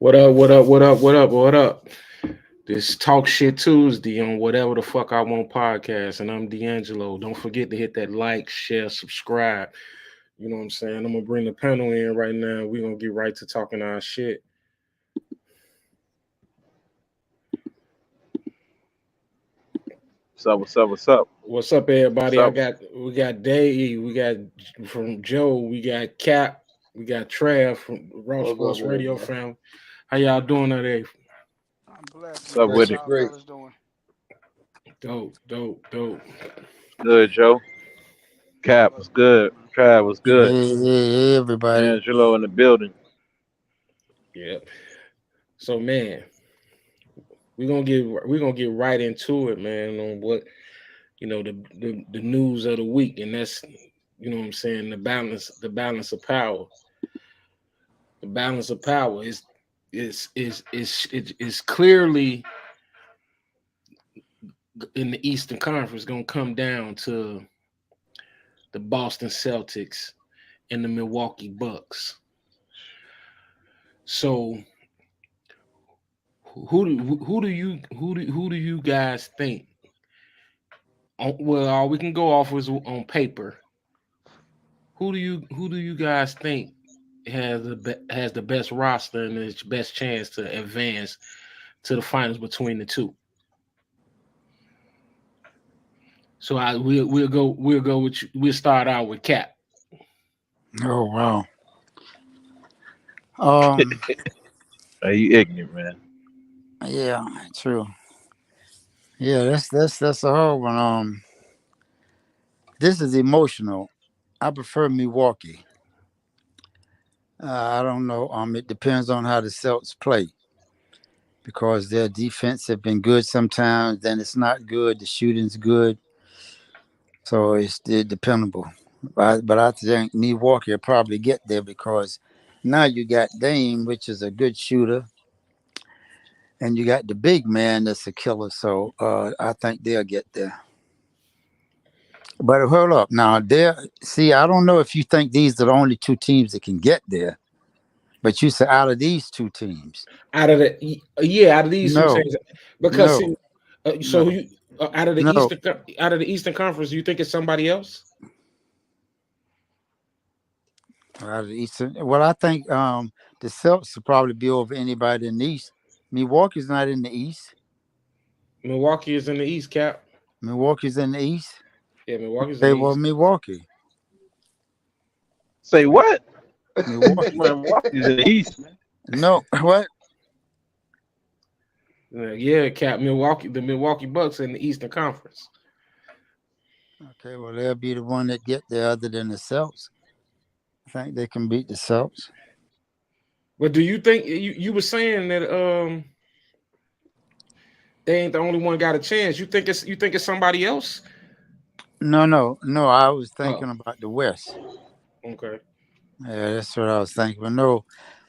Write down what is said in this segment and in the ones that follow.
What up? What up? What up? What up? What up? This Talk Shit Tuesday on whatever the fuck I want podcast, and I'm DeAngelo. Don't forget to hit that like, share, subscribe. You know what I'm saying? I'm gonna bring the panel in right now. We're gonna get right to talking our shit. What's up? What's up? What's up? What's up, everybody? What's up? We got Dave, we got from Joe, we got Cap, we got Trav from Raw Sports Radio family. How y'all doing today? I'm blessed, What's up man. with How it? y'all Great. fellas doing? Dope. Good, Joe. Cap was good. Trav was good. Hey, everybody. Angelo in the building. Yeah. So man, we're gonna get right into it, man, on what the news of the week, and that's what I'm saying, the balance of power. The balance of power is clearly in the Eastern Conference gonna come down to the Boston Celtics and the Milwaukee Bucks. So who do you guys think? Well, all we can go off is on paper. Who do you guys think has the best roster and the best chance to advance to the finals between the two? So we'll go with you. We'll start out with Cap. Oh wow. Um. Are you ignorant, man? Yeah. True. Yeah. That's a hard one. This is emotional. I prefer Milwaukee. I don't know. It depends on how the Celtics play because their defense have been good sometimes. Then it's not good. The shooting's good, so it's dependable. But I think Milwaukee will probably get there because now you got Dame, which is a good shooter. And you got the big man that's a killer. So I think they'll get there. But hold up. Now, I don't know if you think these are the only two teams that can get there. But you say out of these two teams. Out of these two No, teams. Because no, so no, you out of the no. Eastern Conference, you think it's somebody else? Out of the Eastern. Well, I think the Celtics will probably be over anybody in the East. Milwaukee's not in the East. Milwaukee is in the East, Cap. Milwaukee's in the East. Yeah, Milwaukee's in They the were East. Milwaukee. Say what? Milwaukee. Milwaukee's in the East, man. No, what? Yeah, Cap. The Milwaukee Bucks in the Eastern Conference. Okay, well, they'll be the one that get there other than the Celtics. I think they can beat the Celtics. But do you think you were saying that they ain't the only one got a chance? You think it's somebody else? No. I was thinking about the West. Okay. Yeah, that's what I was thinking. But no,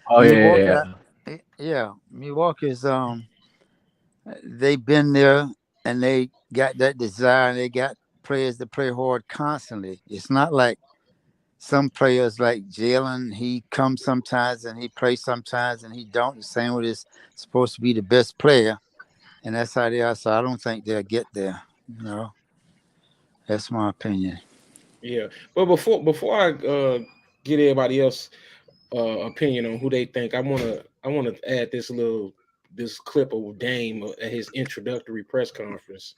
Oh Milwaukee. Yeah, Milwaukee's they've been there and they got that desire. And they got players that play hard constantly. It's not like some players like Jalen. He comes sometimes and he plays sometimes and he don't. The same with his supposed to be the best player, and that's how they are. So I don't think they'll get there. That's my opinion. Yeah, but before I get everybody else opinion on who they think, I wanna add this clip of Dame at his introductory press conference.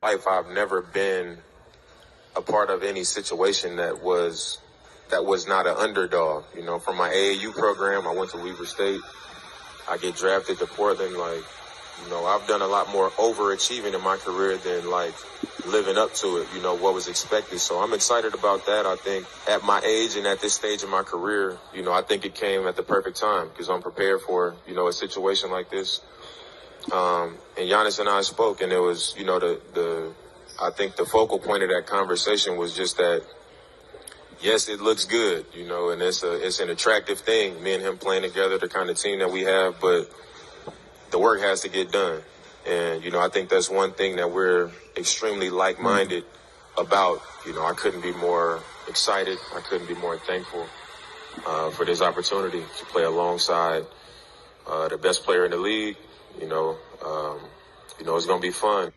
Life, I've never been a part of any situation that was not an underdog. From my AAU program, I went to Weaver State. I get drafted to Portland. I've done a lot more overachieving in my career than living up to it, what was expected. So I'm excited about that. I think at my age and at this stage of my career, I think it came at the perfect time because I'm prepared for, a situation like this. And Giannis and I spoke, and it was, I think the focal point of that conversation was just that, yes, it looks good, and it's an attractive thing, me and him playing together, the kind of team that we have, but the work has to get done. And, I think that's one thing that we're extremely like-minded about. I couldn't be more excited. I couldn't be more thankful for this opportunity to play alongside the best player in the league. It's gonna be fun.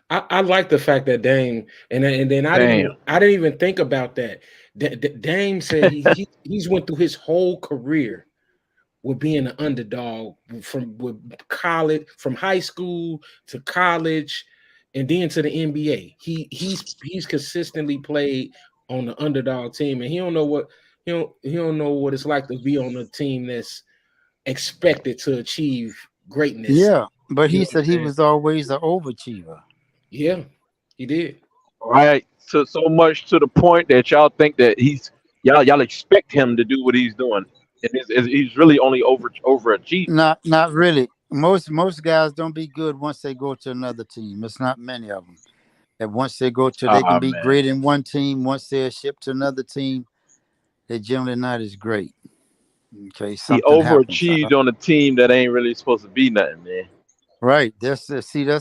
I like the fact that Dame and then I Damn. didn't even think about that. Dame said he's went through his whole career with being an underdog with college, from high school to college, and then to the NBA. He's consistently played on the underdog team, and he don't know what it's like to be on a team that's expected to achieve greatness. Yeah, but You he know what said I'm he saying? was always an overachiever. Yeah, he did. Right. So much to the point that y'all think that y'all expect him to do what he's doing, and he's really only overachieved. Not really. Most guys don't be good once they go to another team. It's not many of them. And once they go to, they can Ah be man, great in one team. Once they're shipped to another team, they're generally not as great. Okay, he something happens. overachieved on a team that ain't really supposed to be nothing, man. Right. That's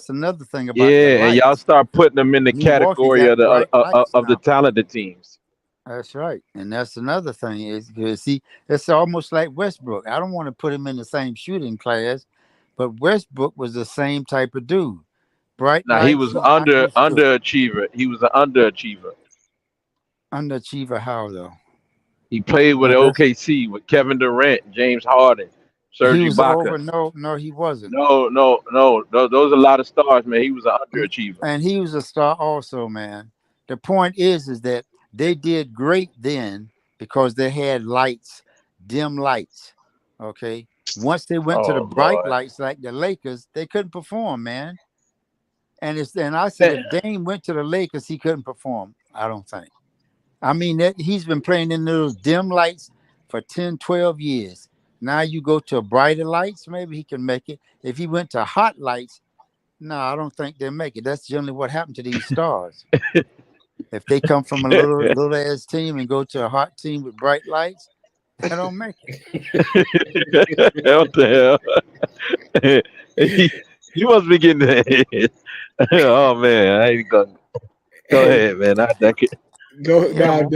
another thing about the Yeah, and y'all lights. start putting them in the Milwaukee category got of bright lights the now. talented teams. That's right. And that's another thing is because see, it's almost like Westbrook. I don't want to put him in the same shooting class, but Westbrook was the same type of dude. Bright Now he lights, was he's understood. underachiever. He was an underachiever. Underachiever how though? He played with Well, that's OKC with Kevin Durant, James Harden, he Serge was over. Ibaka. No, he wasn't. No. Those are a lot of stars, man. He was an underachiever. And he was a star also, man. The point is that they did great then because they had lights, dim lights. Okay. Once they went to the Oh bright Lord. lights like the Lakers, they couldn't perform, man. And I said Man, if Dame went to the Lakers, he couldn't perform. I don't think. I mean that he's been playing in those dim lights for 10, 12 years. Now you go to brighter lights, maybe he can make it. If he went to hot lights, no, I don't think they'll make it. That's generally what happened to these stars. If they come from a little ass team and go to a hot team with bright lights, they don't make it. what the hell? You must be getting that. Oh man, I ain't gonna go Hey, ahead, man. I could. go Yeah. now.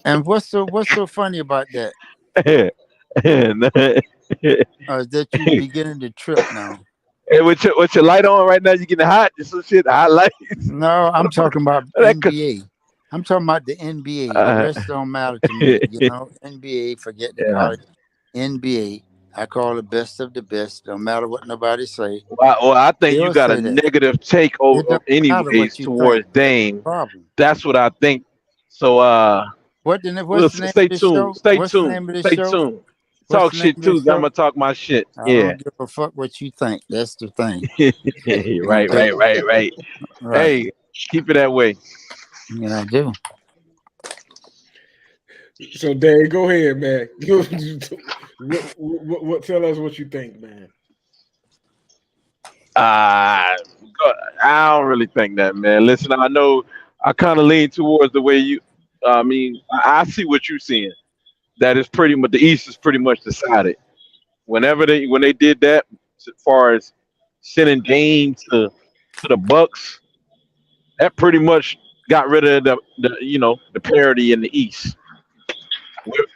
And what's so funny about that? Is that you beginning to trip now? Hey, with your light on right now, you getting hot. Just some shit, hot light. No, I'm talking about That could- NBA. I'm talking about the NBA. The uh, rest don't matter to me. You know, NBA, forget the yeah. college. NBA, I call it best of the best. Don't matter what nobody say. Well, I think you They'll got a say that. negative take It don't matter anyways what you think. towards Dame. Problem. That's what I think. So What's the name stay of the tuned. show? Stay What's the tuned. name of the Stay show? tuned. What's Talk the name shit of the too. I'm show? gonna talk my shit. I Yeah. don't give a fuck what you think. That's the thing. right. Okay. Right. Right. Hey, keep it that way. Yeah, I do. So, Dave, go ahead, man. What? Tell us what you think, man. Uh, I don't really think that, man. Listen, I know I kind of lean towards the way you. I mean, I see what you're seeing. That is pretty much the East is pretty much decided. When they did that, as far as sending Dame to the Bucks, that pretty much got rid of the parity in the East.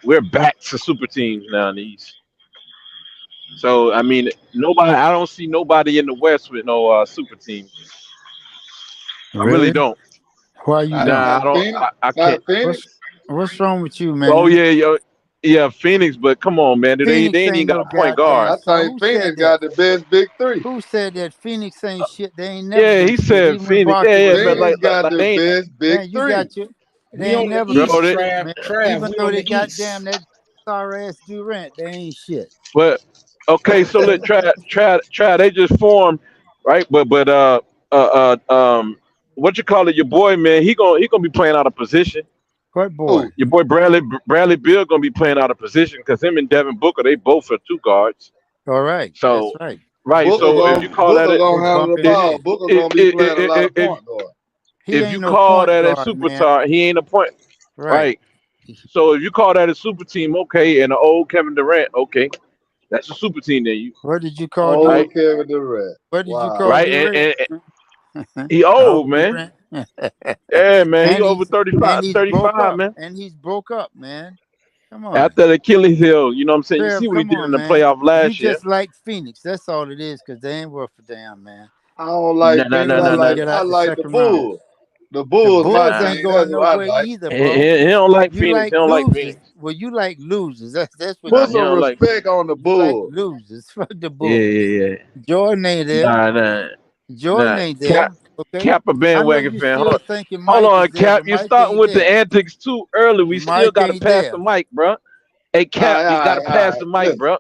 We're back to super teams now in the East. So I mean, I don't see nobody in the West with no super team. I really Really? don't. Why you Not, don't? Nah, I not don't. Phoenix. I can't. Not Phoenix. What's wrong with you, Oh man? yeah, yeah, Phoenix. But come on, man, they Phoenix ain't even ain't got no a point goddamn guard. I song. think Who Phoenix said that? got the best big three. Who said that Phoenix ain't shit? They ain't never Yeah, been he shit. said Even when Phoenix. Barkley Yeah, was but there. Phoenix got like the they ain't. best big Man, you three. got your they We ain't on the never been Bro, East, shit, they, man. Trav. Even We though on they the goddamn East. that sorry ass Durant, they ain't shit. but okay, so let try. They just formed, right? But what you call it? Your boy, man, he gonna be playing out of position. What boy? Who? Your boy Bradley Bill gonna be playing out of position because him and Devin Booker, they both are two guards. All right, that's So right. right, so if you call that Booker a, They gonna handle the bumping ball. head. Booker if gonna be playing a lot of if point guard. He if ain't you no call point that a guard, man. superstar, he ain't a point, Right. right? So if you call that a super team, okay, and an old Kevin Durant, okay, that's a super team then. You What did you call Oh, right, Durant? Kevin Durant. What did you call Wow. right, Durant? and he old Oh, man. Durant. Yeah, man, he and over he's 35, broke 35, up. man. And he's broke up, man. Come on. After the Achilles heel, you know what I'm saying? You Trev, see what he come did on, in the man. playoff You last year. just like Phoenix. That's all it is, because they ain't worth a damn, man. I don't No, like no, Phoenix. no, They no, gonna no. get I out the like the second round. Bulls. The The Bulls, my Bulls ain't team. going That's what I nowhere like. either, He, bro. he don't like You Phoenix. like He don't like losers. Phoenix. Well, you like losers. That's what Put Nah, he you some don't like. respect on the you like Bulls. losers. Fuck the Yeah, Bulls. yeah, yeah. Jordan ain't there. Nah. Jordan ain't there. Okay. Cap a I know bandwagon you fan. still thinking Hold Mike on, is there, Cap. but You're Mike starting ain't with the there. antics too early. We still Mike got to ain't pass there. the mic, bro. Hey, All Cap, right, you got to all pass right. the mic, Listen, bro.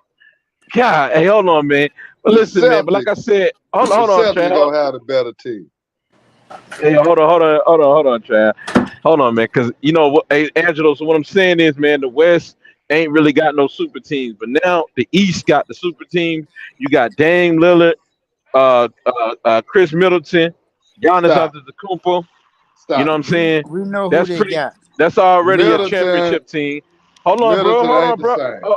God, hey, hold on, man. But the listen, man. But like I Celtics, said, hold the on, Celtics Trav. gonna have the better team. Hey, hold on, Trav. Hold on, man. Because you know what, hey, Angelo. So what I'm saying is, man, the West ain't really got no super teams, but now the East got the super teams. You got Dame Lillard, Chris Middleton, Giannis Stop, Antetokounmpo. You know stop. what I'm saying? We know who That's they pretty. got. That's already a Middleton, championship team. Hold on, bro. Middleton Hold ain't on, the bro. same.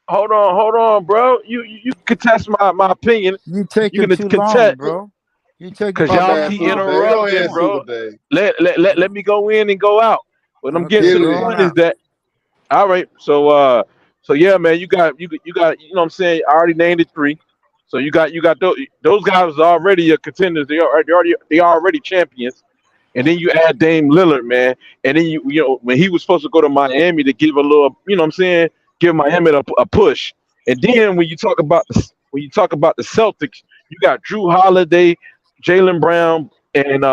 Hold on, bro. You contest my opinion. You You taking can too long, contest bro. You taking because My too y'all bad, keep long. Super Dave. Go interrupting, ahead, bro. Super Dave. Let me go in and go out. When I'm getting Okay, to Get the it go in. on point is out. that all right. So yeah, man. You got. You know what I'm saying? I already named it three. So you got those guys are already contenders. They already champions. And then you add Dame Lillard, man. And then you know when he was supposed to go to Miami to give a little, you know what I'm saying, give Miami a push. And then when you talk about the Celtics, you got Drew Holiday, Jalen Brown, and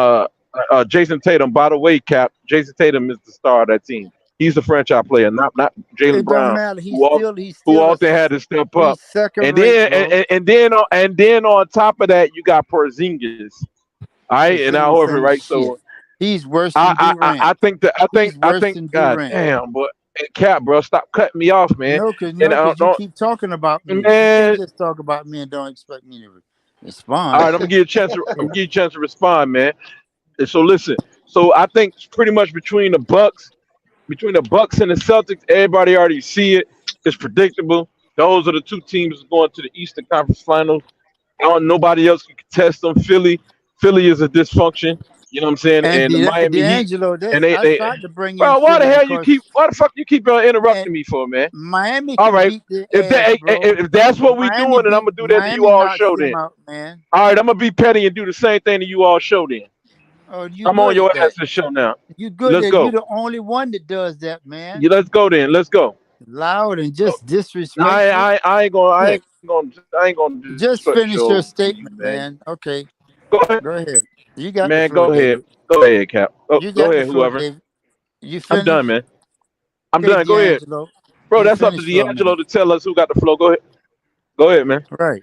Jason Tatum. By the way, Cap, Jason Tatum is the star of that team. He's the franchise player, not Jalen It don't Brown, matter. who al- He's who still a often had to step he's up. second And rate, then bro. and then on top of that, you got Porzingis. All right, and now Porzingis however, ain't right? shit. So He's worse I than I I Durant. I think that He's I worse think than God Durant. damn, but Cap, bro, stop cutting me off, man. And I No, cause you don't, keep talking about me. You can't man. just talk about me and don't expect me to All respond. right, I'm gonna give you a chance. I'm gonna give you a chance to respond, man. And so listen. So I think pretty much between the Bucks and the Celtics, everybody already see it. It's predictable. Those are the two teams going to the Eastern Conference Finals. Nobody else can contest them. Philly is a dysfunction. You know what I'm saying? And And the Miami Heat, D'Angelo, and that's they, I they tried to bring in bro, Philly because why the fuck you keep and interrupting me for, man? Miami All can right, beat their if ass, that bro. if that's what we doing, then I'm gonna do that to you Miami all knocks show them then. out, man. All right, I'm gonna be petty and do the same thing to you all show then. Oh, you I'm on good your at ass that. this show now. You good Let's at you go. the only one that does that, Yeah, man. let's go then. Let's go. Loud and Oh, just I disrespectful. I I ain't gonna I Shit. ain't gonna I ain't gonna Just disrespect finish your you, statement, man. man. Okay. Go ahead, Go ahead. You got the man. floor, Go ahead. David. Go ahead, Cap. Oh, You go got the ahead, floor, whoever. David. You I'm done, finished? man. I'm Okay, done. Go ahead, D'Angelo. bro. You That's up to finished for a D'Angelo minute. to tell us who got the flow. Go ahead. Go ahead, man. Right.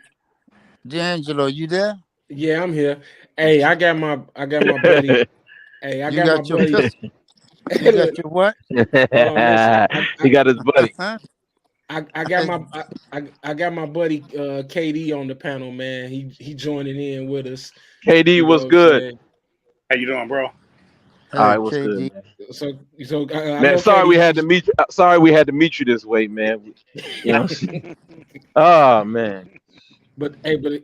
D'Angelo, you there? Yeah, I'm here. Hey, I got my buddy. Hey, I You got my got your buddy. pistol. You Hey, got look, your what? hold on, listen. He got his buddy. I got I got my buddy KD on the panel, man. He joining in with us. KD You know was what I'm good. saying? How you doing, bro? All Hey, right, what's good, KD. man? So I Man, know sorry we KD. had to meet. Sorry we had to meet you this way, man. You know. Oh man, but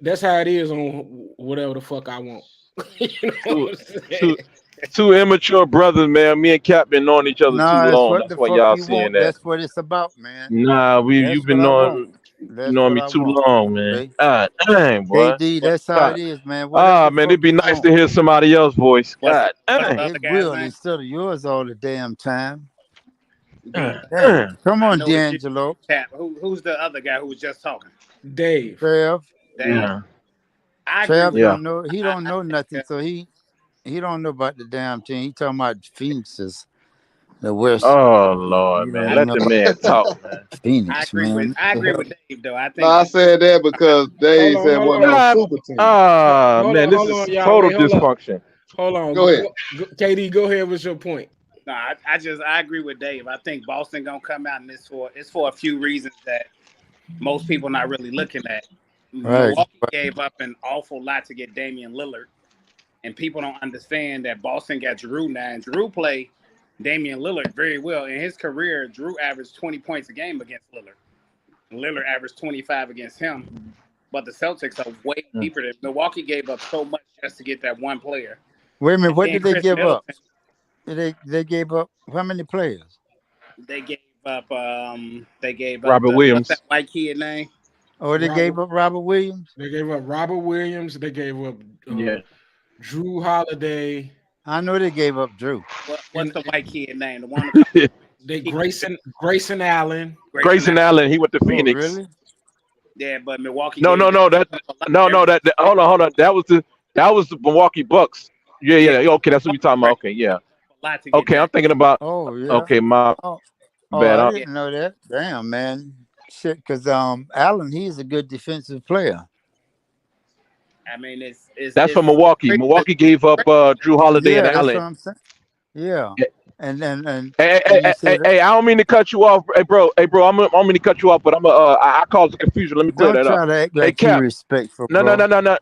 that's how it is on whatever the fuck I want. You know two, what I'm saying? two, two immature brothers, man. Me and Cap been knowing each other too No, that's long. what That's the why fuck y'all you seeing want. that. That's what it's about, man. Nah, you've That's what been I want. That's knowing what me I too want. long, man. Okay. God dang, boy. KD, What that's how God. it is, man. Whatever Ah, the man, fuck it'd be you nice want. to hear somebody else's voice. what's the God what's the dang, other It guy's will name? instead of yours all the damn time. D. God Damn. dang. Come I on, know it's you, D'Angelo. Cap. Who's the other guy who was just talking? Dave. Trev. Dave. Yeah, I agree Trev with. yeah. don't know. He don't I know think nothing, so he don't know about the damn team. He talking about Phoenix is the worst. Oh Lord, You man, I, don't let know the man talk, man. I Phoenix, agree with man. I What the agree hell? with Dave though. I No, think I the said that because Dave said Hold wasn't on. no God, super team. ah, man, this Hold is on, y'all. total Wait, hold up. dysfunction. Hold on. Go ahead. KD, go ahead with your point. no, I agree with Dave. I think Boston gonna come out and it's for a few reasons that most people not really looking at. Right. Milwaukee gave up an awful lot to get Damian Lillard, and people don't understand that Boston got Drew now, and Drew play Damian Lillard very well. In his career, Drew averaged 20 points a game against Lillard. Lillard averaged 25 against him. But the Celtics are way deeper than Milwaukee gave up so much just to get that one player. Wait a minute. And What then did they Chris give up? Middleton, They gave up how many players? they gave They gave up Robert what's Williams. that white kid name? Oh, they gave up Robert Williams. They gave up Robert Williams. They gave up Yeah. Drew Holiday. I know they gave up Drew. What's the white kid name? The one that They Grayson Allen. Grayson Allen. He went to Oh, Phoenix. really? Yeah, but Milwaukee. No. That hold on. That was the Milwaukee Bucks. Yeah. Okay, that's what we're talking about. Okay, yeah. Okay, I'm thinking about. Oh, yeah. Okay, my bad. I didn't know that. Damn, man. Shit, because Allen, he's a good defensive player. I mean, That's from Milwaukee. Milwaukee gave up Drew Holiday and That's Allen. what I'm saying. Yeah. And Hey, I don't mean to cut you off. Hey, bro, I don't mean to cut you off, but I caused the confusion. Let me clear don't that try up. to act like Cap. you respectful. No,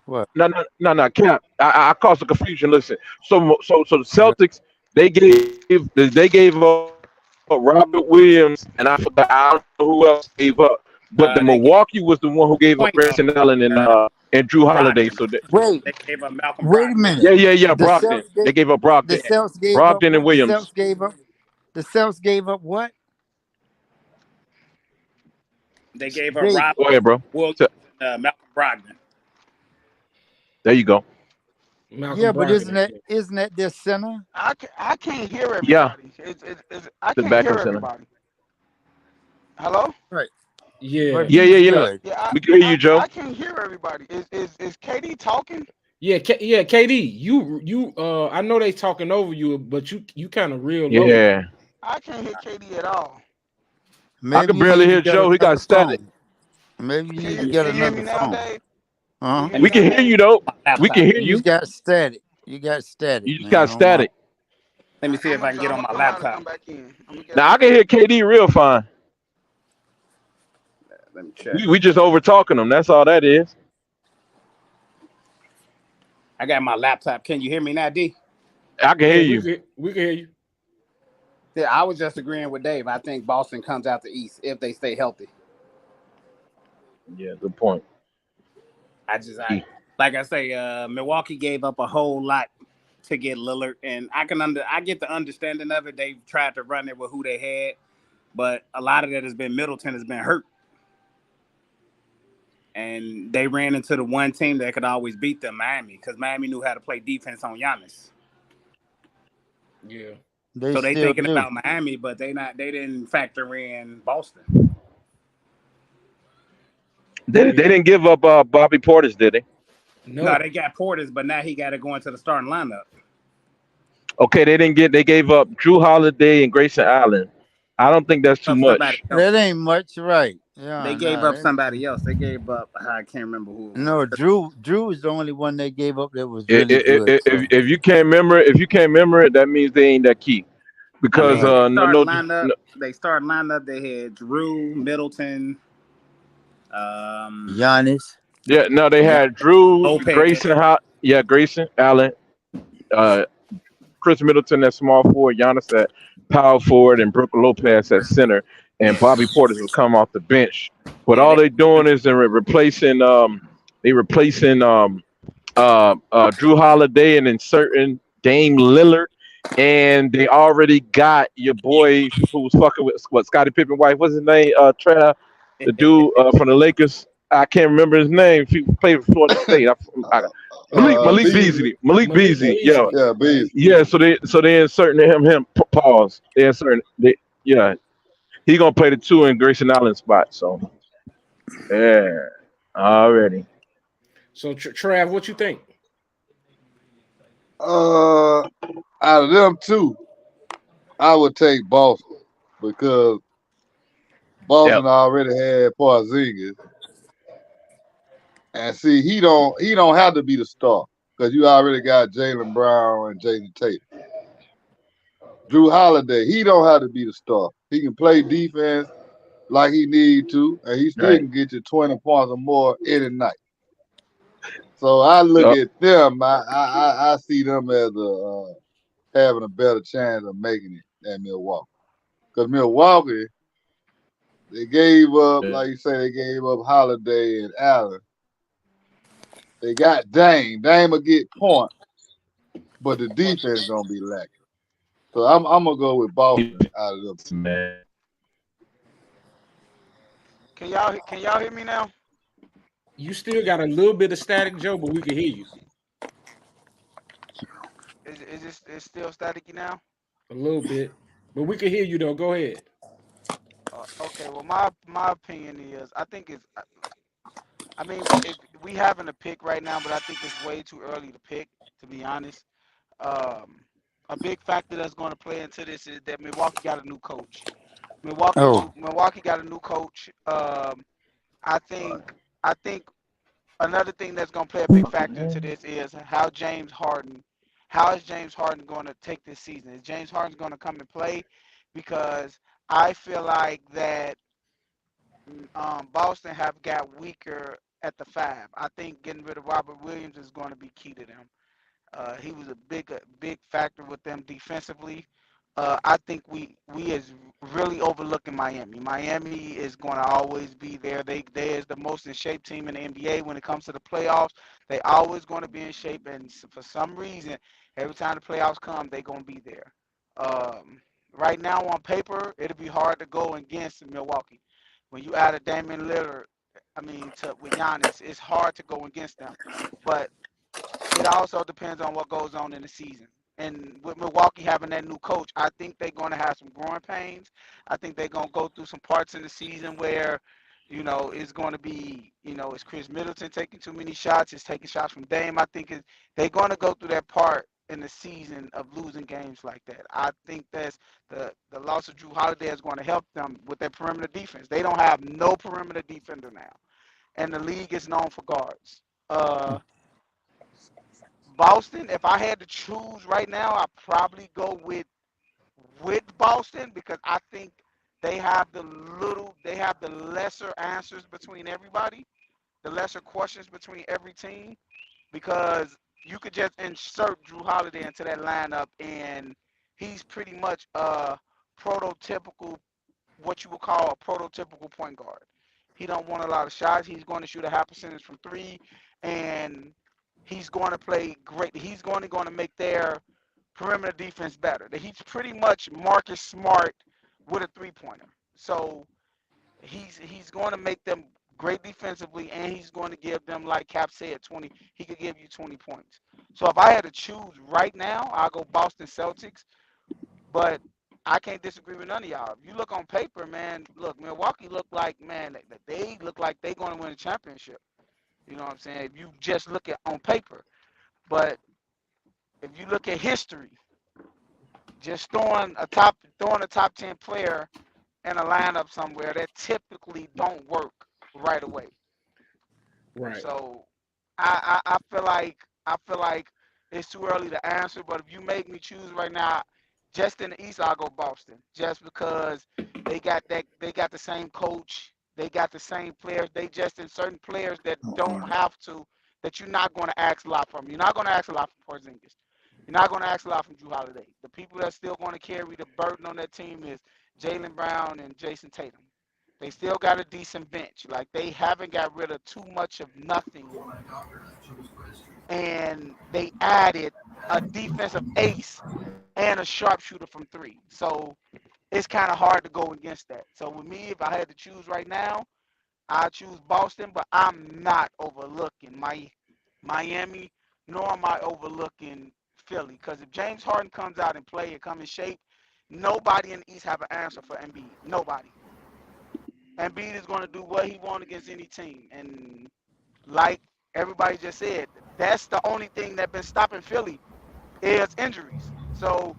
What? no, Cap. I caused the confusion. Listen, so the Celtics they gave up Robert Williams, and I forgot I don't know who else gave up, but the Milwaukee was the one who gave up Grayson Allen and Drew Holiday. So they gave up Malcolm. Wait a minute. Yeah, Brogdon. They gave up Brogdon. The Celtics gave Brogdon up, and Williams. The Celtics gave up what? They gave up Go ahead, bro. Malcolm Brogdon. There you go. Malcolm Yeah, but Brogdon. isn't that their center? I can't hear everybody. Yeah. I The can't backup hear center. everybody. Hello? Yeah. But Yeah. Yeah, We can hear you, Joe. I can't hear everybody. Is KD talking? Yeah, KD, you I know they talking over you, but you kind of real low. Yeah. I can't hear KD at all. I can barely hear Joe. He got static. Maybe you Can need to you get hear me another now, phone. Dave? Uh-huh. We can hear you though. We can hear You you. got static. You got static. You just man. got static. Let me see if I can get on my laptop. Now I can hear KD real fine. Let me check. We just over talking them. That's all that is. I got my laptop. Can you hear me now, D? I can hear you. We can hear you. Yeah, I was just agreeing with Dave. I think Boston comes out the East if they stay healthy. Yeah, good point. Like I say, Milwaukee gave up a whole lot to get Lillard, and I get the understanding of it. They've tried to run it with who they had, but a lot of that has been Middleton has been hurt, and they ran into the one team that could always beat them, Miami, because Miami knew how to play defense on Giannis. Yeah. So they thinking about Miami, but they didn't factor in Boston. They didn't give up Bobby Portis, did they? No, they got Portis, but now he got to go into the starting lineup. Okay, they gave up Drew Holiday and Grayson Allen. I don't think that's too much. That ain't much, right? Yeah. They gave up somebody else. They gave up. I can't remember who. No, Drew is the only one they gave up that was really good. If you can't remember it, that means they ain't that key. Because they started lineup. They had Drew, Middleton, Giannis. Yeah, no, they had Drew, Lopez. Grayson Allen, Chris Middleton at small forward, Giannis at power forward, and Brook Lopez at center, and Bobby Portis would come off the bench. But all they're doing is they're replacing Drew Holiday and inserting Dame Lillard, and they already got your boy who was fucking with Scottie Pippen wife. What's his name? Trav, the dude from the Lakers. I can't remember his name. He played for Florida State. Malik Beasley. Malik Beasley. Yeah. Yeah, Beasley. Yeah. So they inserting him. Pause. They inserting. Yeah. He gonna play the 2 in Grayson Allen's spot. So yeah. Already. So Trav, what you think? Out of them two, I would take Boston because Boston already had Porzingis. And see, he don't have to be the star because you already got Jaylen Brown and Jason Tatum. Drew Holiday, he don't have to be the star. He can play defense like he need to, and he still can get you 20 points or more any night. So I look at them. I see them as having a better chance of making it than Milwaukee. Because Milwaukee, they gave up, like you say, they gave up Holiday and Allen. They got Dame. Dame will get points, but the defense gonna be lacking. So I'm gonna go with Boston out of them. Man. Can y'all hear me now? You still got a little bit of static, Joe, but we can hear you Is this is still staticky now? a little bit. But we can hear you though. Go ahead. Okay. Well, my opinion is I mean if we having a pick right now, but I think it's way too early to pick. To be honest, um, a big factor that's going to play into this is that Milwaukee got a new coach. Oh, Milwaukee got a new coach. I think I think another thing that's going to play a big factor into this is how is James Harden going to take this season? Is James Harden going to come and play? Because I feel like that Boston have got weaker at the five. I think getting rid of Robert Williams is going to be key to them. He was a big factor with them defensively. I think we is really overlooking Miami. Miami is going to always be there. They is the most in shape team in the NBA when it comes to the playoffs. They always going to be in shape, and for some reason, every time the playoffs come, they going to be there. Um, right now on paper, it'll be hard to go against Milwaukee. When you add a Damian Lillard, I mean, with Giannis, it's hard to go against them. But it also depends on what goes on in the season. And with Milwaukee having that new coach, I think they're going to have some growing pains. I think they're going to go through some parts in the season where, it's going to be, is Chris Middleton taking too many shots? Is taking shots from Dame? I think they're going to go through that part in the season of losing games like that. I think that's the loss of Drew Holiday is going to help them with their perimeter defense. They don't have no perimeter defender now, and the league is known for guards. Uh, Boston, if I had to choose right now, I'd probably go with Boston because I think they have the lesser answers between everybody, the lesser questions between every team because you could just insert Drew Holiday into that lineup and he's pretty much a prototypical what you would call a prototypical point guard. He don't want a lot of shots. He's going to shoot a high percentage from three, and he's going to play great. He's going to make their perimeter defense better. He's pretty much Marcus Smart with a 3-pointer. So he's going to make them great defensively, and he's going to give them, like Cap said, 20. He could give you 20 points. So if I had to choose right now, I'll go Boston Celtics. But I can't disagree with none of y'all. If you look on paper, man, look, Milwaukee look like, man, they look like they're going to win a championship. You know what I'm saying? If you just look at on paper. But if you look at history, just throwing a top 10 player in a lineup somewhere that typically don't work right away. Right. So I feel like it's too early to answer. But if you make me choose right now, just in the East, I'll go Boston. Just because they got the same coach, they got the same players. They just in certain players that don't have to that you're not going to ask a lot from. You're not going to ask a lot from Porzingis. You're not going to ask a lot from Drew Holiday. The people that's still going to carry the burden on that team is Jaylen Brown and Jason Tatum. They still got a decent bench. Like they haven't got rid of too much of nothing, and they added a defensive ace and a sharpshooter from three. So it's kind of hard to go against that. So with me, if I had to choose right now, I choose Boston, but I'm not overlooking Miami, nor am I overlooking Philly. Because if James Harden comes out and play and come in shape, nobody in the East have an answer for Embiid. Nobody. Embiid is going to do what he wants against any team. And like everybody just said, that's the only thing that's been stopping Philly is injuries. So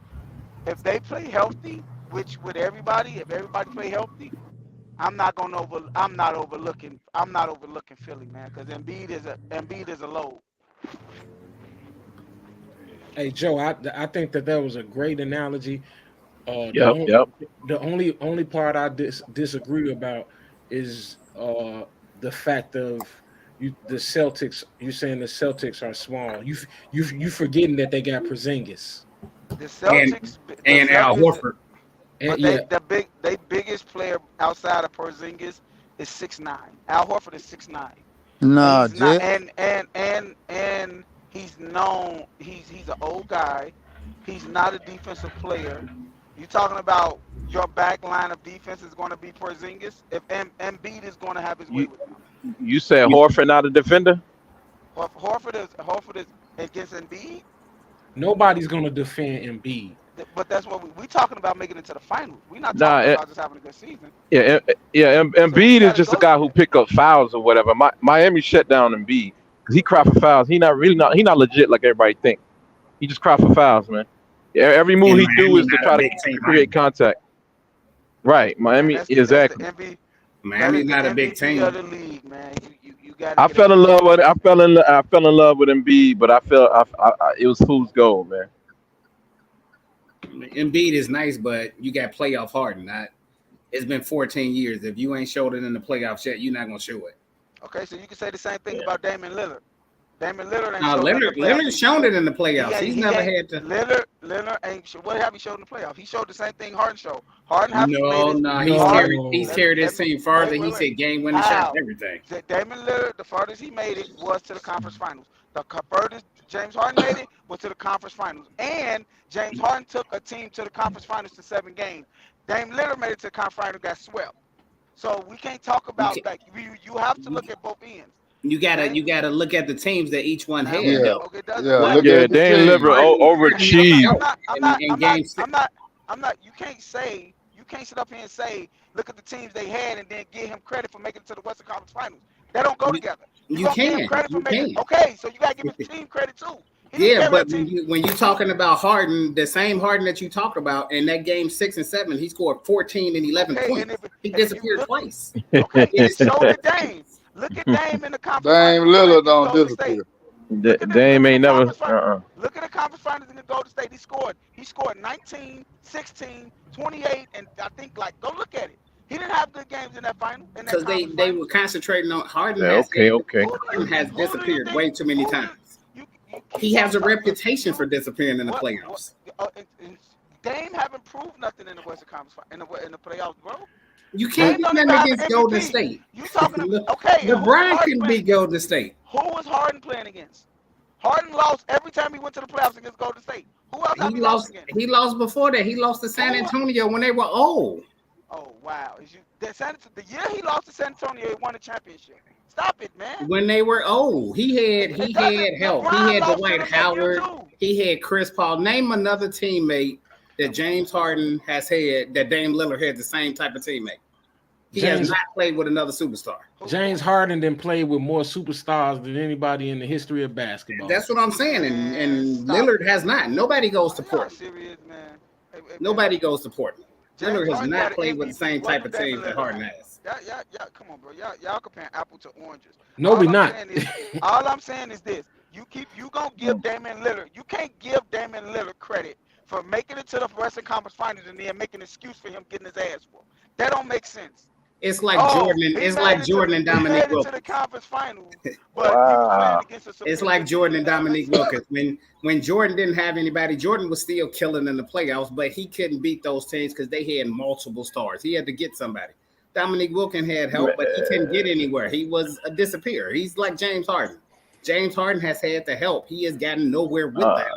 if they play healthy, which with everybody, if everybody play healthy, I'm not overlooking Philly, man, because Embiid is a load. Hey Joe, I think that was a great analogy. The Yep, only yep. the only part I disagree about is the fact of the Celtics. You saying the Celtics are small. You forgetting that they got Porzingis. The and Celtics, the and Al Celtics, Horford. And but yeah, they biggest player outside of Porzingis is 6'9". Al Horford is 6'9", and no, he's not Jet. and he's known he's an old guy. He's not a defensive player. You talking about your back line of defense is going to be Porzingis if Embiid is going to have his way You with them. you said Horford not a defender? Horford is against Embiid, Nobody's gonna defend Embiid. but that's what we talking about making it to the finals. We're not Nah, talking about just having a good season. So we Embiid is got to just a go guy there. who pick up fouls or whatever. Miami shut down Embiid because he cry for fouls. He not legit like everybody think. He just cry for fouls, man. Yeah, every move And he do Miami is to not a try to big team create either. contact. Right, Man, Miami that's the exactly. MVP. That Miami's is the not a big MVP of team. the league, man. You got to I get a fell in MVP. love with Embiid, but it was fool's gold, man. Embiid is nice, but you got playoff Harden. It's been 14 years. If you ain't showed it in the playoffs yet, you're not gonna show it. Okay, so you can say the same thing Yeah. about Damian Lillard. Damian Lillard ain't Now showed nothing in the playoffs Leonard's either. shown it in the He playoffs. ain't. He's He never ain't. had to. Lillard ain't. What have he showed in the playoffs? He showed the same thing Harden showed. Harden have made No, it. no, Harden. he's No. Let me. carried his Let me. team Wait. farther. Wait. He Wait. said game winning shots, How? everything. Damian Lillard, the farthest he made it was to the conference finals. The furthest James Harden made it was to the conference finals. And James Harden took a team to the conference finals to 7 games. Dame Lillard made it to the conference finals, got swept. So we can't talk You about can, like you have to look at both ends. you gotta look at the teams that each one Now, had Yeah, though. okay, it doesn't yeah. Like Look matter. Yeah, at the Dame Lillard team. Harden, Harden got overachieved. I'm help not. I'm in, not. in I'm game not. six. I'm not. I'm not. You can't say. You can't sit up here and say, look at the teams they had, and then give him credit for making it to the Western Conference Finals. They don't go You, together. You you gonna give him can, credit for you making? can. Okay, so you gotta give his team credit too. He didn't Yeah, carry but that team. when you talking about Harden, the same Harden that you talked about in that game 6 and 7, he scored 14 and 11 Okay, points. He and if you disappeared look, twice. okay, It is so did Dame. Look at Dame in the conference Dame finals Lillard against don't Golden State. disappear. Dame Look at the ain't never. conference look at the conference finals against Golden State. He scored 19, 16, 28, and I think like go look at it. He didn't have good games in that final in that because conference they were finals. concentrating on Harden Yeah, okay. Who do has you disappeared think? way too many Who do times. you keep He on has a talking? reputation for disappearing in the What playoffs. and Dame haven't proved nothing in the Western Conference in the playoffs, bro. You can't Dame beat don't even nothing have an against Golden MVP. State. You talking about okay? And who was LeBron Harden couldn't playing beat against? Golden State. Who was Harden playing against? Harden lost every time he went to the playoffs against Golden State. Who else have He he lost lost. against? He lost before that. He lost to San Who? Antonio when they were old. Oh wow! The year he lost to San Antonio, he won a championship. Stop it, man. When they were old, It he doesn't. had help. He LeBron had lost to Dwight them that year Howard. too. He had Chris Paul. Name another teammate that James Harden has had that Dame Lillard had the same type of teammate. He has James not played with another superstar. James Harden done played with more superstars than anybody in the history of basketball. That's what I'm saying. And Stop Lillard it. has not. Nobody goes to Are y'all Portland. serious, man? Hey, Nobody goes to Portland. James Lillard has Harden not got played an with the MVP. same What type do of Damian teams that Lillard Harden have? has. Y'all, come on, bro. Y'all comparing apple to oranges. No, we not. All I'm saying is this: you gonna give Damian Lillard. You can't give Damian Lillard credit for making it to the Western Conference Finals and then make an excuse for him getting his ass whooped. That don't make sense. It's like Oh, Jordan. he It's made like it Jordan and to he Dominique made it to the Wilkins. conference finals, but he was playing Wow. against a It's superior like Jordan team. and That don't make Dominique sense. Wilkins. When Jordan didn't have anybody, Jordan was still killing in the playoffs, but he couldn't beat those teams because they had multiple stars. He had to get somebody. Dominique Wilkins had help, but he couldn't get anywhere. He was a disappear. He's like James Harden. James Harden has had the help. He has gotten nowhere with Uh, that.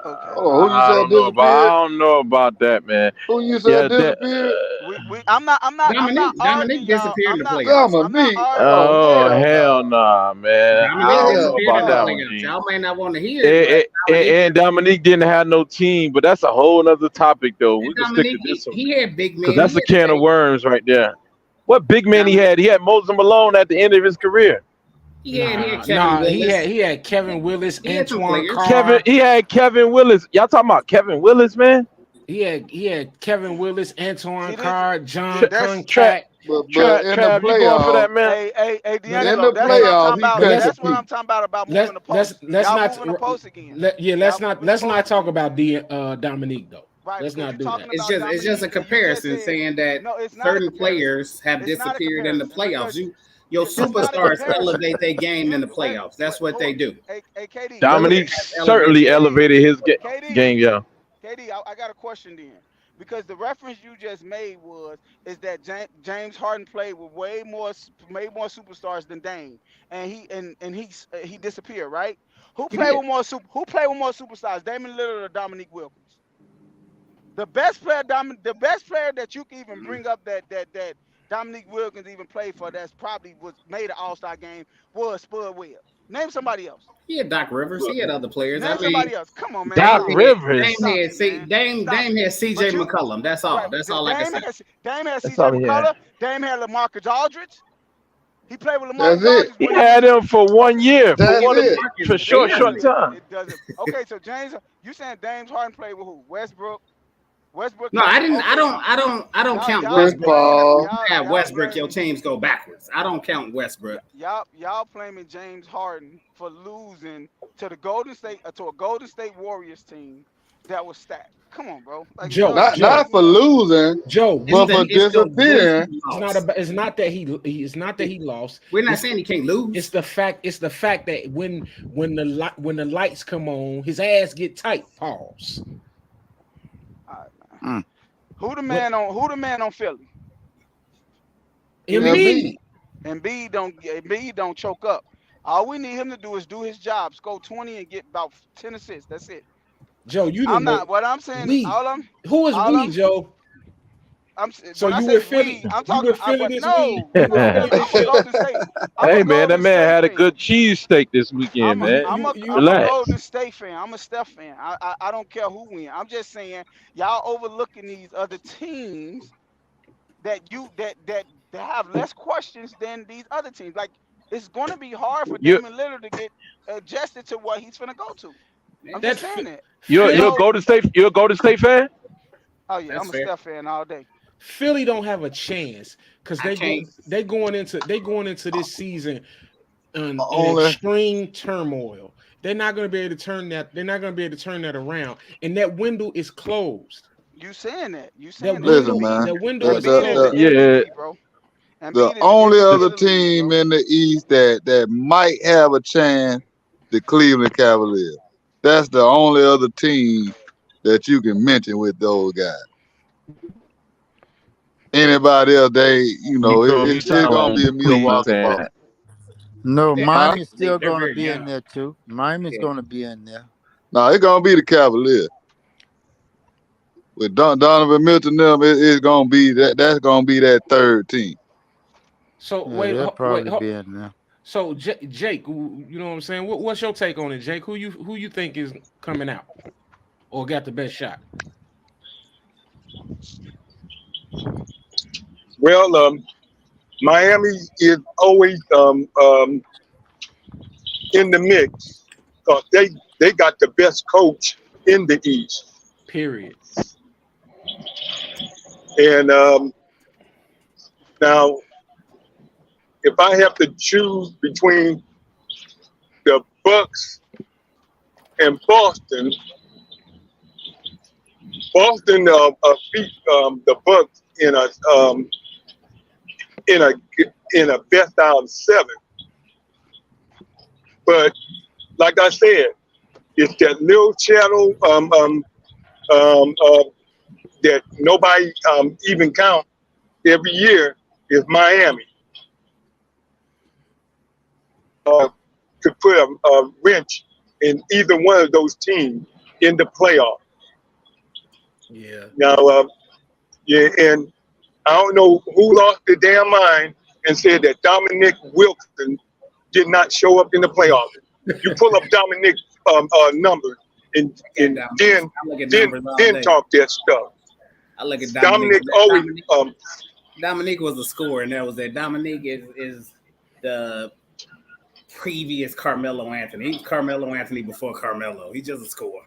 Okay. Oh, who you said I disappeared? don't know about that, man. Who you Yeah, said disappeared? I'm not Dominique arguing y'all. disappeared in I'm the not playoffs. I'm not Dominique. arguing. Oh Oh hell hell no. nah, man. I Dominique don't know Hell disappeared about in the that no. one, playoffs. G. Y'all may not want to hear it, but Dominique And Dominique didn't have no team, but that's a whole other topic though. and We can stick to Dominique this one he had big because men. He that's a had can of Shea. worms right there. What big man he Dominique had? He had Moses Malone at the end of his career. he had Nah, Kevin nah. He Willis. had Kevin Willis, He had some Antoine players. Carr. He had Kevin Willis. Y'all talking about Kevin Willis, man? He had Kevin Willis, Antoine See this? Carr, See, John that's Trap, Concat. But in the Trav, you going for playoffs, that, man? hey But in D'Angelo. the That's what I'm playoffs, talking he about. but couldn't let's That's what compete. I'm talking about let's moving the let's post. let's Y'all not moving the post again. let's Y'all not moving the let's post not talk again. about Dominique though. Right, Let's because not you're do talking that. about It's just a Dominique, and you just comparison said saying that no. It's not a certain comparison. players have It's not a disappeared in the comparison playoffs. because Your it's not a superstars comparison. elevate their game in the Wait, playoffs. That's wait, what hold they on. do. Hey, KD, Lillard Dominique has elevated. certainly KD, elevated his KD, game. Yeah. KD. I got a question then, because the reference you just made is that James Harden played with way more superstars than Dame, and he disappeared, right? He did. Who played with more superstars, Damian Lillard or Dominique Wilkins? The best player, the best player that you can even bring up that Dominique Wilkins even played for, that's probably was made an All-Star game, was Spud Webb. Name somebody else. He had Doc Rivers. He had other players. I Name mean, somebody else. Come on, man. Dame Doc Stop it. Rivers. Stop Had it, man. Dame Stop had it. C.J. But you McCollum. That's all. right. That's all I can say. Dame had That's C.J. all he had. McCullough. Dame had LaMarcus Aldridge. He played with That's LaMarcus it. Aldridge He when had him for 1 year, for That's one of it. for short time. it doesn't. Okay, so James, you saying James Harden played with who? Westbrook. Westbrook. No, I came- didn't. okay. I don't count Y'all Chris Westbrook. blaming- Paul. y'all- Yeah, y'all Westbrook, your blaming- teams go backwards. I don't count Westbrook. Y'all blaming James Harden for losing to the Golden State to a Golden State Warriors team that was stacked. Come on, bro. Like, Joe, it doesn't- Not for losing, Joe, but for disappearing. it's not that he lost. We're not saying he can't lose. It's the fact that when the lights come on, his ass get tight. Pause. Who the man on Philly? Embiid. Embiid don't choke up. All we need him to do is do his job, score 20 and get about 10 assists. That's it. Joe, you I'm don't know. not. What I'm saying, We. Who is all we, I'm- Joe? So you I with say Philly? we, I'm You talking. with Philly this no, week? I'm a Golden State. I'm Hey a man, that Golden man State had a fan. good cheesesteak this weekend, man. I'm a Relax. Golden State fan. I'm a Steph fan. I don't care who wins. I'm just saying y'all overlooking these other teams that have less questions than these other teams. Like, it's going to be hard for You- Damian Lillard to get adjusted to what he's finna go to. I'm That's just saying that. You're Phil- a Golden State fan? Oh yeah, That's I'm a fair. Steph fan all day. Philly don't have a chance because I can't. they going into this season in Only- extreme turmoil. They're not going to be able to turn that. They're not going to be able to turn that around, and that window is closed. You saying that? You That saying that? Listen, window, man. that window is That- closed. Yeah. MVP, bro. Embiid The is only MVP other of the league, team bro. in the East that might have a chance, the Cleveland Cavaliers. That's the only other team that you can mention with those guys. Anybody else, it's still gonna be a Milwaukee Bucks. No, Yeah. Miami's still They're going to very be in young. there too. Miami's Yeah. going to be in there. No, it's gonna be the Cavaliers. With Donovan Mitchell, it's gonna be that. That's gonna be that third team. So Yeah, wait, they'll probably wait. be in there. So Jake, you know what I'm saying? What's your take on it, Jake? Who you think is coming out or got the best shot? Well, Miami is always in the mix because they got the best coach in the East. Period. And now, if I have to choose between the Bucks and Boston, Boston beat the Bucks in a best out of 7. But like I said, it's that little shadow that nobody even count every year is Miami. To put a wrench in either one of those teams in the playoff. Yeah. Now, and I don't know who lost their damn mind and said that Dominic Wilson did not show up in the playoffs. You pull up Dominic's numbers and then talk that stuff. I look at Dominic always Dominic was a scorer, and that was it. Dominic is the previous Carmelo Anthony. He was Carmelo Anthony before Carmelo. He's just a scorer.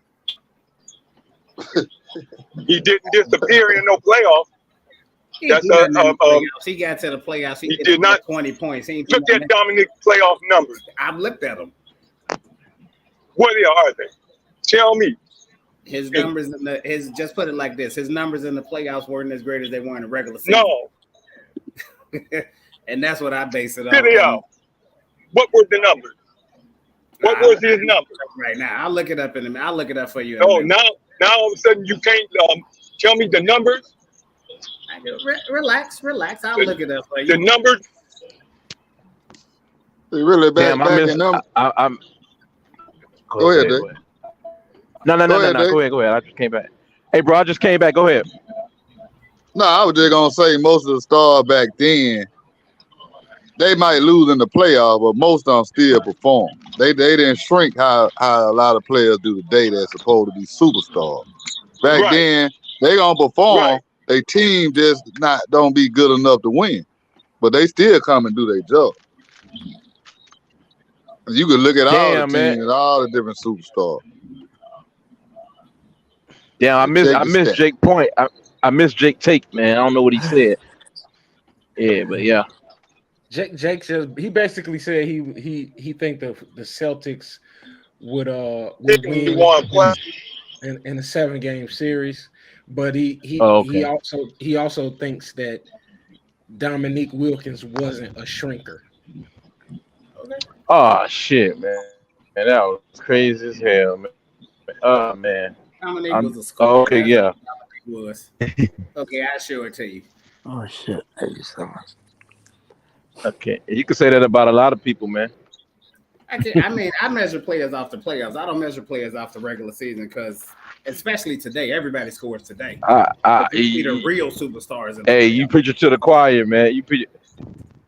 he didn't disappear in no playoff. He That's got to the playoffs. He did not 20 points. He ain't do look at nothing. Dominic's playoff numbers. I've looked at them. What are they? Tell me. His numbers just put it like this: his numbers in the playoffs weren't as great as they were in the regular season. No. And that's what I base it on. Spit it out. What were the numbers? What was his number? Right now, I'll look it up in a minute. I'll look it up for you. No, now all of a sudden you can't tell me the numbers. Relax. I'll look it up for you. The numbers. They really Damn, back in them. I'm. Go ahead, Dave. No. Go ahead, Dave. Go ahead. I just came back. Hey, bro, I just came back. Go ahead. No, I was just gonna say most of the stars back then, they might lose in the playoff, but most of them still perform. They didn't shrink how a lot of players do today that's supposed to be superstars. Back Right, then, they gonna perform. right. They team just don't be good enough to win, but they still come and do their job. You can look at all the Damn, man. teams and all the different superstars. Damn, I Check the missed stats. Jake Point. I missed Jake Take, man. I don't know what he said. Yeah, but yeah. Jake says he basically said he think the Celtics would Didn't win want to play. in a 7-game series, but Oh, okay. he also thinks that Dominique Wilkins wasn't a shrinker. Okay. Oh shit, man. Man, that was crazy as hell, man. Oh man. Dominique I'm- was a scorer. oh, okay, That's yeah. what Dominique was. Okay, I'll show it to you. Oh shit! 87. Okay. You can say that about a lot of people, man. I mean, I measure players off the playoffs. I don't measure players off the regular season because, especially today, everybody scores today. But you see the real superstars. In the Hey, you preach it to the choir, man. You preach.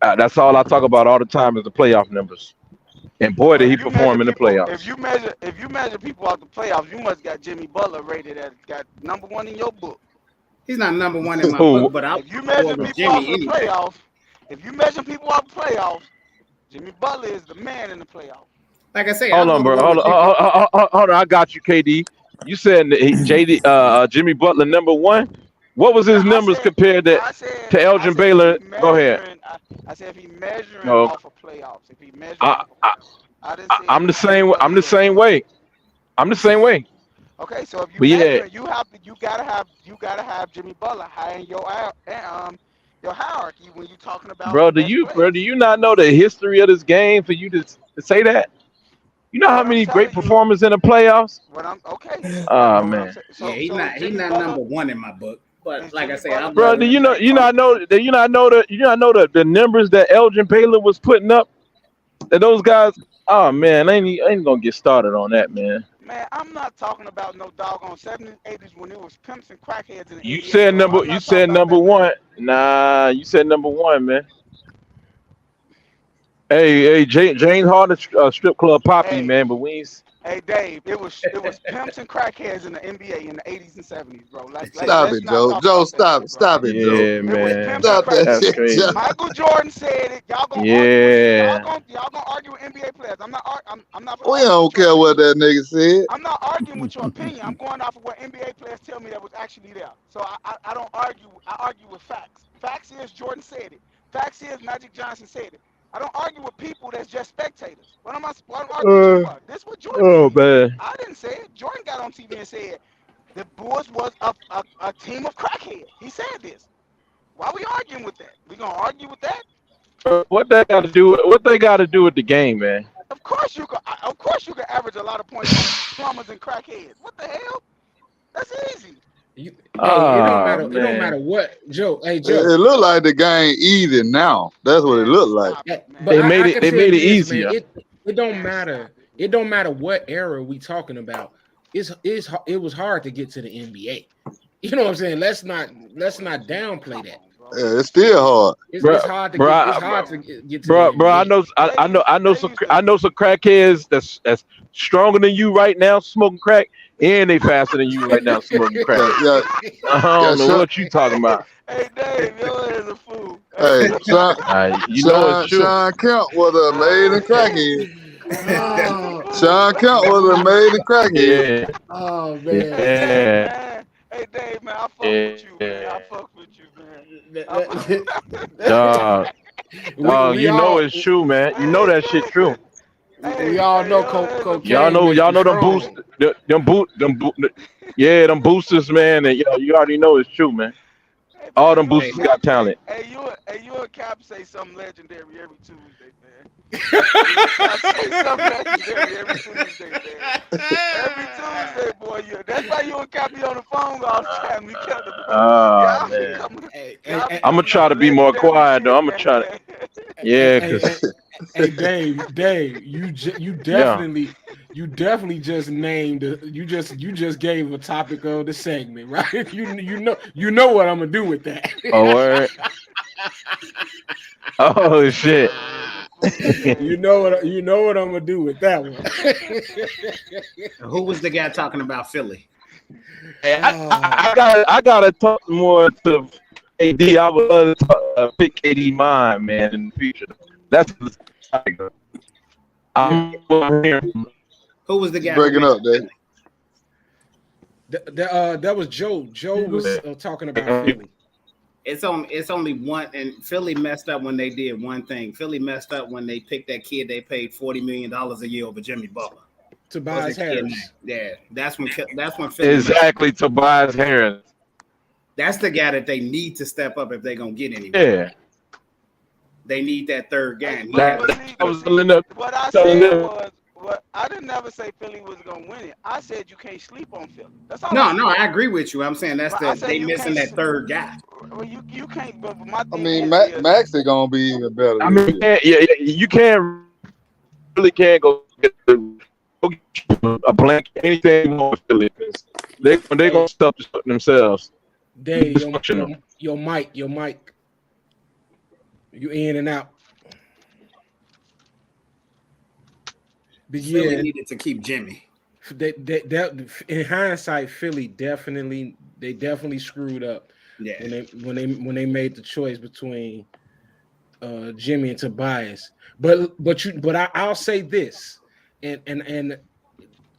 That's all I talk about all the time is the playoff numbers. And boy, did he If you perform in measure the people- playoffs. If you measure people off the playoffs, you must got Jimmy Butler rated at got number 1 in your book. He's not number 1 in my Who? book, but I If you measure with people off Jimmy the anyway. playoffs, if you measure people off the playoffs, Jimmy Butler is the man in the playoffs. Like I say, Hold on, bro. Hold on. I got you, KD. You said Jimmy Butler number 1. What was his numbers compared to Elgin Baylor? Go ahead. I said if he measuring No. off of playoffs, if he measuring I- I didn't say I'm the same. I'm the same way. I'm the same way. Okay, so if you But yeah. measuring, you gotta have Jimmy Butler high in your hierarchy when you're talking about Bro, do best you players. not know the history of this game for you to say that? You know how What I'm many telling great you- performers in the playoffs? What I'm okay. Oh, What I'm man. saying- Yeah, he's not Jimmy not Butler- number 1 in my book. But like I say, Bro, I'm Bro, do you not know the numbers that Elgin Baylor was putting up? That those guys. Oh man, I ain't gonna get started on that, man. Man, I'm not talking about no doggone 70s, 80s when it was pimps and crackheads in the You NBA, said bro. number. I'm You not said talking about number that. 1. Nah, you said number 1, man. Hey, James Harden strip club poppy, Hey. man, but we ain't. Hey Dave, it was pimps and crackheads in the NBA in the 80s and 70s, bro. Stop it, Joe. Joe, stop it, Joe. Yeah, man. Stop that That's shit, crazy. Joe. Michael Jordan said it. Y'all gonna Yeah. argue? Y'all gonna argue with NBA players? I'm not. I'm not. We don't care what that nigga said. I'm not arguing with your opinion. I'm going off of what NBA players tell me that was actually there. So I don't argue. I argue with facts. Facts is Jordan said it. Facts is Magic Johnson said it. I don't argue with people that's just spectators. What am I arguing about? This is what Jordan Oh said. man. I didn't say it. Jordan got on TV and said the Bulls was a team of crackheads. He said this. Why are we arguing with that? We gonna argue with that? What they got to do? What they got to do with the game, man? Of course you can average a lot of points on plumbers and crackheads. What the hell? That's easy. It don't matter. It don't man. matter what, Joe. Hey, It Joe. look like the game easy now. That's what it looked like. Stop it, man. But They I made can it- they tell made you it this, easier. man, it don't matter. It don't matter what era we talking about. It was hard to get to the NBA. You know what I'm saying? Let's not downplay that. Yeah, it's still hard. It's hard to Bruh, get. It's hard to get to Bro, the bro, I NBA. know some crackheads that's stronger than you right now smoking crack, and they faster than you right now smoking crack. Yeah, I don't know Sean- what you talking about. Hey Dave, your ass a fool. hey, Sean, You know it's true. Sean Kemp was an amazing crackhead. Sean Kemp was an amazing crackhead. Yeah, Oh man. yeah. Hey Dave, man, I fuck with you, man. I fuck with you, man. Dog, We you know all- it's true, man. You know that shit true. We all know cocaine. Y'all know them boost. boost, them boosters, man. And you already know it's true, man. All them boosters got talent. Hey, you and Cap say something legendary every Tuesday, man. Cap say something legendary every Tuesday, man. Every Tuesday, boy. That's why you and Cap be on the phone all the time. We kept the Oh man. I'm gonna try to be more quiet though. I'm gonna try to. Yeah, cause Hey, Dave, you definitely You definitely just named. You just gave a topic of the segment, right? You know what I'm gonna do with that. Oh, word. Oh shit. You know what I'm gonna do with that one. Who was the guy talking about Philly? Hey, I gotta talk more to KD. I would love to pick KD mine, man, in the future. That's the tiger. I'm hearing from Who was the You guy? breaking up, Dave. That was Joe. Joe was talking about Philly. It's only one, and Philly messed up when they did one thing. Philly messed up when they picked that kid they paid $40 million a year over Jimmy Butler. Tobias Harris. Yeah, that's when Philly. exactly Tobias Harris. That's the guy that they need to step up if they're gonna get anyone. Yeah. They need that third game. That was what I said was, I didn't never say Philly was gonna win it. I said you can't sleep on Philly. That's all. No, I agree with you. I'm saying they missing that can't third guy. Well, you can't. But my I thing mean, is, Maxey gonna be even better. I mean, you can't really can't go get a blank anything more with Philly. They're gonna stop themselves. Dave, your mic. You in and out. But Philly yeah, needed to keep Jimmy. That in hindsight, Philly definitely screwed up. Yeah. When they made the choice between Jimmy and Tobias. But I'll say this, and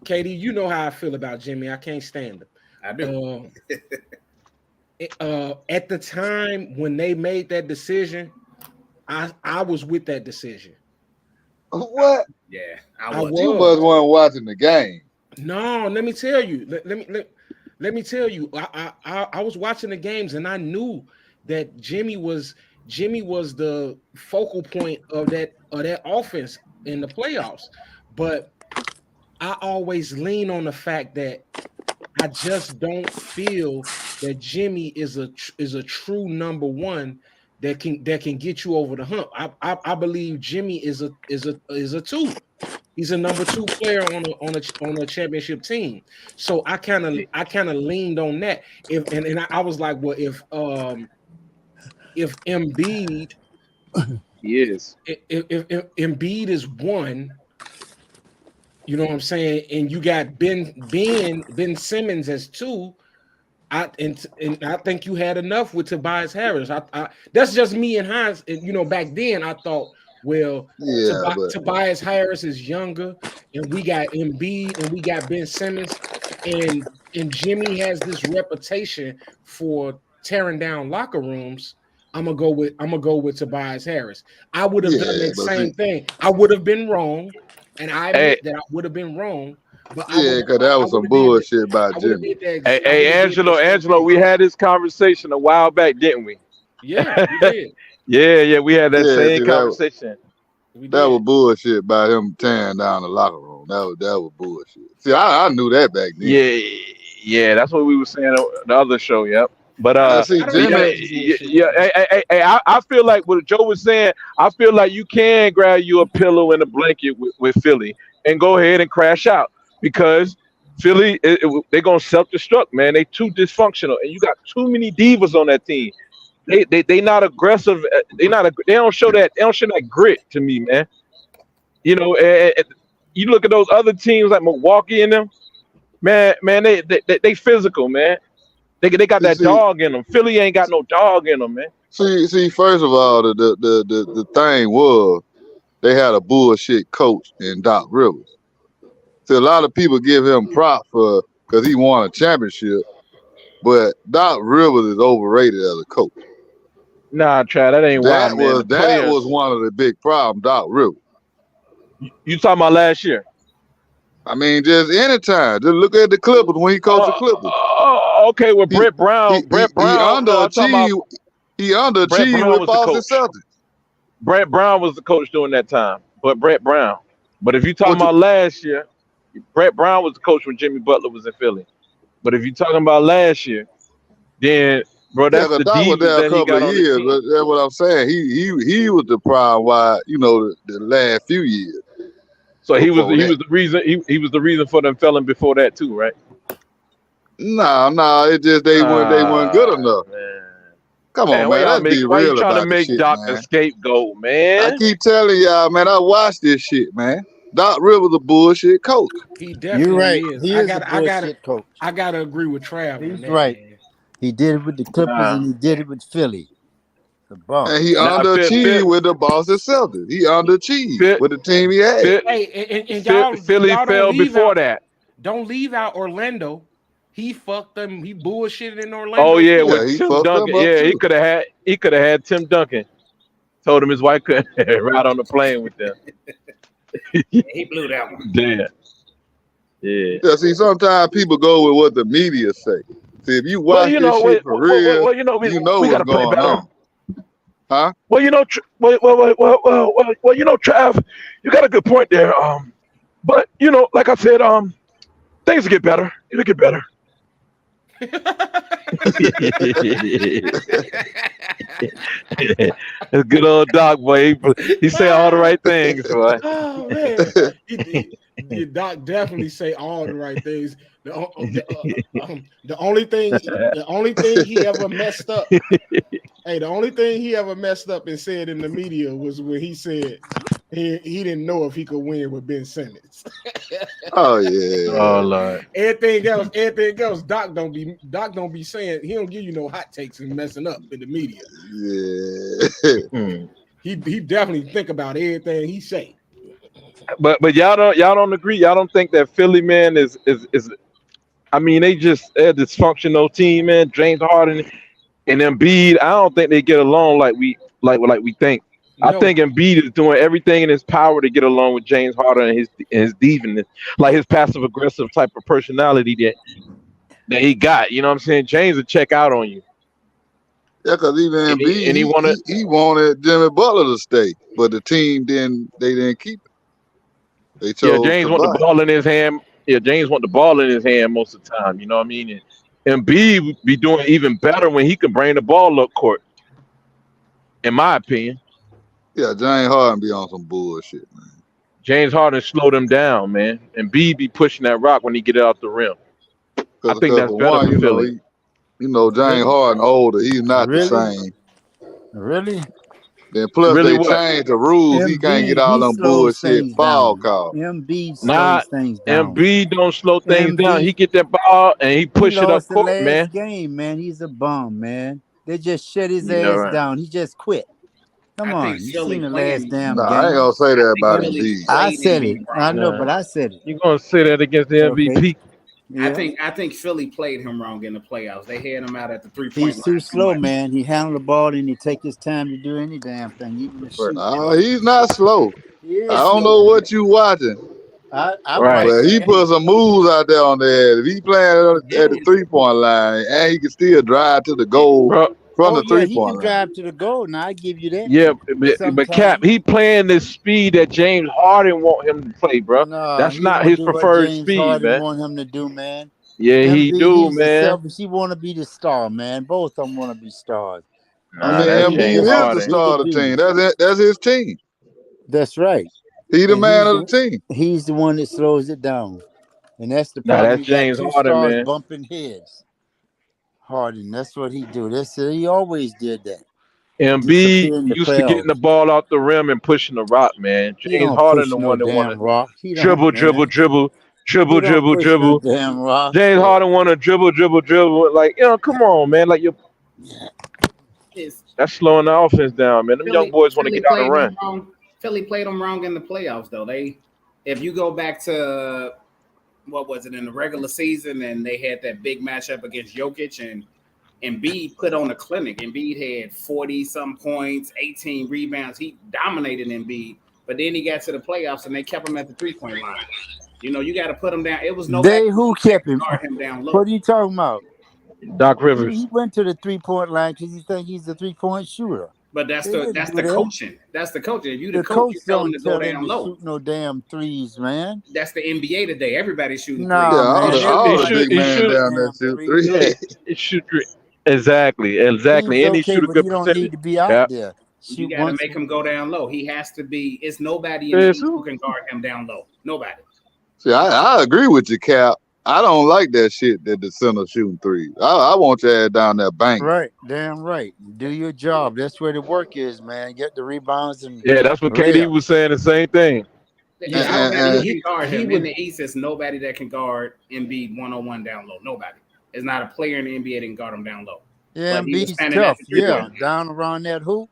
Katie, you know how I feel about Jimmy. I can't stand him. I do. At the time when they made that decision, I was with that decision. What? Yeah, I was. You was one watching the game. No, let me tell you. Let me tell you. I was watching the games and I knew that Jimmy was the focal point of that offense in the playoffs. But I always lean on the fact that I just don't feel that Jimmy is a true number one that can get you over the hump. I believe Jimmy is a two. He's a number two player on a championship team. So I kind of leaned on that. I was like, well, if Embiid if Embiid is one, you know what I'm saying, and you got Ben Simmons as two. I think you had enough with Tobias Harris. That's just me and Hines. You know, back then I thought, well, Tobias Harris is younger, and we got Embiid and we got Ben Simmons, and Jimmy has this reputation for tearing down locker rooms. I'm gonna go with Tobias Harris. I would have done that same thing. I would have been wrong, and I admit that I would have been wrong. But because that was some bullshit by Jimmy. Hey, Angelo, we had this conversation a while back, didn't we? Yeah, we did. yeah, we had that same conversation. That was bullshit by him tearing down the locker room. That was bullshit. See, I knew that back then. Yeah, that's what we were saying on the other show. Yep. But I feel like what Joe was saying. I feel like you can grab you a pillow and a blanket with Philly and go ahead and crash out. Because Philly, they're gonna self-destruct, man. They too dysfunctional, and you got too many divas on that team. They not aggressive. They don't show that grit to me, man. You know, you look at those other teams like Milwaukee and them, man. They physical, man. They got that dog in them. Philly ain't got no dog in them, man. See. First of all, the thing was they had a bullshit coach in Doc Rivers. See, a lot of people give him props because he won a championship, but Doc Rivers is overrated as a coach. Nah, Chad, that ain't why, man. That was one of the big problems, Doc Rivers. You talking about last year? I mean, just anytime. Just look at the Clippers when he coached the Clippers. Okay, well, Brett Brown. He underachieved with Boston Celtics. Brett Brown was the coach during that time, but Brett Brown. But if you talking about last year, Brett Brown was the coach when Jimmy Butler was in Philly. But if you're talking about last year, then bro, that's the Doc was there a couple of years. But that's what I'm saying. He was the problem. Why the last few years. So he was before that. the reason he was the reason for them felling before that too, right? No, it just they weren't good enough. Man. Come on, Man, man. Let's be why you real trying to about the make shit, Doc a man. scapegoat, I man? keep telling y'all, man. I watched this shit, man. Doc Rivers a bullshit coach. He You're definitely right. is. He is a bullshit coach. I gotta agree with Trav on He's that, right. man. He did it with the Clippers and he did it with Philly. The bum. And he underachieved with the Boston Celtics. He underachieved with the team he had. Hey, and y'all Philly don't fell leave before out, that. Don't leave out Orlando. He fucked them. He bullshitted in Orlando. Oh yeah, too. with he Tim fucked Duncan. them up Yeah, too. he could have had Tim Duncan. Told him his wife couldn't ride on the plane with them. He blew that one. Damn. Yeah. Yeah, see, sometimes people go with what the media say. See, if you watch this shit for real, we you know gotta what's play going better. on. Huh? Well, you know, you know, Trav, you got a good point there. But you know, like I said, things will get better. It'll get better. It's good old Doc, boy. He say all the right things, boy. Oh man, Doc definitely say all the right things. The only thing he ever messed up. Hey, the only thing he ever messed up and said in the media was when he said he didn't know if he could win with Ben Simmons. Oh yeah. Oh Lord. Everything else, Doc don't be saying. He don't give you no hot takes and messing up in the media. Yeah. He definitely think about everything he say. But y'all don't agree. Y'all don't think that Philly man is I mean, they're a dysfunctional team, man. James Harden and Embiid, I don't think they get along like we think. No. I think Embiid is doing everything in his power to get along with James Harden and his diviness, like his passive aggressive type of personality that he got. You know what I'm saying? James will check out on you. Yeah, because even Embiid, he wanted Jimmy Butler to stay, but the team didn't keep it. They chose James to want buy. the ball in his hand. Yeah, James want the ball in his hand most of the time. You know what I mean? And Embiid be doing even better when he can bring the ball up court. In my opinion. Yeah, James Harden be on some bullshit, man. James Harden slowed him down, man. And B be pushing that rock when he get it out the rim. I think that's better for Philly. James Harden older. He's not the same. Really? Then plus Really they what? changed the rules. He can't get all them bullshit foul calls. Embiid slows things down. Embiid don't slow things down. He get that ball and he push it up court, the man. last game, man. He's a bum, man. They just shut his You know, ass right. down. He just quit. Come on, you seen the last damn game. I ain't gonna say that about Embiid. I said it. I know, but I said it. You gonna say that against the MVP? Yeah. I think Philly played him wrong in the playoffs. They had him out at the 3-point line. He's too slow, man. He handled the ball and he take his time to do any damn thing, even to shoot. He's not slow. I don't know what you watching. But he put some moves out there on there. If he playing at the 3-point line, and he can still drive to the goal from the 3-point he can line. drive to the goal. Now I give you that. Yeah, but Cap, he playing this speed that James Harden want him to play, bro. No, that's not his preferred James speed, Harden man. want him to do, man. Yeah, he do, man. Selfish. He want to be the star, man. Both of them want to be stars. Embiid is the star of the team. That's his team. That's right. He's the man of the team. He's the one that slows it down, and that's the problem. That's James two Harden, stars man. Bumping heads. Harden. That's what he do. He always did that. Embiid used to getting the ball out the rim and pushing the rock, man. James Harden the one that want to dribble. Damn rock. James Harden want to dribble. Like, come on, man. Like that's slowing the offense down, man. Them young boys want to get out and run. Philly played them wrong in the playoffs, though. If you go back to what was it in the regular season, and they had that big matchup against Jokic, and Embiid put on a clinic. Embiid had 40-some points, 18 rebounds. He dominated Embiid, but then he got to the playoffs, and they kept him at the 3-point line. You got to put him down. It was no. Who kept him? Down low. What are you talking about? Doc Rivers. He went to the 3-point line because he think he's a 3-point shooter. But that's the coaching. That's the coaching. If you the coach, you tell him to go down low. Shoot no damn threes, man. That's the NBA today. Everybody's shooting threes. All the big man down there shoot threes. It shoot three. Exactly. And he shoot a good you don't percentage. need to be out there. You shoot got to once. make him go down low. He has to be. It's nobody in the Yeah, East who so can guard him down low. Nobody. See, I agree with you, Cap. I don't like that shit that the center shooting threes. I want your ass down there banging. Right, damn right. Do your job. That's where the work is, man. Get the rebounds and yeah, that's what KD was layups. saying. The same thing. It's And, Yeah, and, nobody who and can guard he him in would the East. It's nobody that can guard Embiid 1-on-1 down low. Nobody. It's not a player in the NBA that can guard him down low. yeah. But he was Embiid's standing at tough. the Yeah, 3-point line. down around that hoop,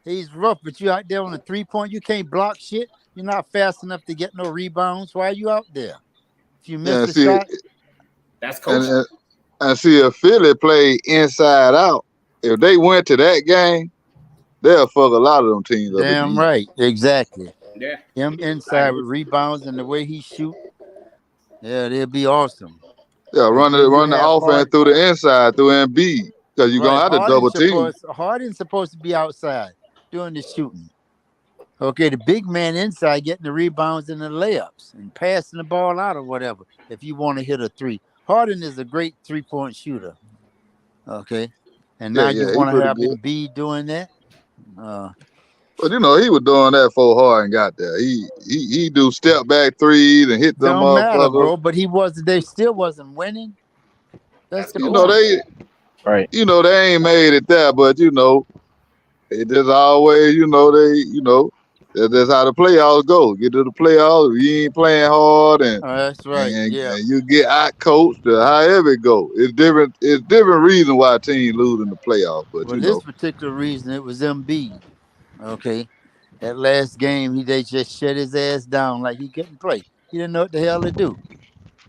he's rough. But you out there on the 3-point, you can't block shit. You're not fast enough to get no rebounds. Why are you out there? If you miss and a see, shot, That's and, coaching. and see if Philly played inside out, if they went to that game, they'll fuck a lot of them teams up in the damn East. right, exactly. Yeah. Him I inside agree. with rebounds and the way he shoot, yeah, they'll be awesome. Yeah, And run then you the have offense through the inside through Embiid because you're right. gonna have to double team. Harden's supposed to be outside doing the shooting. Okay, the big man inside getting the rebounds and the layups and passing the ball out or whatever. If you want to hit a three, Harden is a great 3-point shooter. Okay, and now you Yeah, he want to pretty have good. Embiid doing that. But you know, he was doing that for Harden got there. He do step back threes and hit them Don't matter, motherfuckers. bro. But he wasn't. They still wasn't winning. That's That's the You know, point. Right. they ain't made it there, but you know, it just always, that's how the playoffs go. Get to the playoffs, if you ain't playing hard and Oh, that's right. Yeah. and you get out coached or however it go. It's different reason why a team lose in the playoffs, but Well, this particular reason it was Embiid. Okay, that last game they just shut his ass down like he couldn't play. He didn't know what the hell to do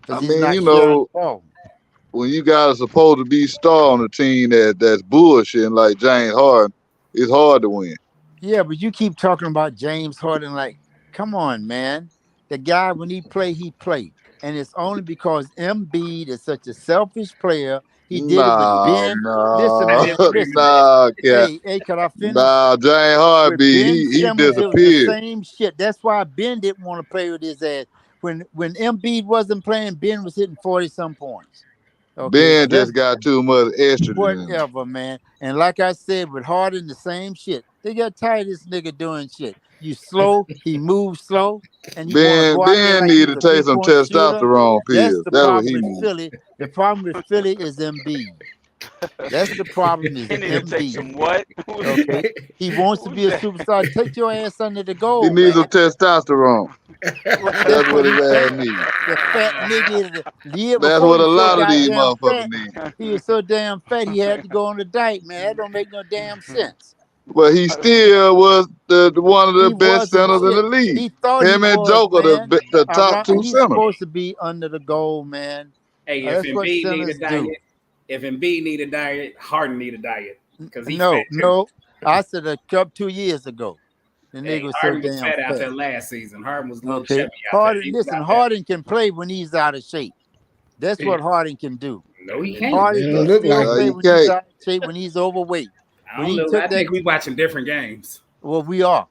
I because he's mean, not sharing the ball. when you got a supposed to be star on a team that's bullshitting like James Harden, it's hard to win. Yeah, but you keep talking about James Harden like, come on, man. The guy when he play, and it's only because Embiid is such a selfish player. He did it with Nah, Ben. Listen, nah, bro. Listen. nah, cat. Hey, can I finish? Nah, James Harden, With Ben he Simmons, it was the disappeared. same shit. That's why Ben didn't want to play with his ass. When Embiid wasn't playing, Ben was hitting 40-some points. Okay, Ben just got too much estrogen in him. whatever, man. And like I said, with Harden, the same shit. They got tired of this nigga doing shit. You slow, he moves slow, and you want to go out there Ben like need he's to a take some 3-point shooter. testosterone That's pills. the That's what problem he with needs. Philly. The problem with Philly is Embiid. That's the problem is He need to take some Embiid. what? Okay, he wants to Who's be a that? superstar. Take your ass under the He goal, needs some man. testosterone. That's That's what what his he ass think. needs. The fat nigga, the year That's before what he a was so lot of these goddamn motherfuckers fat. need. He was so damn fat he had to go on the diet, man. That don't make no damn sense. But he still was the one of the He best wasn't centers in shit. the league. He thought he Him and was, Joker, man. the top two He's centers. supposed to be under the goal, man. Hey, if That's what Embiid need a centers do. diet, Harden need a diet because he's No, fat too. no. I said a cup 2 years ago. The Hey, nigga was so Harden was damn fat out fat. there last season. Harden was a little Okay. chubby out there. He Harden, was listen, out there. Harden can play when he's out of shape. That's what Harden can do. No, he can't. Harden It can don't look still like play He when he's can't. out of shape, when he's overweight. I When don't he know. took I that, think we watching different games. well, we are.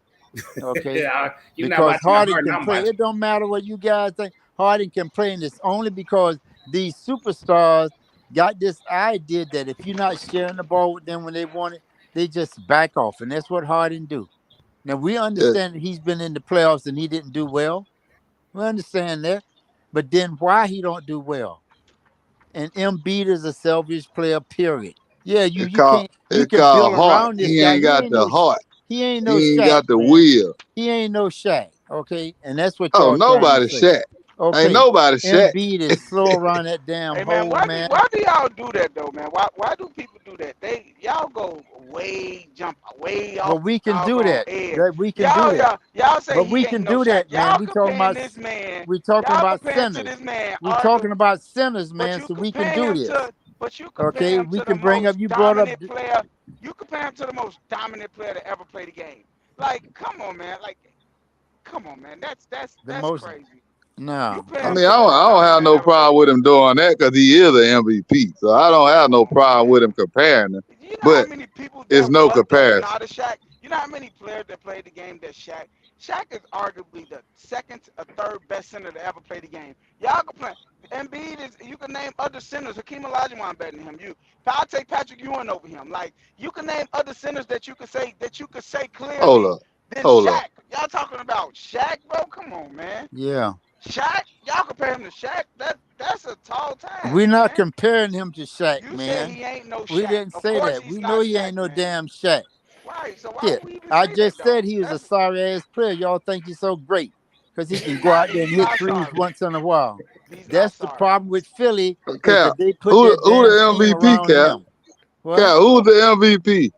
Okay. Yeah, you're not Because watching the Harden Harden can I'm play. watching. It don't matter what you guys think. Harden can play, and it's only because these superstars got this idea that if you're not sharing the ball with them when they want it, they just back off, and that's what Harden do. Now we Yeah, understand that he's been in the playoffs and he didn't do well. We understand that, but then why he don't do well? And Embiid is a selfish player. Period. Yeah, it's you called can't you can called build heart. around this He guy. ain't got the heart. He ain't no He ain't Shaq, got the man. will. He ain't no Shaq, okay? And that's what Oh, y'all trying to nobody say. Shaq. Ain't Okay, nobody Shaq. Embiid is slow around that damn Hey man, hole, man. why do y'all do that though, man? Why do people do that? Y'all go jump way But off we the can do doggone that. edge. That we can do that. Y'all say But he we ain't can no do Shaq. that, man. Y'all comparing this man. We talking Y'all about comparing to centers. this man. We talking about centers, man. So we can do this. But you compare Okay, him we to the can bring up. most You brought up. dominant player. You compare him to the most dominant player to ever play the game. Like, come on, man. Like, come on, man. That's The most. crazy. No, You compare I him mean, to I the don't, most I don't have dominant no ever played problem the with game. him doing that because he is an MVP. So I don't have no problem with him comparing him. You know how But many people it's that no was that are comparison. not a Shaq? You know how many players that played the game that Shaq Shaq is arguably the second or third best center to ever play the game. Y'all can play. Embiid is. You can name other centers. Hakeem Olajuwon better than him. I'll take Patrick Ewing over him. Like you can name other centers that you could say Hold clearly up. than Hold up. Shaq. Y'all talking about Shaq, bro? Come on, man. Yeah. Shaq. Y'all compare him to Shaq. That's a tall task, We're not man. comparing him to Shaq, You said man. he ain't no We Shaq. didn't Of say course that. he's We know not he Shaq, ain't no man. damn Shaq. Right. So why Shit. would we even I say that just though? said he was a That's sorry ass player. Y'all think he's so great because he can he's go not. out there and He's hit not threes sorry. once in a while. He's not That's the sorry. problem with Philly is Cap. that they put Who that the damn team MVP, around Cap? him. What? Cap, who's the MVP?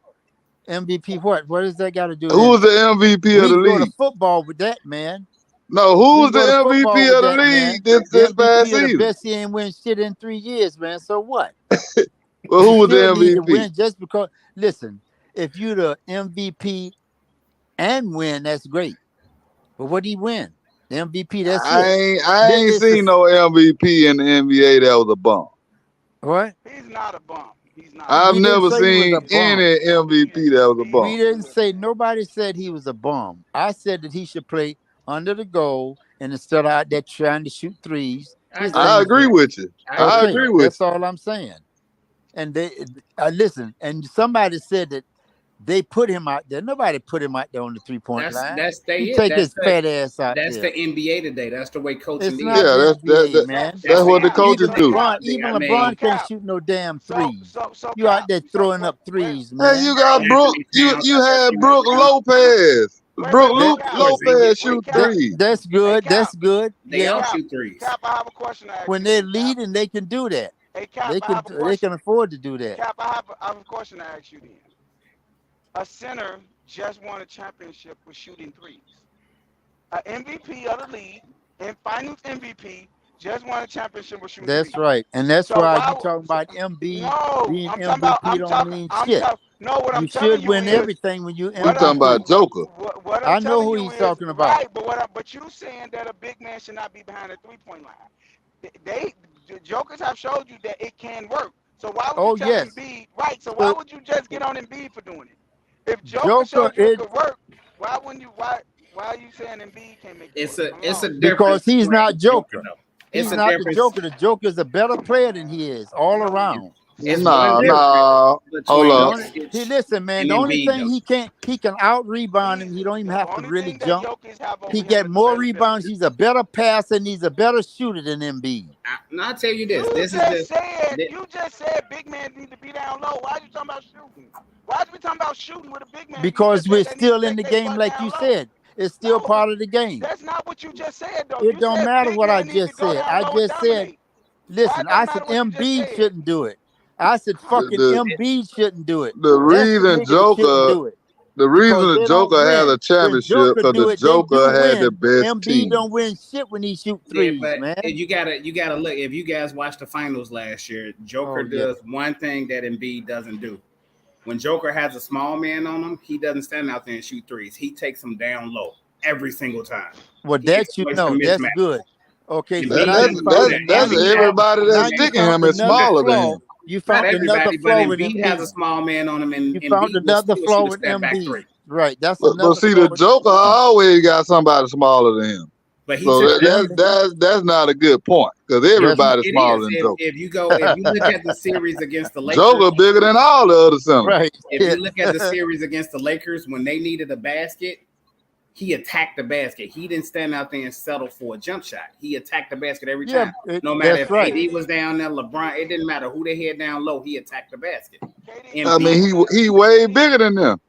MVP what? What does that got to do with Who's anything? the MVP of We the can go to league? football with that, man. No, We who's can the go to football MVP with of the that, man. league this The past MVP of the season? best, he ain't win shit in 3 years, man. So what? Well, You who was the still need to MVP? win just because. Listen, if you the MVP and win, that's great. But what did he win? The MVP, that's it. I ain't It's a, seen no MVP in the NBA that was a bum. what? He's not a bum. He's not a I've We bum. didn't never say he was seen a bum. any MVP that was a Embiid bum. We is didn't good. say, nobody said he was a bum. I said that he should play under the goal and instead of out there trying to shoot threes. I His agree. I thing is agree with you. I I agree. okay. agree with That's you. all I'm saying. And they listen, and somebody said that they put him out there. Nobody put him out there on the 3-point line. That's they You it. take his fat ass out That's there. the NBA today. That's the way coaching It's is. not Yeah, the NBA, So man. that's That's the what the Cap. coaches Even NBA do. today. LeBron, Cap. even I mean, So LeBron can't Cap. shoot no damn So threes. so so You out Cap. there So throwing up threes, Hey, man. you got Brooke. Anthony You Towns you out there had shooting Brooke threes. Lopez. Brooke wait, So Cap. Lopez Wait, shoot Cap. three. That's Hey, good. Cap. That's good. they Hey, all Yeah. Cap. shoot threes. Cap. I have a question to ask When you they're then, Cap. leading, they can do that. Hey, Cap. I have a They question. can afford to do that. Cap. I have a question to ask you then. A center just won a championship with shooting threes. An MVP of the league and Finals MVP just won a championship with shooting That's threes. right. And that's So why why? you talking about Embiid No, being I'm talking about. MVP don't mean shit. No, what I'm You telling should you win is everything when you We what I'm talking what, about MVP. Joker. what I'm I know telling who you he's is talking about. right. But you saying that a big man should not be behind the 3-point line. The Jokers have showed you that it can work. So why would you Oh tell yes. Embiid right? So why So would you just get on Embiid for doing it? If Joker Joker showed you it it could work, why wouldn't you? Why are you saying Embiid can't make it work? I'm It's a lost. difference because he's not between Joker Joker. though. It's He's a not the difference. Joker. The Joker is a better player than he is all No, he around. isn't. It's No, he one Nah, isn't. difference nah. Hold The between up. only he Jokic listen, man. and The only Embiid thing though. he can out rebound him. He's He don't even the have to only really thing that jump. Jokic have He over him get is more rebounds. availability. He's a better passer and he's a better shooter than Embiid. I'll tell you this. You This is just said the big man need to be down low. Why are you talking about shooting? Why are we talking about shooting with a big man? You Because just said we're they need to still in take the their game, butt like down you low. said. It's still No, part of the game. that's not what you just said though. It You don't said matter big what I man need to just go said. down I low and just said, dominate. Why listen, it I doesn't said matter what you just Embiid said? shouldn't do it. I said Come fucking The on. Embiid shouldn't do it. the That's the reason nigga that shouldn't Joker do it. the reason Because the they don't Joker had win. a When championship Joker because the do it, they do Joker had the win. best Embiid team. don't win shit when he shoot yeah, threes, but man. you gotta look. If you guys watched the finals last year, Joker Oh yeah. does one thing that Embiid doesn't do. When Joker has a small man on him, he doesn't stand out there and shoot threes. He takes them down low every single time. Well, He that you exploits the know, that's mismatch. good. Okay, so Embiid That now that you doesn't do found that that. now that's you Embiid found has everybody now that's you sticking found him is another smaller than flaw. him. You not found another everybody, but flaw with Embiid has a Embiid. small man on him, and You found Embiid will another still shoot flaw a with step back Embiid. three. Right. That's But another see, flaw the with Joker Embiid. always got somebody smaller than him. But he So took that, that. Yeah, that's not a good point because that's everybody's It smaller is. than Joker. If you look at the series against the Lakers, Joker bigger than all the other centers. right. if you look at the series against the Lakers when they needed a basket, he attacked the basket. He didn't stand out there and settle for a jump shot. He attacked the basket every Yeah, time. No matter that's if right. AD was down there, LeBron, it didn't matter who they had down low. He attacked the basket. I mean, he way bigger than them.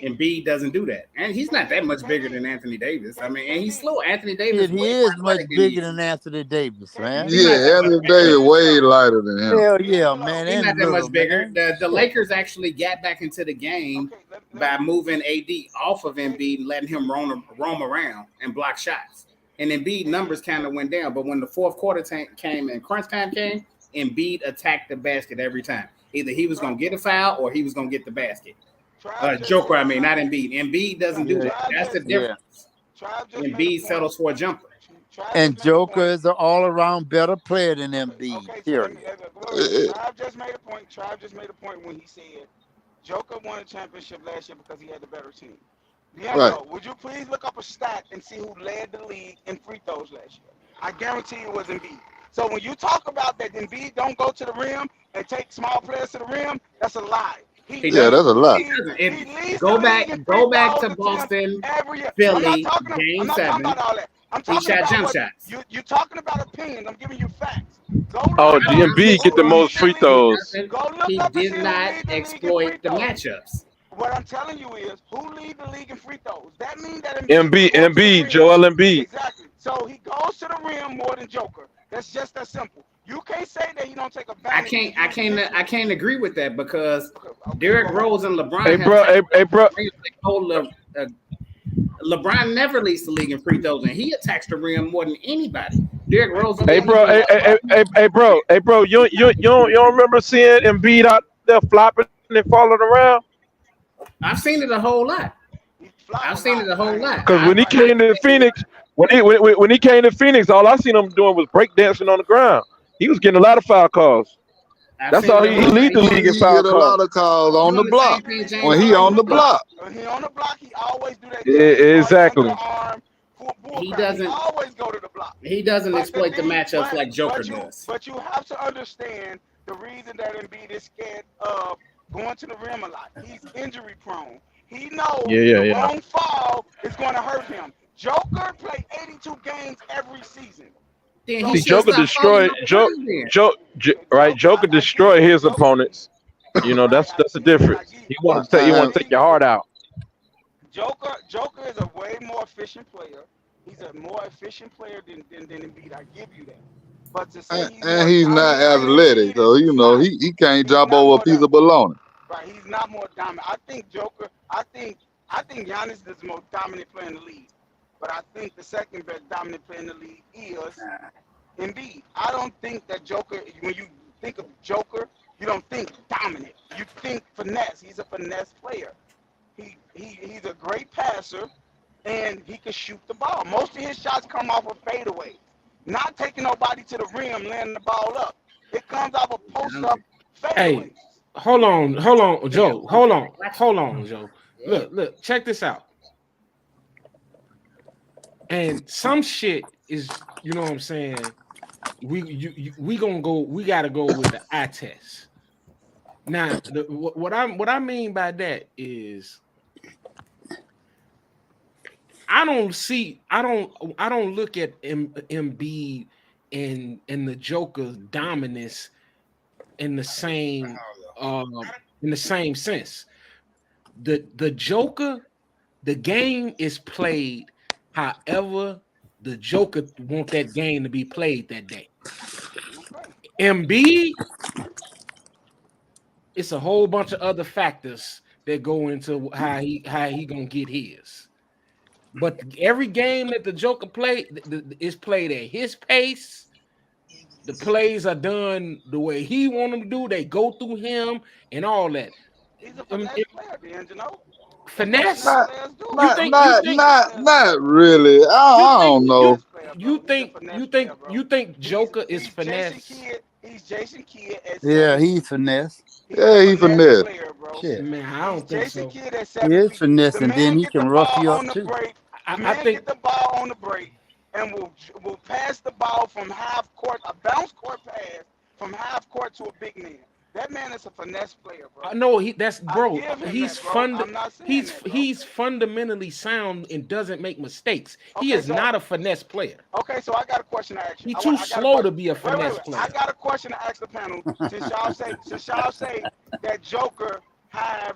Embiid doesn't do that, and he's not that much bigger than Anthony Davis. I mean, and he's slow. Anthony Davis Shit, is he way is more much athletic than he bigger is. than Anthony Davis, man. He's not that Yeah, much Anthony bigger. Davis way lighter than him. Hell yeah, man. He's not And that little, much bigger. man. The Shit. Lakers actually got back into the game by moving AD off of Embiid and letting him roam around and block shots. And Embiid numbers kind of went down. But when the fourth quarter came and crunch time came, Embiid attacked the basket every time. Either he was going to get a foul or he was going to get the basket. Joker, I mean, not Embiid. Embiid doesn't do that. That's the Yeah. difference. Embiid settles for a jumper. And Joker is an all-around better player than Embiid. Okay, so Period. Trav just made a point. When he said Joker won a championship last year because he had the better team. Right. DeAngelo, would you please look up a stat and see who led the league in free throws last year? I guarantee you it was Embiid. So when you talk about that Embiid don't go to the rim and take small players to the rim, that's a lie. He Yeah, doesn't. that's a lot. He doesn't. He leads the Go league back, in free go back throws to attempts Boston, every year. Philly, Game I'm not talking 7. about all that. I'm He talking shot about jump what shots. you're talking about opinions. I'm giving you facts. Go Oh, look up Embiid get the who most leads the free league. throws. Go look He up and did see who not leads the league in exploit free the throws. matchups. What I'm telling you is who leads the league in free throws. That means that Embiid Embiid, goes to the Embiid, rim. Joel Embiid. Exactly. So he goes to the rim more than Joker. That's just that simple. You can't say that he don't take advantage. I can't agree with that because Okay, Derrick go Rose and LeBron Hey, have bro. Hey, hey, bro. LeBron never leads the league in free throws, and he attacks the rim more than anybody. Derrick Rose Hey, won't bro. even. Hey, bro. Hey, bro. You don't remember seeing Embiid out there flopping and falling around? I've seen it a whole lot. He flop I've a seen lot. it a whole I ain't lot. Because gonna when he lie. came to Phoenix, when he came to Phoenix, all I seen him doing was breakdancing on the ground. He was getting a lot of foul calls. I've That's seen how it a he whole lot. lead the league in He foul get a lot calls. of calls on the Doing the block same thing James when he Harden on the was doing. block. When he on the block, he always do that James Harden under the Exactly. arm bull He crap. He doesn't. always go to the block. He doesn't But exploit the matchups like Joker does. but you have to understand the reason that Embiid is scared of going to the rim a lot. He's injury prone. He knows the Yeah. wrong fall is going to hurt him. Joker play 82 games every season. Then So he See, should Joker stop falling destroyed off the rim. Then. Right? Joker I destroyed get his Joker. opponents. You know, Right, that's the I difference. get He I, wants to but he the I, want to take reason your heart out. Joker is a way more efficient player. He's a more efficient player than Embiid. I give you that. But to say he's and more he's not dominant than athletic, Embiid so is not. he can't He's jump not over a more piece dominant. of bologna. Right, he's not more dominant. I think Joker. I think Giannis is the most dominant player in the league. But I think the second best dominant player in the league is Embiid. I don't think that Joker. When you think of Joker, you don't think dominant. You think finesse. He's a finesse player. He's a great passer, and he can shoot the ball. Most of his shots come off of fadeaway, not taking nobody to the rim, laying the ball up. It comes off of post up Hey, fadeaways. hold on, Yeah. Joe. Hold on, Joe. Look, check this out. And some shit is, you know what I'm saying? We gotta go with the eye test. Now, what I mean by that is I don't look at Embiid and the Joker's dominance in the same sense. The Joker, the game is played however the Joker want that game to be played that day. Embiid, it's a whole bunch of other factors that go into how he gonna get his. But every game that the Joker played is played at his pace. The plays are done the way he want them to do. They go through him and all that. He's a finesse player, D'Angelo. That's what Finesse. finesse Not players do. You not think not not not really. you I think don't you know. you think Joker is finesse? He's Jason Kidd at Yeah, 7 he's finesse. Yeah, he finesse. player, bro. Shit. Man, I don't think Jason so. Kidd at He 7 is feet. finesse, The and then man he get the can rough ball you on up the too. break. The I man think get the ball on the break and will pass the ball from half court, a bounce court pass from half court to a big man. That man is a finesse player, bro. I know I give him that, bro. I'm not saying that, bro. he's fundamentally sound and doesn't make mistakes. He Okay, is not a finesse player. Okay, so I got a question to ask you. He's too slow to be a Wait, finesse wait. player. I got a question to ask the panel. Since y'all say that Joker has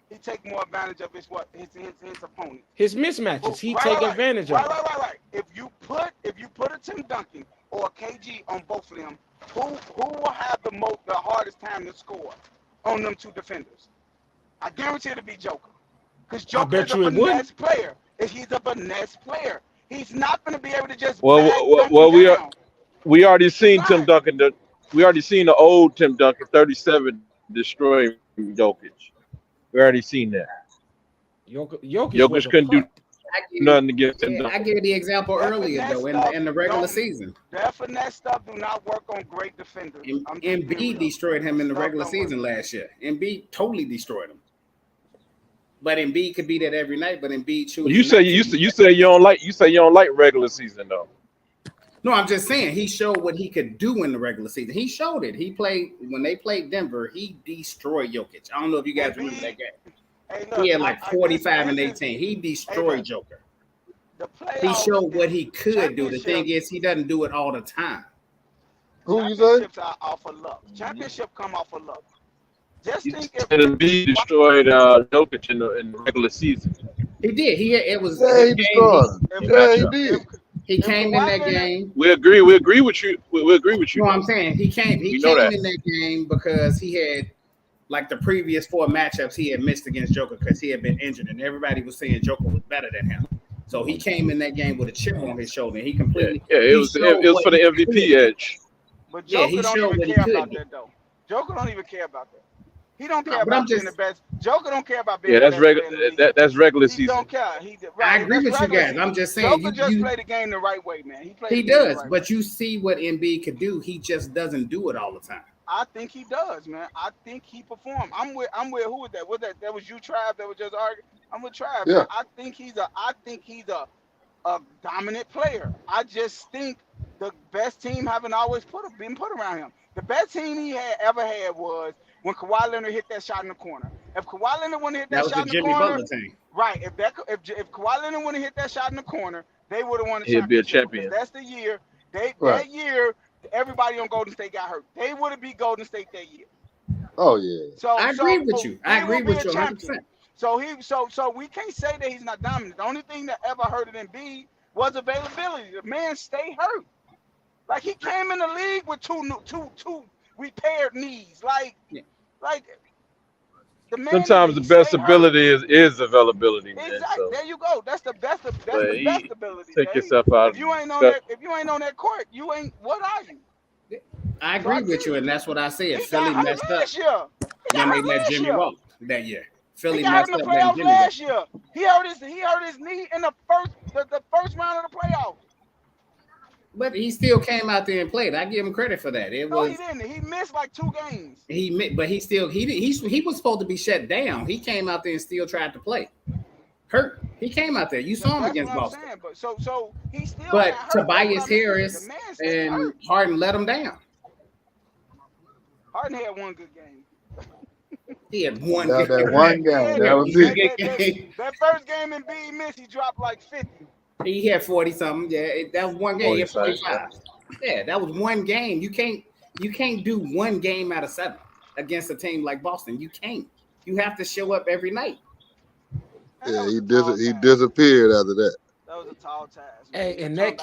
he take more advantage of his opponent. His mismatches, he Right, take right, advantage right, of. right. If you put a Tim Duncan or a KG on both of them, who will have the hardest time to score on them two defenders? I guarantee it'll be Joker. Because Joker is a finesse player. He's a finesse player. He's not going to be able to just we already seen Tim Duncan. We already seen the old Tim Duncan, 37, destroying Jokic. We already seen that. Jokic couldn't do nothing against Tim Duncan. I gave the example earlier though in the regular season. That finesse stuff do not work on great defenders. Embiid destroyed him in the regular season last year. Embiid totally destroyed him. But Embiid could be that every night. But Embiid chooses. You say you don't like regular season though. No, I'm just saying he showed what he could do in the regular season. He showed it. He played when they played Denver. He destroyed Jokic. I don't know if you guys remember that game. Hey, look, He had like 45 and 18. He destroyed Joker. The He playoffs showed what is he could do. The thing championship. is, he doesn't do it all the time. Who you say? Championships are off of luck. Championship come off of luck. Just think if Embiid destroyed Jokic in the regular season. He did. It was. Yeah, he destroyed him. Yeah, he did. He came in that game. We agree with you. We agree with you. No, I'm saying he came. He We know came that. in that game because he had, like the previous 4 matchups, he had missed against Joker because he had been injured, and everybody was saying Joker was better than him. So he came in that game with a chip on his shoulder. And he completely. It was for the MVP edge. But Yeah, Joker he don't showed even what he care could about do. that though. Joker don't even care about that. He don't care No, but I'm about being just- the best. Joker don't care about being Yeah, the that's best player in the regular. league. That's regular He season. don't care. I agree That's with you regular guys. season. I'm just saying Joker just you play the game the right way, man. He he the game does, the right but way. you see what Embiid could do. He just doesn't do it all the time. I think he does, man. I think he performed. I'm with who was that? Was that was you, Trav? That was just arguing. I'm with Trav. Yeah. Man. I think he's a dominant player. I just think the best team haven't always been put around him. The best team he ever had was when Kawhi Leonard hit that shot in the corner. If Kawhi Leonard wouldn't hit That that was shot the in the Jimmy corner, Butler team. right? If Kawhi Leonard wouldn't hit that shot in the corner, they would have won the He'd be a championship. champion. Because that's the year. Right. That year, everybody on Golden State got hurt. They would have beat Golden State that year. Oh yeah. So I agree so with you. I he agree will be with a you 100%. champion. So we can't say that he's not dominant. The only thing that ever hurt it in Embiid was availability. The man stay hurt. Like he came in the league with two repaired knees. Like the man. Sometimes the he best stay hurt. ability is availability, man. Exactly. So There you go. That's the best. That's but the best ability. take Jay. yourself out. If you ain't on that court, you ain't. What are you? I agree with you, and that's what I said. He Philly got hurt messed up last year. He when got they hurt let last Jimmy year. walk that year. Philly He got messed hurt in up the letting playoffs Jimmy walk. last year. He hurt his knee in the first round of the playoffs. But he still came out there and played. I give him credit for that. It No, was he didn't. He missed like 2 games. but he was supposed to be shut down. He came out there and still tried to play. Hurt. He came out there. You saw him That's against what I'm Boston. saying. But so he still. But got hurt. That's what Tobias I mean. Harris The man stayed and hurt. Harden let him down. Harden had one good game. He had one That good one game. That was it. That first game in B missed, he dropped like 50. He had 40 something. Yeah, that was one game. He had 45. 45. Yeah, that was one game. You can't do one game out of 7 against a team like Boston. You can't. You have to show up every night. Yeah, he disappeared after that. That was a tall task. Hey, and that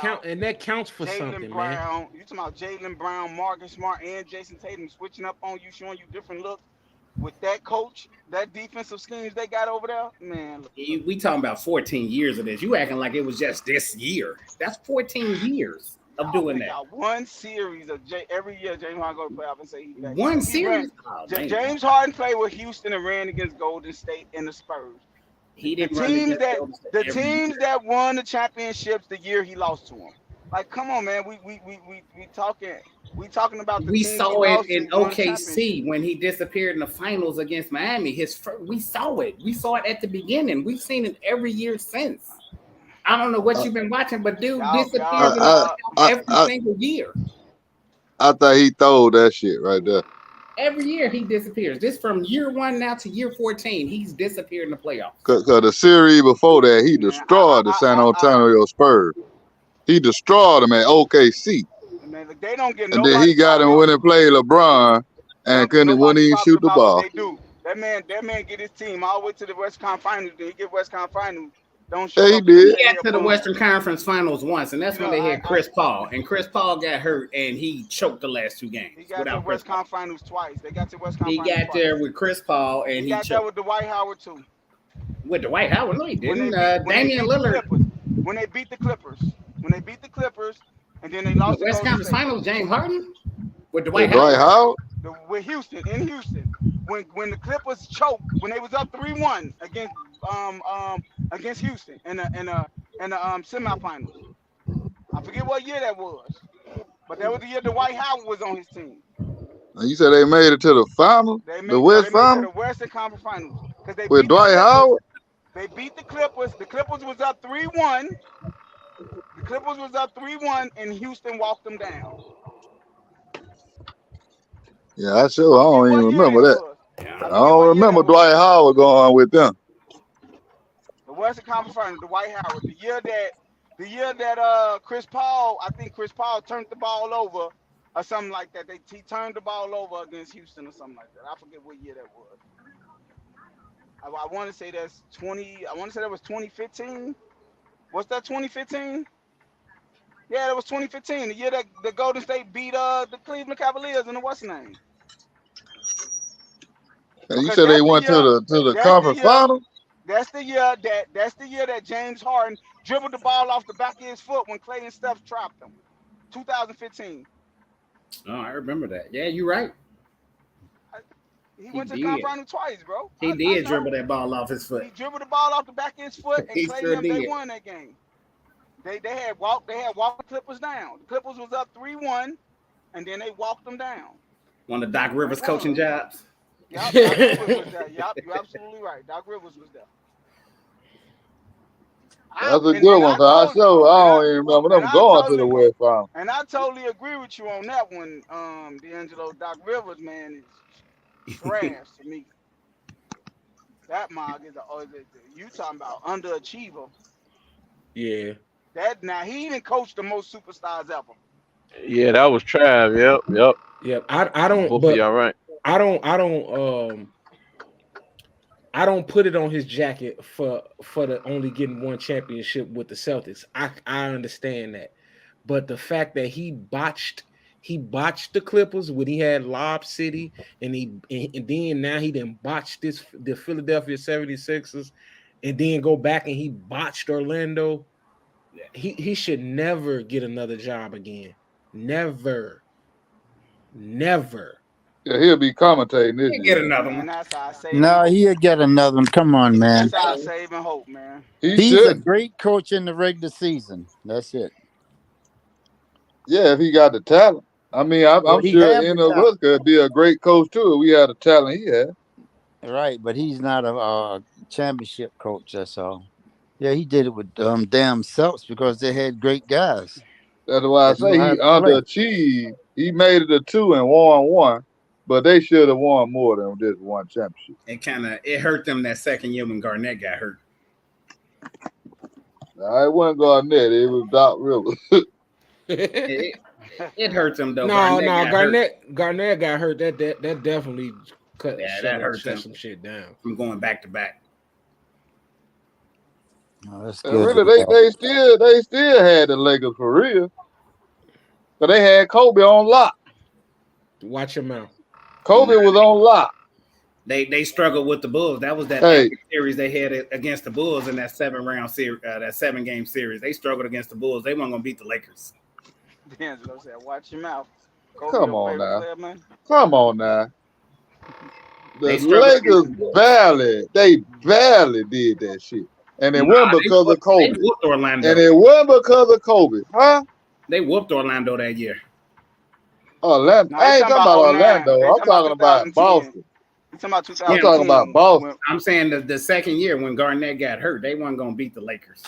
counts for something, Jaylen man. Brown. You talking about Jaylen Brown, Marcus Smart, and Jason Tatum switching up on you, showing you different looks with that coach, that defensive schemes they got over there, man. Look, We talking about 14 years of this. You acting like it was just this year. That's 14 years of doing they that. got one series of every year. James Harden go to playoff and say he's back. One He series. ran- Oh, man. James Harden played with Houston and ran against Golden State and the Spurs. He The didn't run teams against Golden State every teams year. that won the championships the year he lost to them. Like, come on, man. We talking about the We teams saw he it lost in to won the championship. OKC when he disappeared in the finals against Miami. We saw it. We saw it at the beginning. We've seen it every year since. I don't know what you've been watching, but dude disappears in the playoffs every single year. I thought he throwed that shit right there. Every year he disappears. This from year 1 now to year 14, he's disappeared in the playoffs. Cause the series before that, he destroyed the San Antonio Spurs. He destroyed them at OKC. Man, look, they don't get And then he got him when he played LeBron and wouldn't even shoot the ball. They do. That man get his team all the way to the West Conference Finals. Then he get West Conference Finals. Don't show Yeah, he up. did. He got to the Western Conference Finals once, and that's when they had Chris Paul. And Chris Paul got hurt, and he choked the last 2 games. He got to the West Conference Finals twice. They got to West He Conference Finals got there with Chris Paul, and He he got there choked. with Dwight Howard too. With Dwight Howard, no, he When didn't. they beat Damian Lillard. When they beat the Clippers. And then they lost The to West Golden Conference State. Finals, James Harden? With Dwight Dwight Howard? Howard? With Houston, in Houston, when the Clippers choked, when they was up 3-1 against Houston in the semifinals. I forget what year that was, but that was the year Dwight Howard was on his team. And you said they made it to the final, the West to final, the Western Conference Finals because they with beat the Dwight Clippers. Howard. They beat the Clippers. The Clippers was up 3-1. The Clippers was up 3-1, and Houston walked them down. Yeah, I sure. I I forget don't even what year remember this that. was. Yeah, I I forget don't what year remember that was. Dwight Howard going with them. The Western Conference Finals, Dwight Howard. The year that Chris Paul, I think Chris Paul turned the ball over or something like that. He turned the ball over against Houston or something like that. I forget what year that was. I want to say that's 20. I want to say that was 2015. What's that? 2015? Yeah, that was 2015. The year that the Golden State beat the Cleveland Cavaliers in the what's name? And you Because said they that's the went year. to the That's the conference year. final. That's the year that James Harden dribbled the ball off the back of his foot when Clay and Steph trapped him. 2015. oh, I remember that. Yeah, you're right. He He went to the conference did. final twice, bro. He I did know. dribble that ball off his foot. He dribbled the ball off the back of his foot, and He Clay sure and them, they did. won that game. They had walked the Clippers down. The Clippers was up 3-1, and then they walked them down. One of Doc Rivers' coaching jobs. Yup, Doc Rivers was there. Yup, you're absolutely right. Doc Rivers was there. That's a good one. Cause I don't even remember them going to the West Final. And I totally agree with you on that one, DeAngelo. Doc Rivers, man, is trash to me. That Mog is you talking about underachiever. Yeah. That now he even coached the most superstars ever. Yeah, that was Trav. Yep. Yeah. I don't. Both of But y'all right. I don't put it on his jacket for the only getting one championship with the Celtics. I understand that, but the fact that he botched the Clippers when he had Lob City, and then now he done botched the Philadelphia 76ers, and then go back and he botched Orlando. He should never get another job again. Never. Yeah, he'll be commentating this He'll year. get another Man, one. that's how I say. No, he'll get another one. Come on, man. That's how I save and hope, man. He's a should. great coach in the regular season. That's it. Yeah, if he got the talent. I mean, I'm he sure have any the of us could be a great coach too if we had the talent he had. Right, but he's not a championship coach. That's all. Yeah, he did it with damn Celtics because they had great guys. That's why I They know say how he to play. underachieved. He made it a 2 and won 1, but they should have won more than just one championship. It hurt them that second year when Garnett got hurt. It wasn't Garnett. It was Doc Rivers. It hurt them though. No, Garnett Garnett got hurt. That definitely that hurt shut them. some shit down. From going back to back. Oh, that's And good. really, they still had the Lakers for real, but they had Kobe on lock. Watch your mouth. Kobe was on lock. They struggled with the Bulls. That was that series they had against the Bulls in that 7-round series, that 7-game series. They struggled against the Bulls. They weren't gonna beat the Lakers. DeAngelo said, "Watch your mouth." Kobe Come on now. player, man. Come on now. The struggled Lakers barely did that shit. And it wasn't because of Kobe. They whooped Orlando. And it wasn't because of Kobe. Huh? They whooped Orlando that year. Orlando. No, I ain't talking about Orlando. I'm talking about 2010. Boston. You talking about 2010? I'm talking about Boston. I'm saying the second year when Garnett got hurt, they weren't gonna beat the Lakers.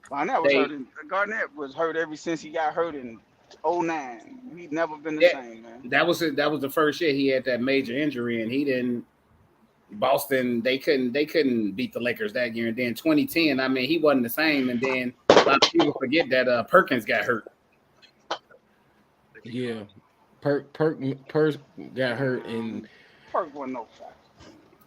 Garnett was hurt ever since he got hurt in 2009. He'd never been the same, man. That was the first year he had that major injury, and he didn't. Boston, they couldn't beat the Lakers that year, and then 2010, I mean, he wasn't the same, and then a lot of people forget that Perkins got hurt. Yeah, Perk got hurt, and Perk wasn't no fact.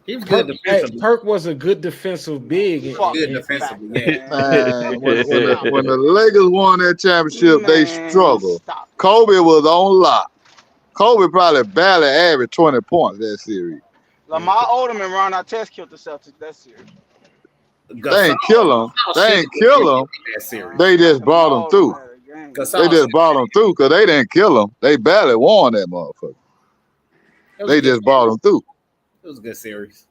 He was good defensively. Perk was a good defensive big. Good defensively, yeah. Man, when the Lakers won that championship, they struggled. Kobe was on lock. Kobe probably barely averaged 20 points that series. Lamar Odom and Ron Artest killed the Celtics that series. They ain't kill him. They ain't kill him. They just brought them through. They just brought them through because they didn't kill them. They barely won that motherfucker. They just brought them through. It was a good series.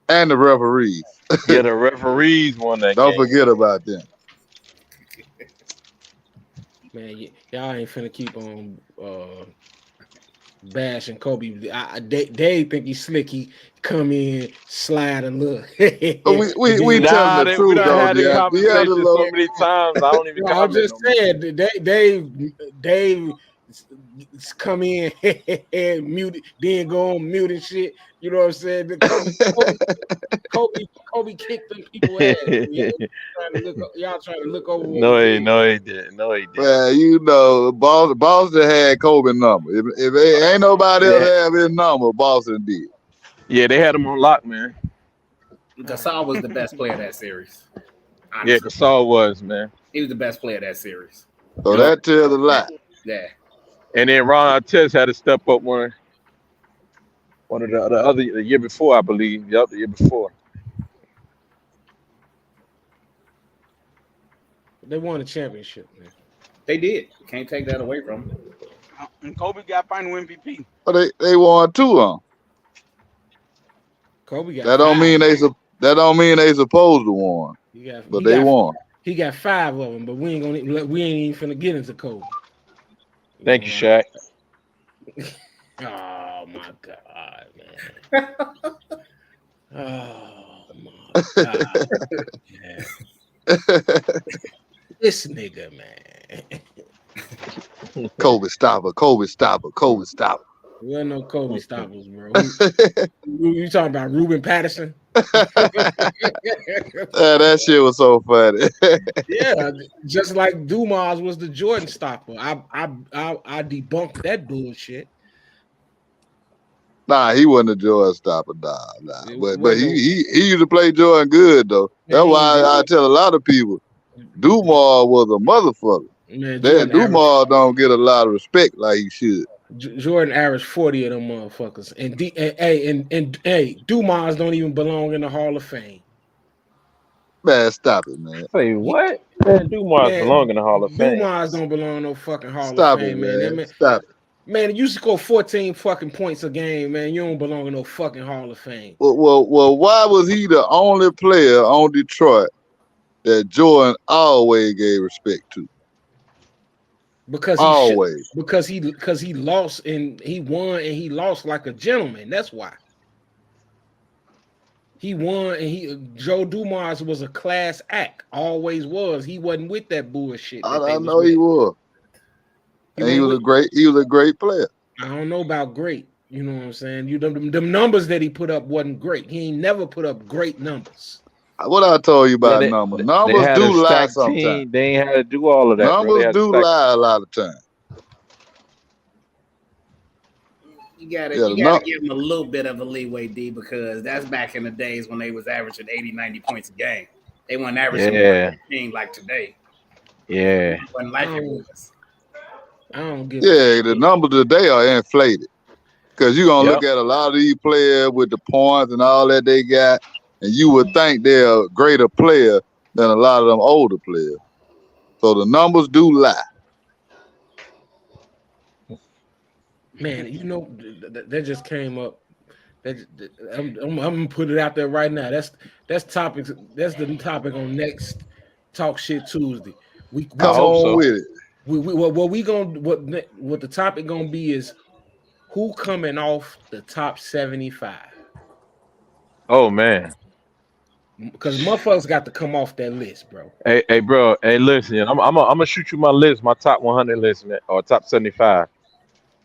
And the referees. Yeah, the referees won that Don't game. forget about them. Man, y'all ain't finna keep on bashing Kobe. They think he's slick. He come in, slide and look. But And we then- telling Nah, the we truth done though, had the yeah. conversation so many times. I don't even No, I'm comment just no more. saying they come in and mute, then go on mute and shit. You know what I'm saying? The Kobe kicked them people ass. Y'all trying to look over what No, he he, did. no, he didn't. No, he didn't. Well, you know, Boston had Kobe number. If ain't nobody else have his number, Boston did. Yeah, they had him on lock, man. Gasol was the best player of that series. Yeah, Honestly, Gasol was, man. he was the best player of that series. So that tells a lot. Yeah. And then Ron Artest had to step up one of the year before, I believe. Yep, the year before. They won a championship, man. They did. Can't take that away from them. And Kobe got final MVP. But they won 2 on. Kobe got That don't mean they supposed to won. But they won. He got 5 of them, but we ain't even finna get into Kobe. Thank you, Shaq. Oh my God, man. Oh my God. This nigga, man. Kobe stopper. There wasn't no Kobe stoppers, bro. You talking about Ruben Patterson? That shit was so funny. Yeah, just like Dumas was the Jordan stopper. I debunked that bullshit. Nah, he wasn't a Jordan stopper. Nah. It But wasn't he used to play Jordan good though. Man, That's he why I tell a lot of people, Dumas was a motherfucker. Man, Dumas don't get a lot of respect like he should. Jordan averaged 40 of them motherfuckers, and Dumas don't even belong in the Hall of Fame. Man, stop it, man. Say what? Man, Dumas belong in the Hall of Fame. Dumas don't belong in no fucking Hall Stop of Fame, it, man. man. Stop it. Man, you score 14 fucking points a game, man. You don't belong in no fucking Hall of Fame. Well, why was he the only player on Detroit that Jordan always gave respect to? Because he lost and he won and he lost like a gentleman. That's why. He won and Joe Dumas was a class act. Always was. He wasn't with that bullshit. I know he was. And he was a great player. I don't know about great. You know what I'm saying? Them numbers that he put up wasn't great. He ain't never put up great numbers. What I told you about numbers. Numbers do lie sometimes. They ain't had to do all of that. Numbers do lie a lot of times. You gotta give them a little bit of a leeway, D, because that's back in the days when they was averaging 80, 90 points a game. They weren't averaging 15 like today. Yeah. Wasn't like it was. I don't give the numbers today are inflated. Because you're going to look at a lot of these players with the points and all that they got, and you would think they're a greater player than a lot of them older players. So the numbers do lie. Man, you know, that just came up. I'm gonna put it out there right now. That's topics. That's the topic on next Talk Shit Tuesday. We come on with it. What the topic gonna be is who coming off the top 75. Oh man, because motherfuckers got to come off that list, bro. Hey, bro. Hey, listen. I'm gonna shoot you my list, my top 100 list, man, or top 75.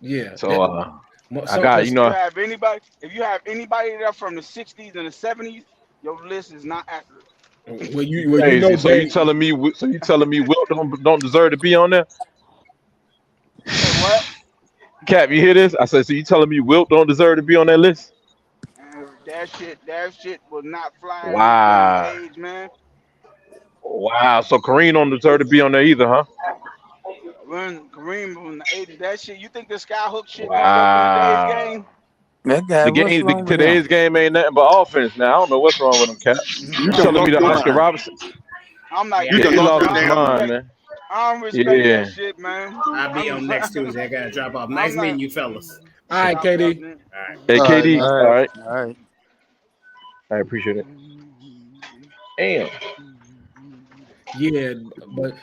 Yeah. So I got if you have anybody there from the 60s and the 70s, your list is not accurate. Well, you know, so you telling me Wilt don't deserve to be on there? What? Cap, you hear this? I said, so you telling me Wilt don't deserve to be on that list? That shit will not fly. Wow. Age, man. Wow. So Kareem don't deserve to be on there either, huh? Kareem from the 80s, that shit. You think the skyhook shit Wow. gonna work in today's game? That guy, today's game ain't nothing but offense. Now I don't know what's wrong with him, Cap. You telling me that Oscar Robinson? I'm not. He lost his mind, man. I don't respect that shit, man. I'll be on next Tuesday. I gotta drop off. Nice meeting you, fellas. All right, KD. All right. Hey, KD. All right. I appreciate it. Damn. Yeah, but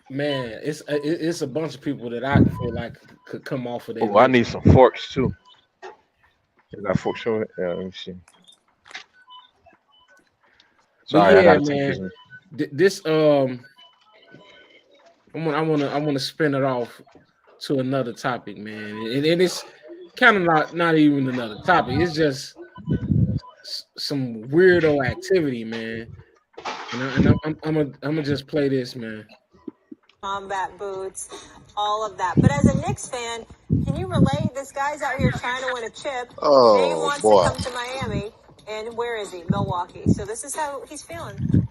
Man, it's a bunch of people that I feel like could come off of that Oh, I list. need some forks too. Is that fork short? Yeah, let me see. But Sorry, I yeah, gotta take this man, one. this I want to spin it off to another topic, man, and it's kind of not even another topic. It's just some weirdo activity, man. I'm gonna just play this, man. Combat boots, all of that. But as a Knicks fan, can you relate? This guy's out here trying to win a chip. Dame Oh wants to boy. come to Miami, and where is he? Milwaukee. So this is how he's feeling.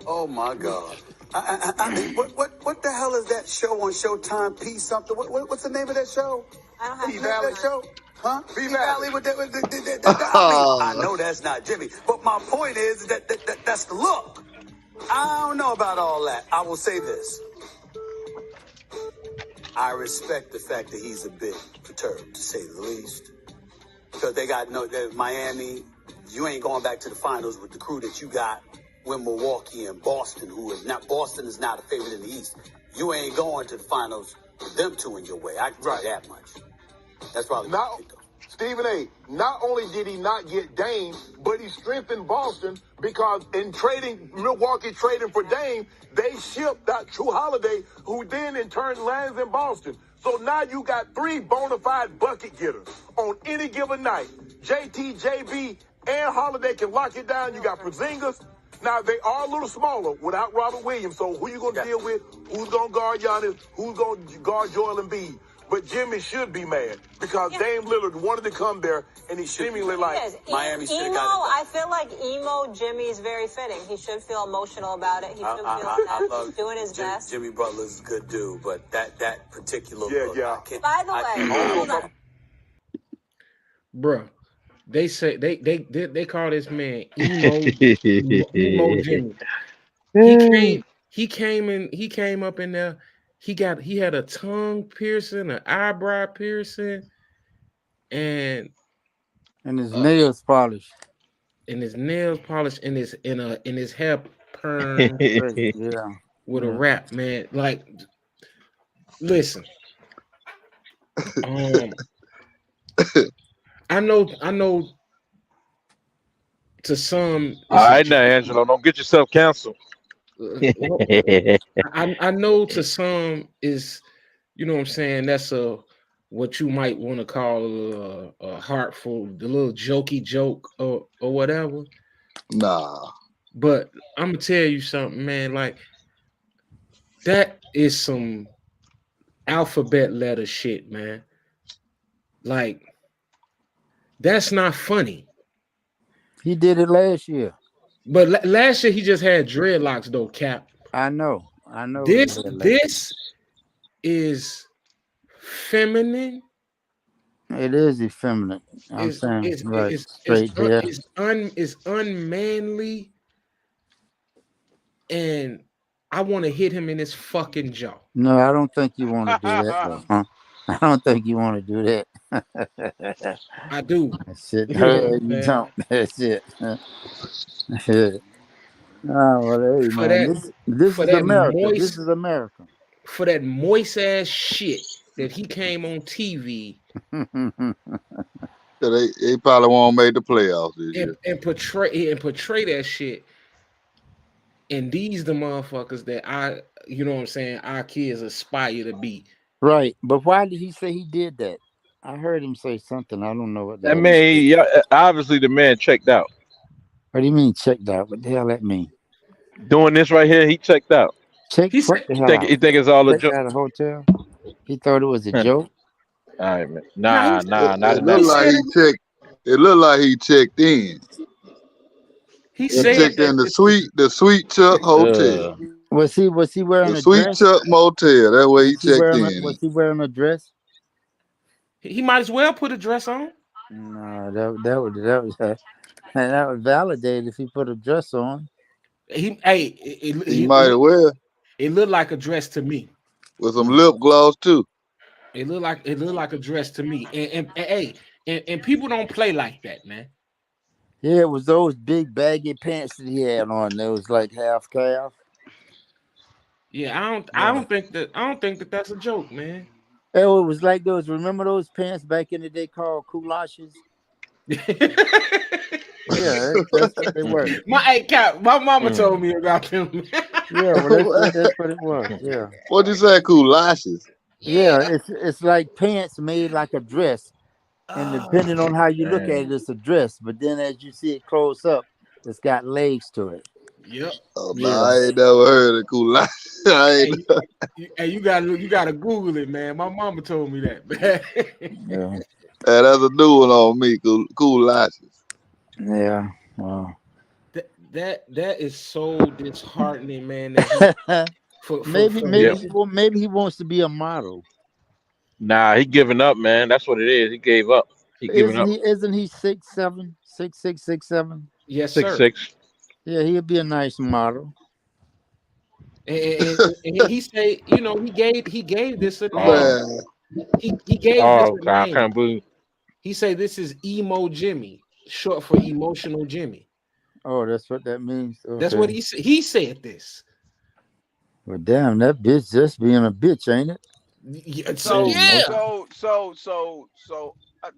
Oh my God! What the hell is that show on Showtime? P something. What's the name of that show? I don't have P Valley show? Huh? P Valley with I know that's not Jimmy, but my point is that's the look. I don't know about all that. I will say this. I respect the fact that he's a bit perturbed, to say the least, because they got Miami. You ain't going back to the finals with the crew that you got with Milwaukee and Boston, Boston is not a favorite in the East. You ain't going to the finals with them two in your way. I can tell you that much. That's probably what I think of. Stephen A., not only did he not get Dame, but he strengthened Boston because in Milwaukee trading for Dame, they shipped that True Holiday, who then in turn lands in Boston. So now you got three bona fide bucket getters on any given night. JT, JB, and Holiday can lock it down. You got Porzingis. Now, they are a little smaller without Robert Williams, so who you going to deal with? Who's going to guard Giannis? Who's going to guard Joel Embiid? But Jimmy should be mad because Dame Lillard wanted to come there, and he's seemingly like Miami should have Emo, got it I feel like emo Jimmy is very fitting. He should feel emotional about it. He should feel that he's doing his best. Jimmy Butler's a good dude, but that particular look, yeah. I can't. By the way, hold on. Bruh, they say they call this man emo Jimmy. He came up in there. He had a tongue piercing, an eyebrow piercing, and his nails polished. and his nails polished, and his hair perm Yeah. with a wrap, man. Like, listen, I know. To some, All right, now, Angelo, don't get yourself canceled. I know to some is, you know what I'm saying, that's what you might want to call a heartful, the little jokey joke or whatever. Nah. But I'm gonna tell you something, man. Like, that is some alphabet letter shit, man. Like, that's not funny. He did it last year. But last year he just had dreadlocks, though, Cap. I know. This is feminine. It is effeminate. I'm saying right straight there. It's unmanly, and I want to hit him in his fucking jaw. No, I don't think you want to do that, though. Huh? I don't think you want to do that. I do. That's it. No, you don't. That's it. Oh, well, hey, man. This is America. This is America. For that moist ass shit that he came on TV. They probably won't make the playoffs this year. And portray that shit. And these the motherfuckers that you know what I'm saying, our kids aspire to be. Right. But why did he say he did that? I heard him say something. I don't know what that man. Obviously, the man checked out. What do you mean checked out? What the hell that mean? Doing this right here, he checked out. What the hell? He think it's all a joke. At a hotel. He thought it was a joke. All right, man. Nah, not it looked like he checked. It looked like he checked in. He checked in the Sweet Chuck Hotel. Was he wearing the a Sweet dress? Chuck Motel? That way he checked in. Was he wearing a dress? He might as well put a dress on. No, that would validate if he put a dress on. He might as well. It looked like a dress to me. With some lip gloss too. It looked like a dress to me. And people don't play like that, man. Yeah, it was those big baggy pants that he had on. They was like half calf. Yeah, Yeah. I don't think that that's a joke, man. Oh, it was like those. Remember those pants back in the day called culashes? Yeah, that's what they were. My hey, Cap, my mama Mm. told me about them. Yeah, well, that's what it was. Yeah, What you say, cool lashes? yeah. Yeah. It's like pants made like a dress, and Oh, depending on how you look at Man. it, it's a dress. But then as you see it close up, it's got legs to it. yep. Oh no, Yeah, I ain't never heard of cool lashes. I ain't. Hey, hey, you gotta Google it, man. My mama told me that, man. yeah, That's a new one on me. Cool lashes. yeah. Wow. That is so disheartening, man. That he maybe for Yep. maybe him. maybe he wants to be a model. Nah, he giving up, man. That's what it is. He gave up. He giving Isn't up. he? Isn't he 6'7", 6'6", 6'7"? Yes, Six sir. six. Yeah, he'd be a nice model. And he said, you know, he gave this a name. Man, He gave this Oh a God, I name. can't believe. He said this is emo Jimmy, short for emotional Jimmy. Oh, that's what that means. That's what Okay. he said. He said this. Well, damn, that bitch just being a bitch, ain't it? So Hey, no. Yeah.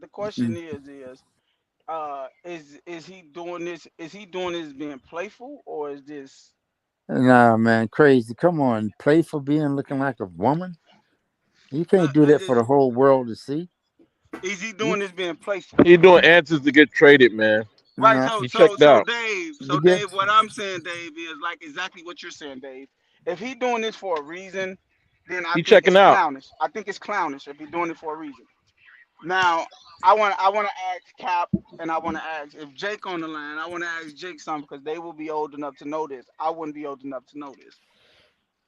the question is he doing this? Is he doing this being playful, or is this? Nah, man, crazy. Come on, play for being looking like a woman. You can't do I that for just the whole world to see. is he You, doing this being playful? He doing answers to get traded, man. Right. nah, He checked out. to So get Dave, what I'm saying, Dave, is like exactly what you're saying, Dave. If he doing this for a reason, then I He think checking it's out. clownish. I think it's clownish if he's doing it for a reason. Now, I want to ask Cap, and I want to ask if Jake on the line. I want to ask Jake something because they will be old enough to know this. I wouldn't be old enough to know this.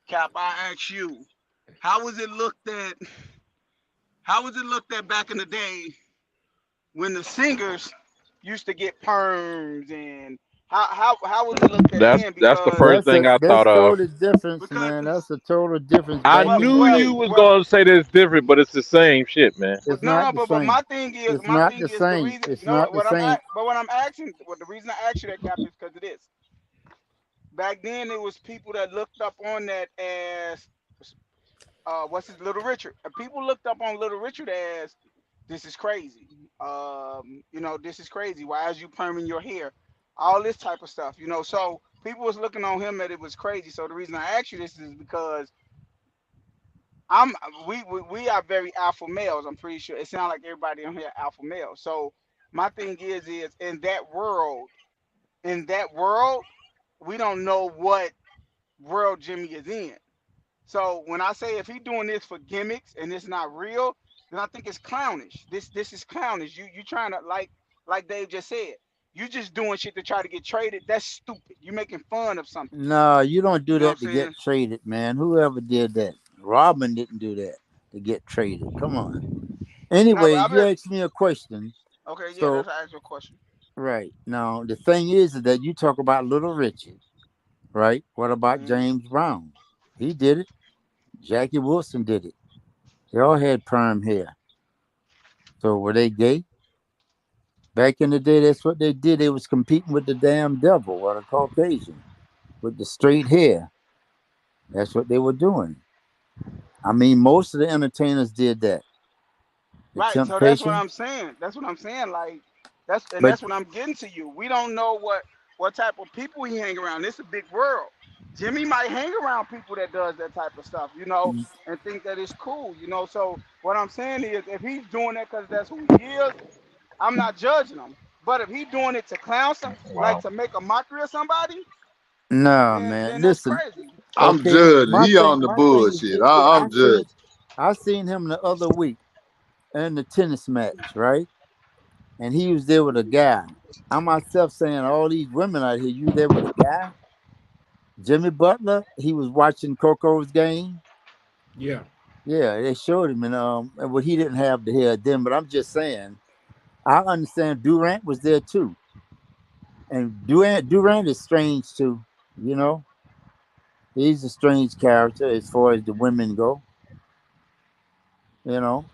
Cap, I ask you, how was it looked at? How was it looked at back in the day when the singers used to get perms, and how was it looked at then? That's the first thing I that's thought of. total difference, Because man. That's a total difference I back well in the knew well you day. was well gonna say that it's different, but it's the same shit, man. It's no, no, not the but same. It's my not thing the is the same. reason, It's no, not the same. but what I'm asking, what the reason I asked you that, Cap, is because of this. Back then it was people that looked up on that as what's his Little Richard, and people looked up on Little Richard as this is crazy. This is crazy. Why is you perming your hair? All this type of stuff, So people was looking on him that it was crazy. So the reason I ask you this is because I'm we are very alpha males. I'm pretty sure it sounds like everybody on here alpha male. So my thing is in that world, we don't know what world Jimmy is in. So when I say if he doing this for gimmicks and it's not real, then I think it's clownish. This is clownish. You trying to like Dave just said. You just doing shit to try to get traded. That's stupid. You making fun of something. No, you don't do You know what I'm that to get saying? traded, man. Whoever did that, Robin didn't do that to get traded. Come on. No, but Anyway, I you bet. asked me a question. Okay, yeah, So that's an actual question. right now, the thing is that you talk about Little Richard, right? What about Hmm. James Brown? He did it. Jackie Wilson did it. They all had perm hair. So were they gay? Back in the day, that's what they did. They was competing with the damn devil or the Caucasian with the straight hair. That's what they were doing. I mean, most of the entertainers did that. The Right. So that's what Temptation, I'm saying. That's what I'm saying. Like but that's what I'm getting to you. We don't know what type of people he hang around. It's a big world. Jimmy might hang around people that does that type of stuff, and think that it's cool. So what I'm saying is, if he's doing that because that's who he is, I'm not judging him. But if he's doing it to clown some, like Wow. to make a mockery of somebody, nah, then man. that's Listen, crazy. I'm okay. judging. My He thing, on the my thing is bullshit. this: here. I'm judging. I seen him the other week in the tennis match, right? And he was there with a guy. I myself saying, all these women out here, you there with a guy? Jimmy Butler, he was watching Coco's game. Yeah. Yeah, they showed him, and well, he didn't have the hair then, but I'm just saying, I understand Durant was there too, and Durant is strange too. You know, he's a strange character as far as the women go.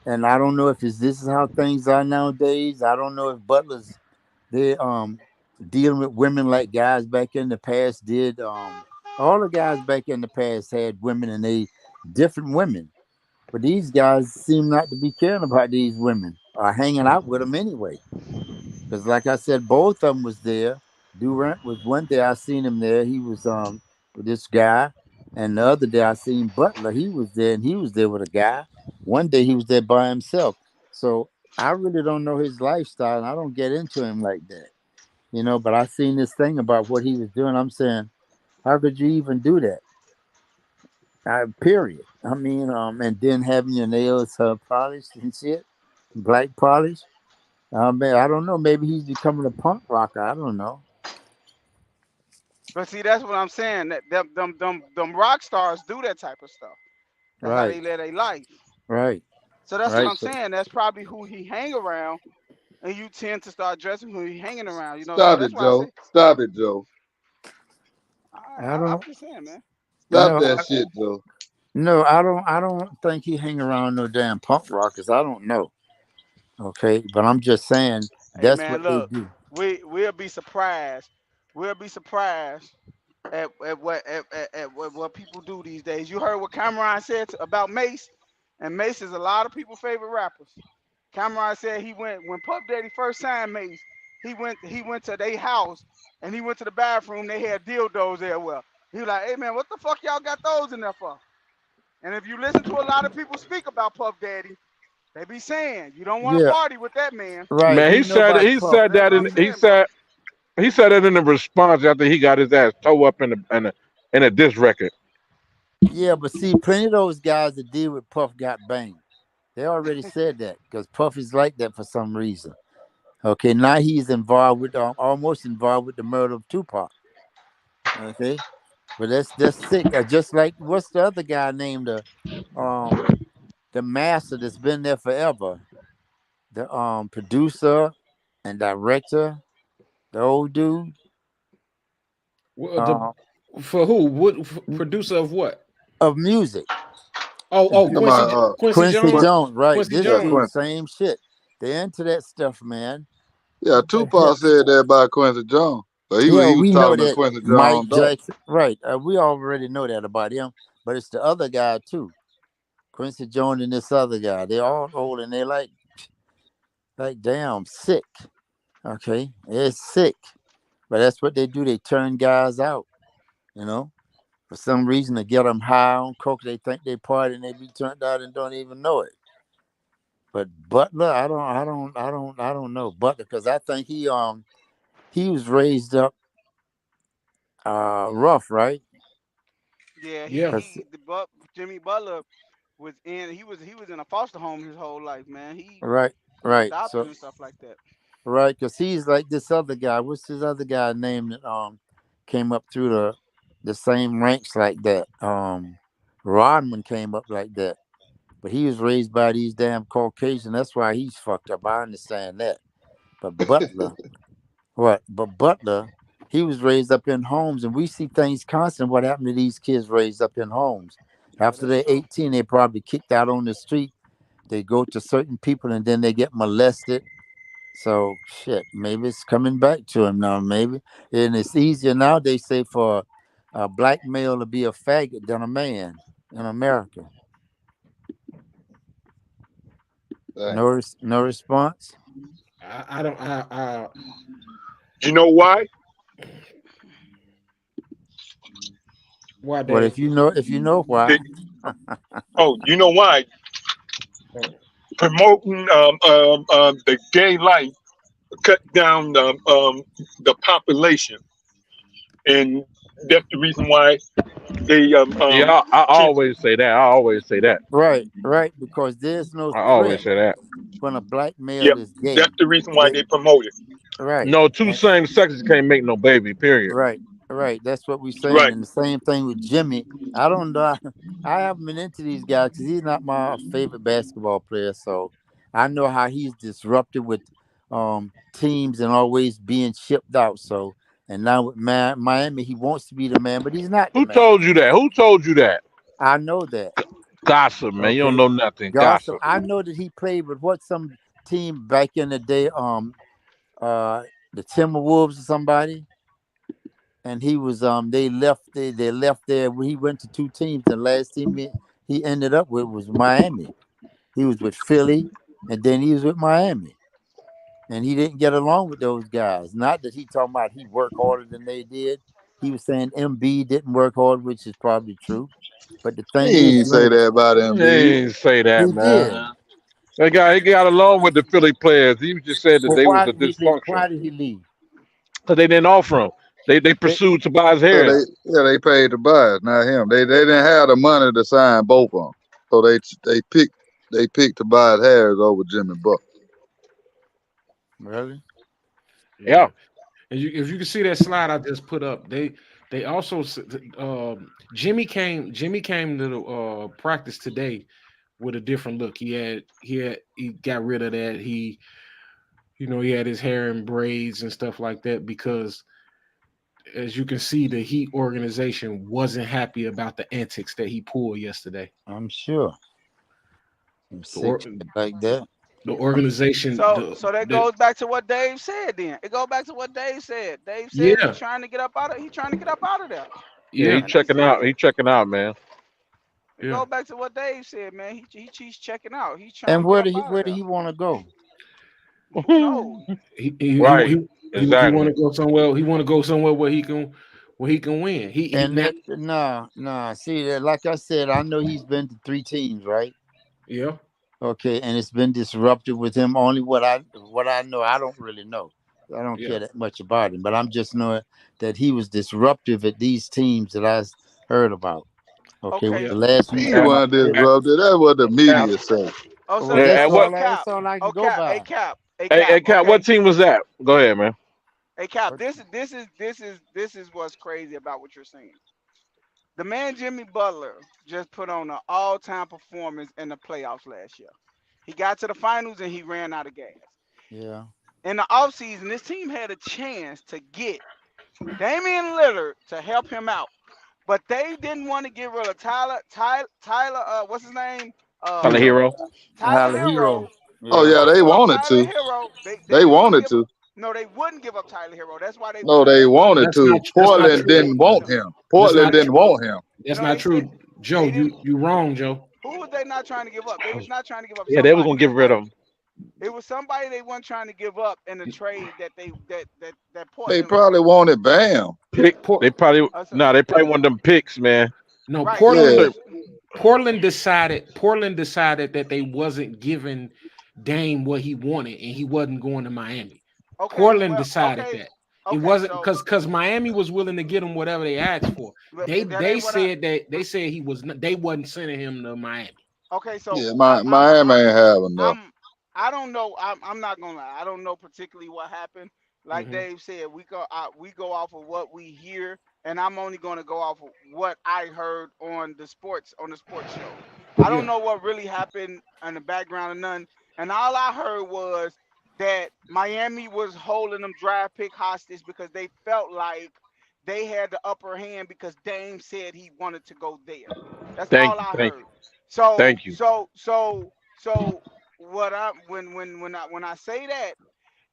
And I don't know if this is how things are nowadays. I don't know if Butler's they dealing with women like guys back in the past did. All the guys back in the past had women, and they different women. But these guys seem not to be caring about these women or hanging out with them anyway. Because, like I said, both of them was there. Durant was one day I seen him there. He was with this guy, and the other day I seen Butler. He was there, and he was there with a guy. One day he was there by himself. So I really don't know his lifestyle, and I don't get into him like that, you know. But I seen this thing about what he was doing. I'm saying, how could you even do that? Period. I mean, and then having your nails polished and shit, black polish. Man, I don't know. Maybe he's becoming a punk rocker. I don't know. But see, that's what I'm saying. That them rock stars do that type of stuff. That's how Right, they live their life. right, So that's what right. I'm saying. That's probably who he hang around, and you tend to start dressing who he hanging around. You know, so Stop that's it, why I Joe. say, Stop it, Joe. I I'm don't. just saying, man. Stop No, that shit, Joe. no. I don't. I don't think he hang around no damn punk rockers. I don't know. Okay, but I'm just saying Hey, that's man, what they look, do. we'll be surprised. We'll be surprised at what people do these days. You heard what Cameron said about Mace, and Mace is a lot of people's favorite rappers. Cameron said he went when Puff Daddy first signed Mace. He went to their house and he went to the bathroom. They had dildos there. Well, he was like, "Hey man, what the fuck y'all got those in there for?" And if you listen to a lot of people speak about Puff Daddy, they be saying you don't want to Yeah, party with that man. right. Man, We know about he Puff. said So that's that what I'm in saying, bro. he said it in the response after he got his ass toe up in a diss record. Yeah, but see, plenty of those guys that deal with Puff got banged. They already said that because Puff is like that for some reason. Okay, now he's involved with almost involved with the murder of Tupac. Okay, but that's sick. Just like what's the other guy named um the master that's been there forever, the producer and director, the old dude Well, uh, for who? What producer of what? of music, Oh, You talking about Quincy Quincy Jones. Jones. Right, Quincy this yeah, Jones. dude, Quincy. same shit. They into that stuff, man. Yeah, What the hell? Tupac said that about Quincy Jones. So Yeah, he was we know talking to that Quincy Mike Jones' dog. Jackson. Right, we already know that about him. But it's the other guy too, Quincy Jones and this other guy. They're all old and they're like damn sick. Okay, it's sick. But that's what they do. They turn guys out. You know, for some reason to get them high on coke, they think they party and they be turned out and don't even know it. But Butler, I don't know Butler because I think he was raised up rough, right? Yeah, he Yeah. 'Cause- he the but Jimmy Butler he was in a foster home his whole life, man. He right, was right. adopted So and stuff like that. right, because he's like this other guy. What's this other guy name that came up through the same ranks like that? Rodman came up like that, but he was raised by these damn Caucasian. That's why he's fucked up. I understand that. But Butler, what? But Butler, he was raised up in homes, and we see things constant. What happened to these kids raised up in homes? Yeah, After that's they're true. 18, they probably kicked out on the street. They go to certain people, and then they get molested. So shit, maybe it's coming back to him now. Maybe, and it's easier now. They say for a black male to be a faggot than a man in America. Dang. No response. I don't. You know why? Why, But Dave? if you know They, why, oh, you know why? Promoting the gay life cut down the population, and that's the reason why they Yeah, I change. always say that. I always say that. right, because there's no I threat always say that. when a black male Yep, is gay. that's the reason why They they promote it. right. No, two same sexes can't make no baby. Period. Right, right. That's what we're saying. Right. And the same thing with Jimmy. I don't know. I haven't been into these guys because he's not my favorite basketball player. So I know how he's disrupted with teams and always being shipped out. So and now with Miami, he wants to be the man, but he's not the Who man. told you that? Who told you that? I know that. Gossip, man. You don't Okay. know nothing. Gossip. Gossip. I know that he played with what some team back in the day. Uh the Timberwolves or somebody, and he was they left there. He went to two teams. The last team he ended up with was Miami. He was with Philly, and then he was with Miami. And he didn't get along with those guys. Not that he talking about he worked harder than they did. He was saying MB didn't work hard, which is probably true. But the thing He is, ain't say that about He Embiid. ain't say that, he man. did. He got along with the Philly players. He just said that Well, they was why a did he leave? dysfunction Why did he leave? because they didn't offer him. They They, pursued Tobias So Harris. they paid the buyer, not him. They didn't have the money to sign both of them. So they picked Tobias Harris over Jimmy Butler. really? Yeah. And if you can see that slide I just put up, they also Jimmy came to the practice today with a different look. He got rid of that. He had his hair in braids and stuff like that because as you can see, the Heat organization wasn't happy about the antics that he pulled yesterday. I'm sure. I'm The, sick or, shit like that. the organization, So that goes back to what Dave said. Then it goes back to what Dave said. Dave said yeah, he's trying to get up out of. He's trying to get up out of there. Yeah, yeah, he And that's checking out. it. He checking out, man. It yeah. goes back to what Dave said, man. He's checking out. He's trying And to get up out of where did there. he want to go? Who knows? Right. He want Exactly. to go somewhere. He want to go somewhere where he can win. He And now, nah. See that, like I said, I know he's been to three teams, right? yeah, Okay, and it's been disruptive with him. Only what I know, I don't really know. I don't yeah, care that much about him, but I'm just knowing that he was disruptive at these teams that I heard about. Okay, Okay. with yeah. the last He few the At, times. one at, disrupted. That's what the at, media say. Oh, so Well, let at that's what? so all. Cap. That's all I Oh, can go Cap. A by. Cap. A Hey, Cap. Cat, what Okay. team was that? Go ahead, man. A Cap. This is what's crazy about what you're saying. The man Jimmy Butler just put on an all-time performance in the playoffs last year. He got to the finals and he ran out of gas. Yeah, In the offseason, this team had a chance to get Damian Lillard to help him out, but they didn't want to get rid of Tyler, what's his name? Tyler Hero. Hero. Tyler Tyler Hero. Hero. Oh They Yeah, yeah, wouldn't they give up wanted Tyler to. Hero. They They didn't want to wanted give up. to. No, they wouldn't give up Tyler Hero. That's why they No, wouldn't. they That's why. wanted to. That's not Portland No, they true. didn't wouldn't. want No, him. That's Portland not no, didn't true. want him. That's no. not They true. said Joe, they didn't. you wrong, Joe. Who was they not trying to give up? They was not trying to give up Yeah, they was somebody. gonna get rid of him. It was somebody they weren't trying to give up in the trade that They Portland was probably trying to do. wanted Bam. Pick. Port, They probably So, no. They probably wanted them picks, man. no, right. So Yeah. Portland decided that they wasn't giving Dame what he wanted and he wasn't going to Miami. okay. Portland Well, decided okay. that. It Okay. wasn't So because Miami was willing to get him whatever they asked for. but They that they ain't what I. said that they said he was they wasn't sending him to Miami. Okay. So Yeah, I'm I'm Miami I'm ain't have enough. I'm I don't know. I'm not gonna lie. I don't know particularly what happened. Like Hmm. Dave said, we go off of what we hear, and I'm only gonna go off of what I heard on the sports show. I don't Yeah, know what really happened in the background of none. And all I heard was that Miami was holding them draft pick hostage because they felt like they had the upper hand because Dame said he wanted to go there. That's Thank all you. I Thank heard. you. So Thank you. so so so what I when I say that,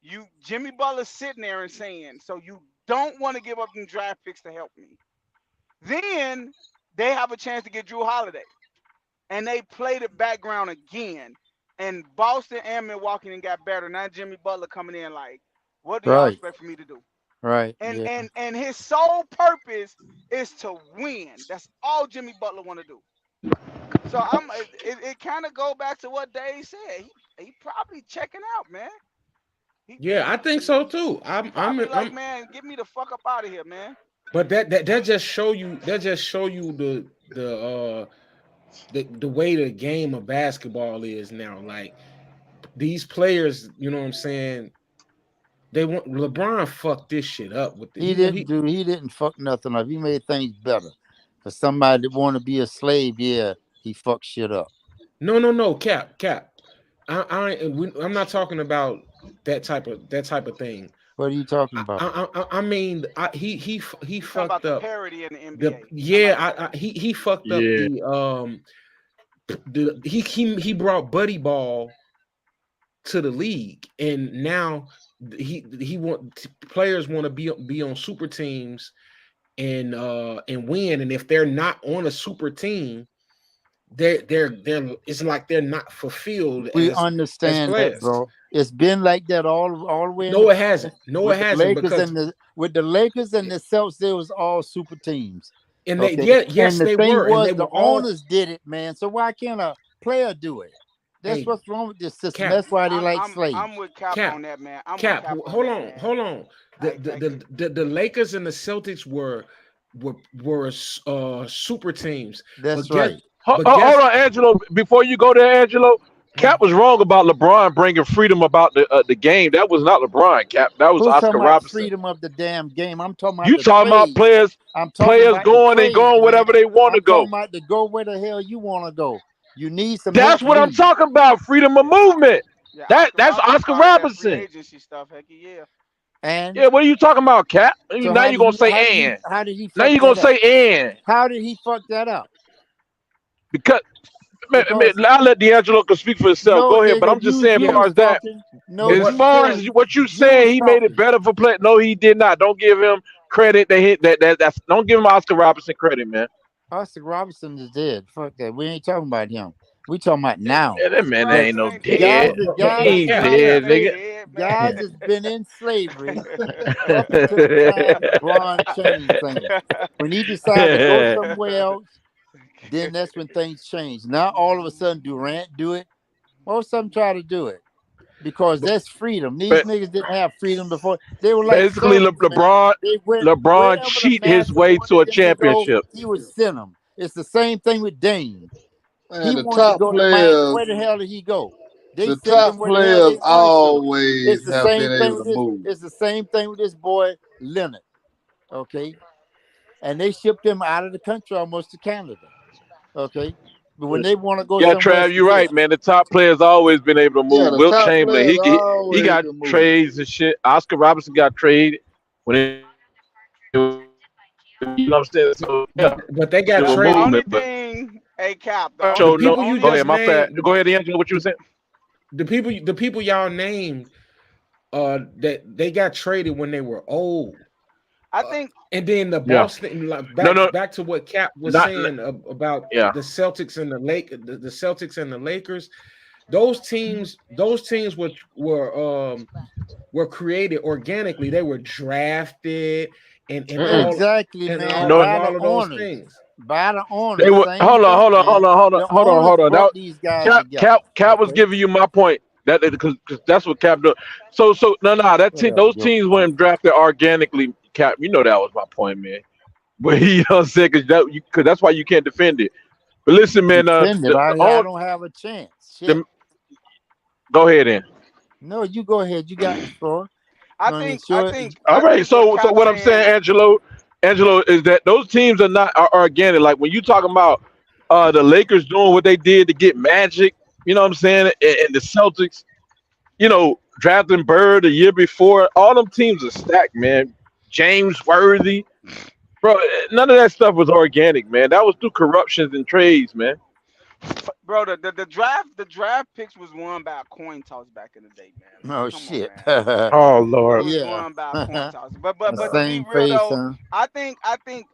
you Jimmy Butler's sitting there and saying, so you don't want to give up them draft picks to help me. Then they have a chance to get Drew Holiday. And they played the background again. And Boston and Milwaukee and got better. Now Jimmy Butler coming in like, what do y'all right, expect for me to do? right. And Yeah, and and his sole purpose is to win. That's all Jimmy Butler want to do. So it kind of go back to what Dave said. He probably checking out, man. He yeah, I think so too. he probably like, man, get me the fuck up out of here, man. but that just show you the way the game of basketball is now. Like these players, you know what I'm saying? They want LeBron fucked this shit up with the he didn't fuck nothing up. He made things better. For somebody that want to be a slave, yeah, he fucked shit up. no cap. I'm not talking about that type of thing. What are you talking about? I mean he He's talking about fucked the up parity in the the NBA. He's talking about yeah the parity. he fucked up Yeah. he brought Buddy Ball to the league, and now players want to be on super teams and win. And if they're not on a super team, they're it's like they're not fulfilled We as understand that, players. bro. It's been like that all the way in No, the it hasn't. No, it with the hasn't Lakers because and the Lakers and the Celtics. They was all super teams. and they Okay, yes and the they thing were, and they was the were all owners did it, man. So why can't a player do it? That's hey what's wrong with this system. Cap That's why they I'm like I'm slaves. I'm with Cap Cap on that, man. I'm with Cap. Cap on Hold that, on, man. hold on. The Lakers and the Celtics were super teams, That's but guess right. but Hold guess on, Angelo. Before you go there, Angelo, Cap was wrong about LeBron bringing freedom about the game. That was not LeBron, Cap. That was Who's talking Oscar about Robertson. freedom of the damn game? I'm talking about You the talking about trade. players I'm talking players about the going and trades, going man. wherever they want to I'm talking go. about to go where the hell you want to go. You need to make That's what I'm moves. talking about. Freedom of movement. Yeah, Oscar That's Robertson Oscar started that free Robertson. agency stuff. Heck yeah. And Yeah, what are you talking about, Cap? so Now you're gonna say and. how did he Now fuck you're gonna that up? say and How did he fuck that up? because Because I'll let DeAngelo can speak for himself. no, Go ahead, but nigga, I'm just saying, as you far yeah. was as that, talking. But No, as what you far tell as what you you was saying, he made it talking. better for play. No, he did not. Don't give him credit. That's don't give him Oscar Robertson credit, man. Oscar Robinson is dead. Fuck that. We ain't talking about him. We talking about now. Man, that Oscar man ain't Robertson no ain't Guys, dead. dead. that but He guys, ain't Oscar guys, dead, Robertson ain't nigga. dead, guys man. has been in slavery up until the time LeBron changed things. When he decided to go somewhere else, then that's when things change. Now all of a sudden Durant do it. Most of them try to do it because that's freedom. These But niggas didn't have freedom before. They were like basically, servants, man. They went LeBron wherever the cheat his master way to wanted a them to go. championship. He would send them. It's the same thing with Dame. Man, He wanted to go to Miami. Where the hell did he go? They the sent top him where the hell players they wanted to. always It's the have same been thing able with to this. move. It's the same thing with this boy Leonard. Okay, and they shipped him out of the country almost to Canada. Okay, but when they want to go Yeah, somewhere, Trav, so you're yeah, right, man. The top players always been able to Yeah, move. the Wilt top Chamberlain, players he always got can move. trades and shit. Oscar Robertson got traded when you know what I'm saying. So yeah, but they it got was The traded. movement, only but thing, hey Cap, the show The only no. the people you Go only ahead, just my fat. named, Go ahead, Angelo. What you was saying? the people y'all named, that they got traded when they were old. I Uh, think and then the Yeah. Boston, like No, no, back to what Cap was not. saying about Yeah. the Celtics and the Celtics and the Lakers. Those teams were created organically. They were drafted and Mm-mm. all exactly, and man. all No, of By the all of those owners, things. by the they owners, were. same Hold on, thing, hold on, hold man. on, hold on, The hold on, owners hold on. brought That these guys Cap, together. Cap was Okay, giving you my point. That because that's what Cap do. So no, whatever, those Joe. teams weren't drafted organically. Cap, you know that was my point, man. But you know what I'm saying? Because that's why you can't defend it. But listen, man. Defend it. The I on don't have a chance. Shit. the go ahead then. No, you go ahead. You got the floor. I I mean, think I sure. think All I right. think what So Cap what I'm saying. saying, Angelo, is that those teams are organic. Like when you talking about the Lakers doing what they did to get Magic, you know what I'm saying, and the Celtics, drafting Bird the year before, all them teams are stacked, man. James Worthy, bro, none of that stuff was organic, man. That was through corruptions and trades, man. Bro, the draft picks was won by a coin toss back in the day, man. Oh Come on, shit. man. Oh It Lord. was Yeah. won by a coin The toss. But to be same real face, though, huh? I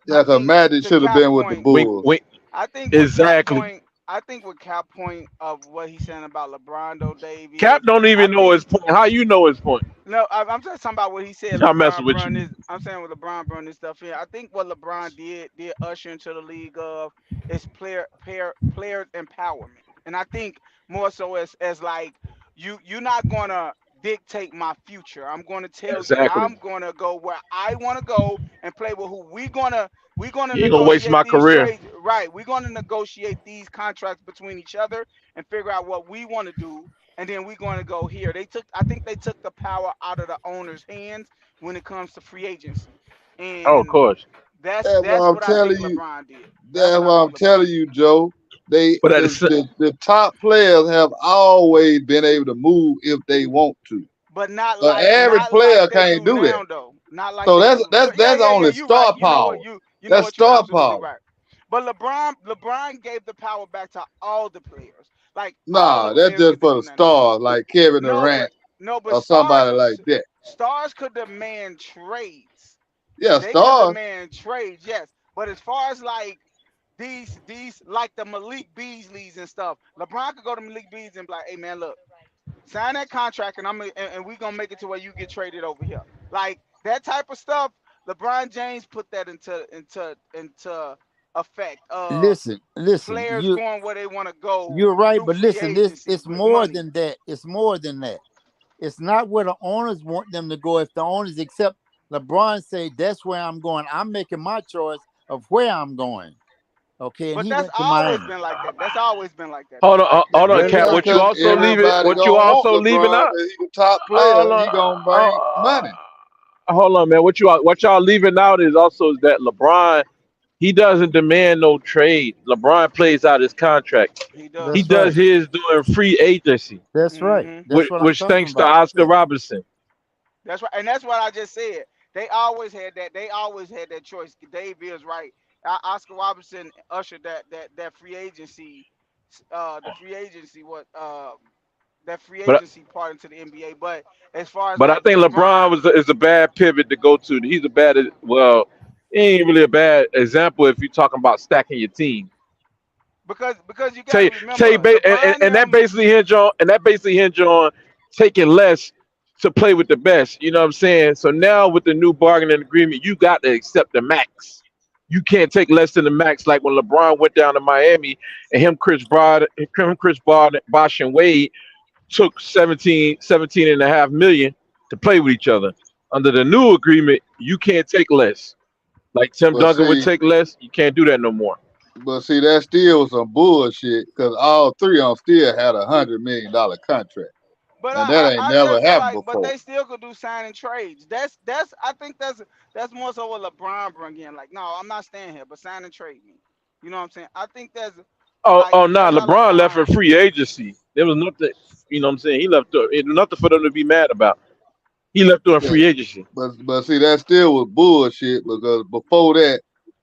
Yeah, because think Magic to should have Cap been with the point, Wink, Bulls. wink. I think what Cap Exactly. point, I think what Cap point of what he's saying about LeBron though, Dave Cap is, don't I even know think his point. How you know his point? no, I'm just talking about what he said. I'm messing LeBron with brought you. this. I'm saying what LeBron brought this stuff in. I think what LeBron did usher into the league of is players empowerment, and I think more so as like you're not gonna dictate my future. I'm gonna tell you Exactly. I'm gonna go where I want to go and play with who we gonna You ain't gonna waste negotiate my these career. trades. Right, we're gonna negotiate these contracts between each other and figure out what we want to do and then we're going to go here. I think they took the power out of the owner's hands when it comes to free agency, Oh, of and course. That's that's what I'm what I think telling you. LeBron did. That's That's what I what I'm think telling LeBron you, did. Joe. They But at the the top players have always been able to move if they want to. But An average not like player they can't do do that. now though. Not like So they that's do. that's Yeah, that's yeah, yeah. only You right. star power. You know That's what you're star absolutely power. right. But LeBron gave the power back to all the players. Like all the Nah, that's players just get to for do the nothing. stars like Kevin No, but Durant no, but or somebody stars. like that. Stars could demand trades. Yeah, They could stars. demand trades, yes. But as far as like these like the Malik Beasleys and stuff, LeBron could go to Malik Beasley and be like, "Hey man, look, sign that contract, and and we gonna make it to where you get traded over here." Like that type of stuff. LeBron James put that into effect. Listen. Players going where they want to go You're right, through but free listen, agency it's with more money. than that. It's more than that. It's not where the owners want them to go. If the owners accept LeBron say that's where I'm going, I'm making my choice of where I'm going. Okay, and But he that's went to always Miami. been like that. That's always been like that Hold though. on, That's hold on, never Cap. Yeah, changed. because everybody What you gonna want also leaving LeBron. out? He the top Hold player. on, He gonna bring money. hold on, man. What y'all leaving out is also that LeBron, he doesn't demand no trade. LeBron plays out his contract. He He does. That's does right. his during free agency, That's right. Hmm That's what I'm which talking thanks to about. Oscar Robertson. That's right, and that's what I just said. They always had that. They always had that choice. Dave is right. Oscar Robertson ushered that free agency, the free agency what that free But agency part into the NBA. But as far as but I like think LeBron LeBron, is a bad pivot to go to. He's a bad well, he ain't really a bad example if you're talking about stacking your team. because you got to remember And, LeBron that them. basically hinge on taking less to play with the best. You know what I'm saying? So now with the new bargaining agreement, you got to accept the max. You can't take less than the max. Like when LeBron went down to Miami, and Bosh, and Wade took 17.5 million to play with each other. Under the new agreement, you can't take less. Like Tim But Duncan would see, take less. You can't do that no more. that still was some bullshit because all three of them still had $100 million contract, But and that ain't I never just feel happened like, but before. they still could do signing trades. That's I think that's more so what LeBron bring in. Like, no, I'm not staying here, but sign and trade me. You know what I'm saying? I think Oh, nah. that's how LeBron left for LeBron. free agency. There was nothing. You know what I'm saying? He left. It was nothing for them to be mad about. He left during Yeah, free agency. but see, that still was bullshit because before that,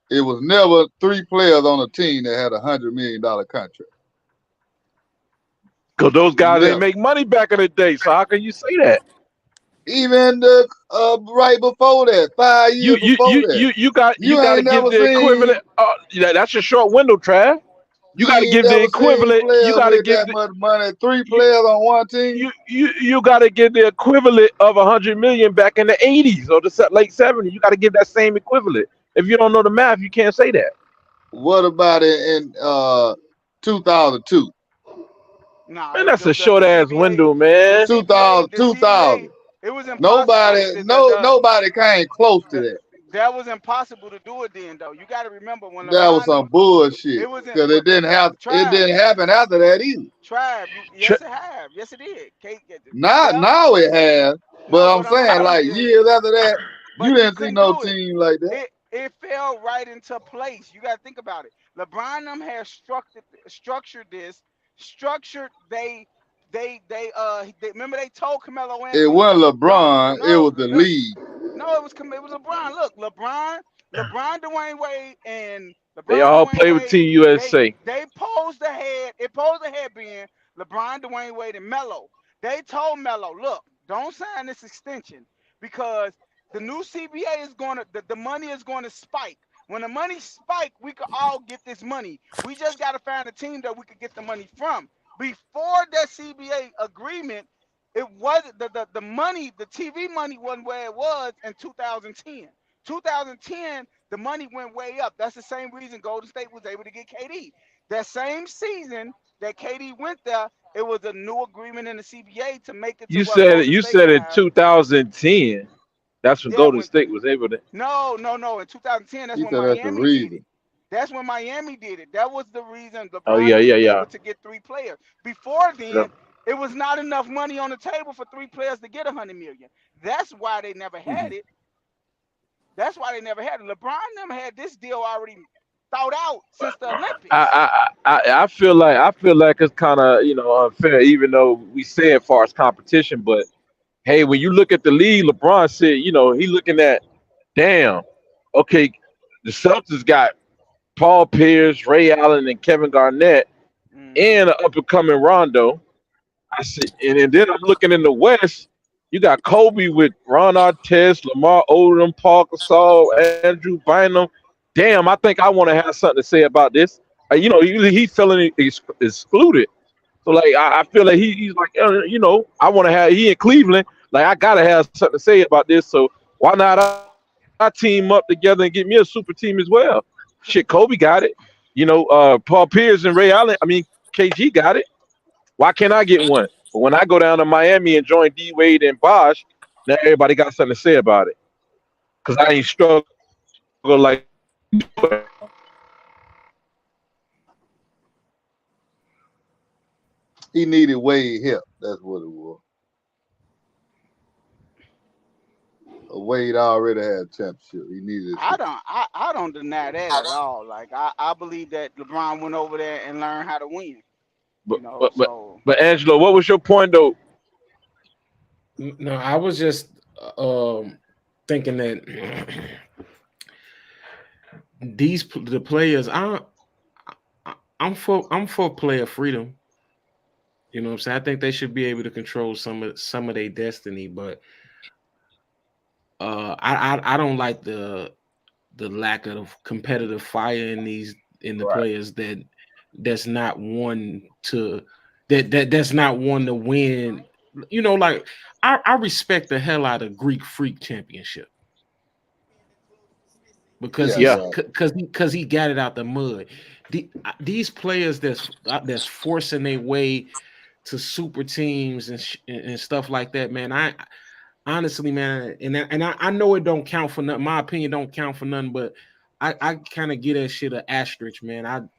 it was never three players on a team that had $100 million contract. Cause those guys ain't Never. make money back in the day. So how can you say that? Even right before that, 5 years before that, You you got to ain't give never the seen equivalent. That's a short window, Trav. You got to you ain't give the never seen equivalent. You players got to with give that the much money. Three you players on one team. you got to give the equivalent of 100 million back in the 80s or the late 70s. You got to give that same equivalent. If you don't know the math, you can't say that. What about in 2002? Nah, Man, that's a the short ass CBA, window, the man. 2000, CBA, the CBA. 2000. It was impossible. Nobody came close to The that. that was impossible to do it then though. You got to remember when That was LeBron some them. bullshit It wasn't. because it Tribe, didn't happen after that either. tribe. Ch- Yes, it have. Yes, it did. Kate, Steph. Now it has, No, but I'm what I'm saying telling like you is, years after that, you but you didn't see couldn't no do it. team like that. It fell right into place. You got to think about it. LeBron them had structured this, structured they remember they told Carmelo It Anthony, wasn't don't LeBron, it no was the look league. no it was LeBron. Look, LeBron Dwayne Wade and they LeBron all Dwayne play with Wade Team USA. they posed ahead. It posed ahead being LeBron Dwayne Wade and Melo. They told Melo, look, don't sign this extension because the new CBA is going to the money is going to spike. When the money spike, we could all get this money. We just got to find a team that we could get the money from. Before that CBA agreement, it wasn't the money, the TV money wasn't where it was in 2010. 2010, the money went way up. That's the same reason Golden State was able to get KD. That same season that KD went there, it was a new agreement in the CBA to make it to where Golden You State said can in have. 2010. That's when Yeah, Golden when State was able to. no. In 2010, that's He when said that's the Miami did it. reason. That's when Miami did it. That was the reason Oh LeBron yeah, them yeah, was yeah. able to get three players. Before Yeah. then, it was not enough money on the table for three players to get 100 million. That's why they never had it. That's why they never had it. LeBron them had this deal already thought out since the Olympics. I feel like it's kind of unfair, even though we say it far as competition. But hey, when you look at the league, LeBron said, he looking at, damn, okay, the Celtics got Paul Pierce, Ray Allen, and Kevin Garnett, Hmm and an up and coming Rondo. I said, and then I'm looking in the West. You got Kobe with Ron Artest, Lamar Odom, Paul Gasol, Andrew Bynum. Damn, I think I want to have something to say about this. Usually he's feeling excluded. So like I feel like he's like I want to have he in Cleveland. Like I gotta have something to say about this. So why not I team up together and get me a super team as well? Shit, Kobe got it. Paul Pierce and Ray Allen. I mean KG got it. Why can't I get one? But when I go down to Miami and join D Wade and Bosh, now everybody got something to say about it. Cause I ain't struggle like He needed Wade help. That's what it was. Wade already had a championship. He needed. I don't deny that at all. Like I believe that LeBron went over there and learned how to win. but You know, but but so but Angelo, what was your point though? No, I was just thinking that the players. I'm for player freedom. You know what I'm saying? I think they should be able to control some of their destiny, but I don't like the lack of competitive fire in the Right. players that's not one to that's not one to win. Like I respect the hell out of Greek Freak Championship because Yeah, Yeah. right. he got it out the mud. These players that's forcing their way to super teams and stuff like that, man. I honestly, man, and I know it don't count for nothing. My opinion don't count for nothing, but I kind of get that shit an asterisk, man.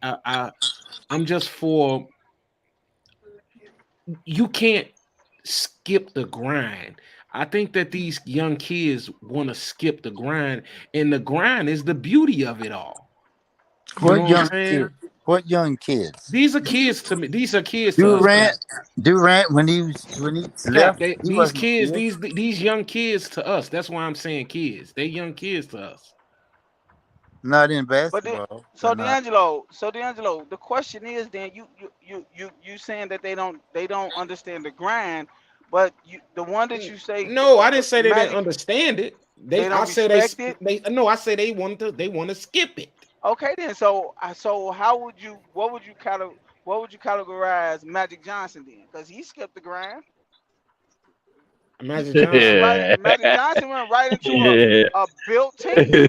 I'm just for you can't skip the grind. I think that these young kids want to skip the grind, and the grind is the beauty of it all. You know What what I'm young saying? kids? What young kids? These are kids to me. These are kids to us. Durant, Durant when he Cap, left, he these wasn't a kids, kid. these young kids to us. That's why I'm saying kids. They young kids to us. Not in but the, basketball. so They're not. D'Angelo, the question is then you saying that they don't understand the grind, but the one that you say No, I didn't say they didn't Magic understand it. they don't I say they, respect it. they. No, I say they want to skip it. Okay, then so how would you what would you categorize Magic Johnson then? Because he skipped the grind. Magic He went Johnson. right. Magic Johnson went right into Yeah. a built team.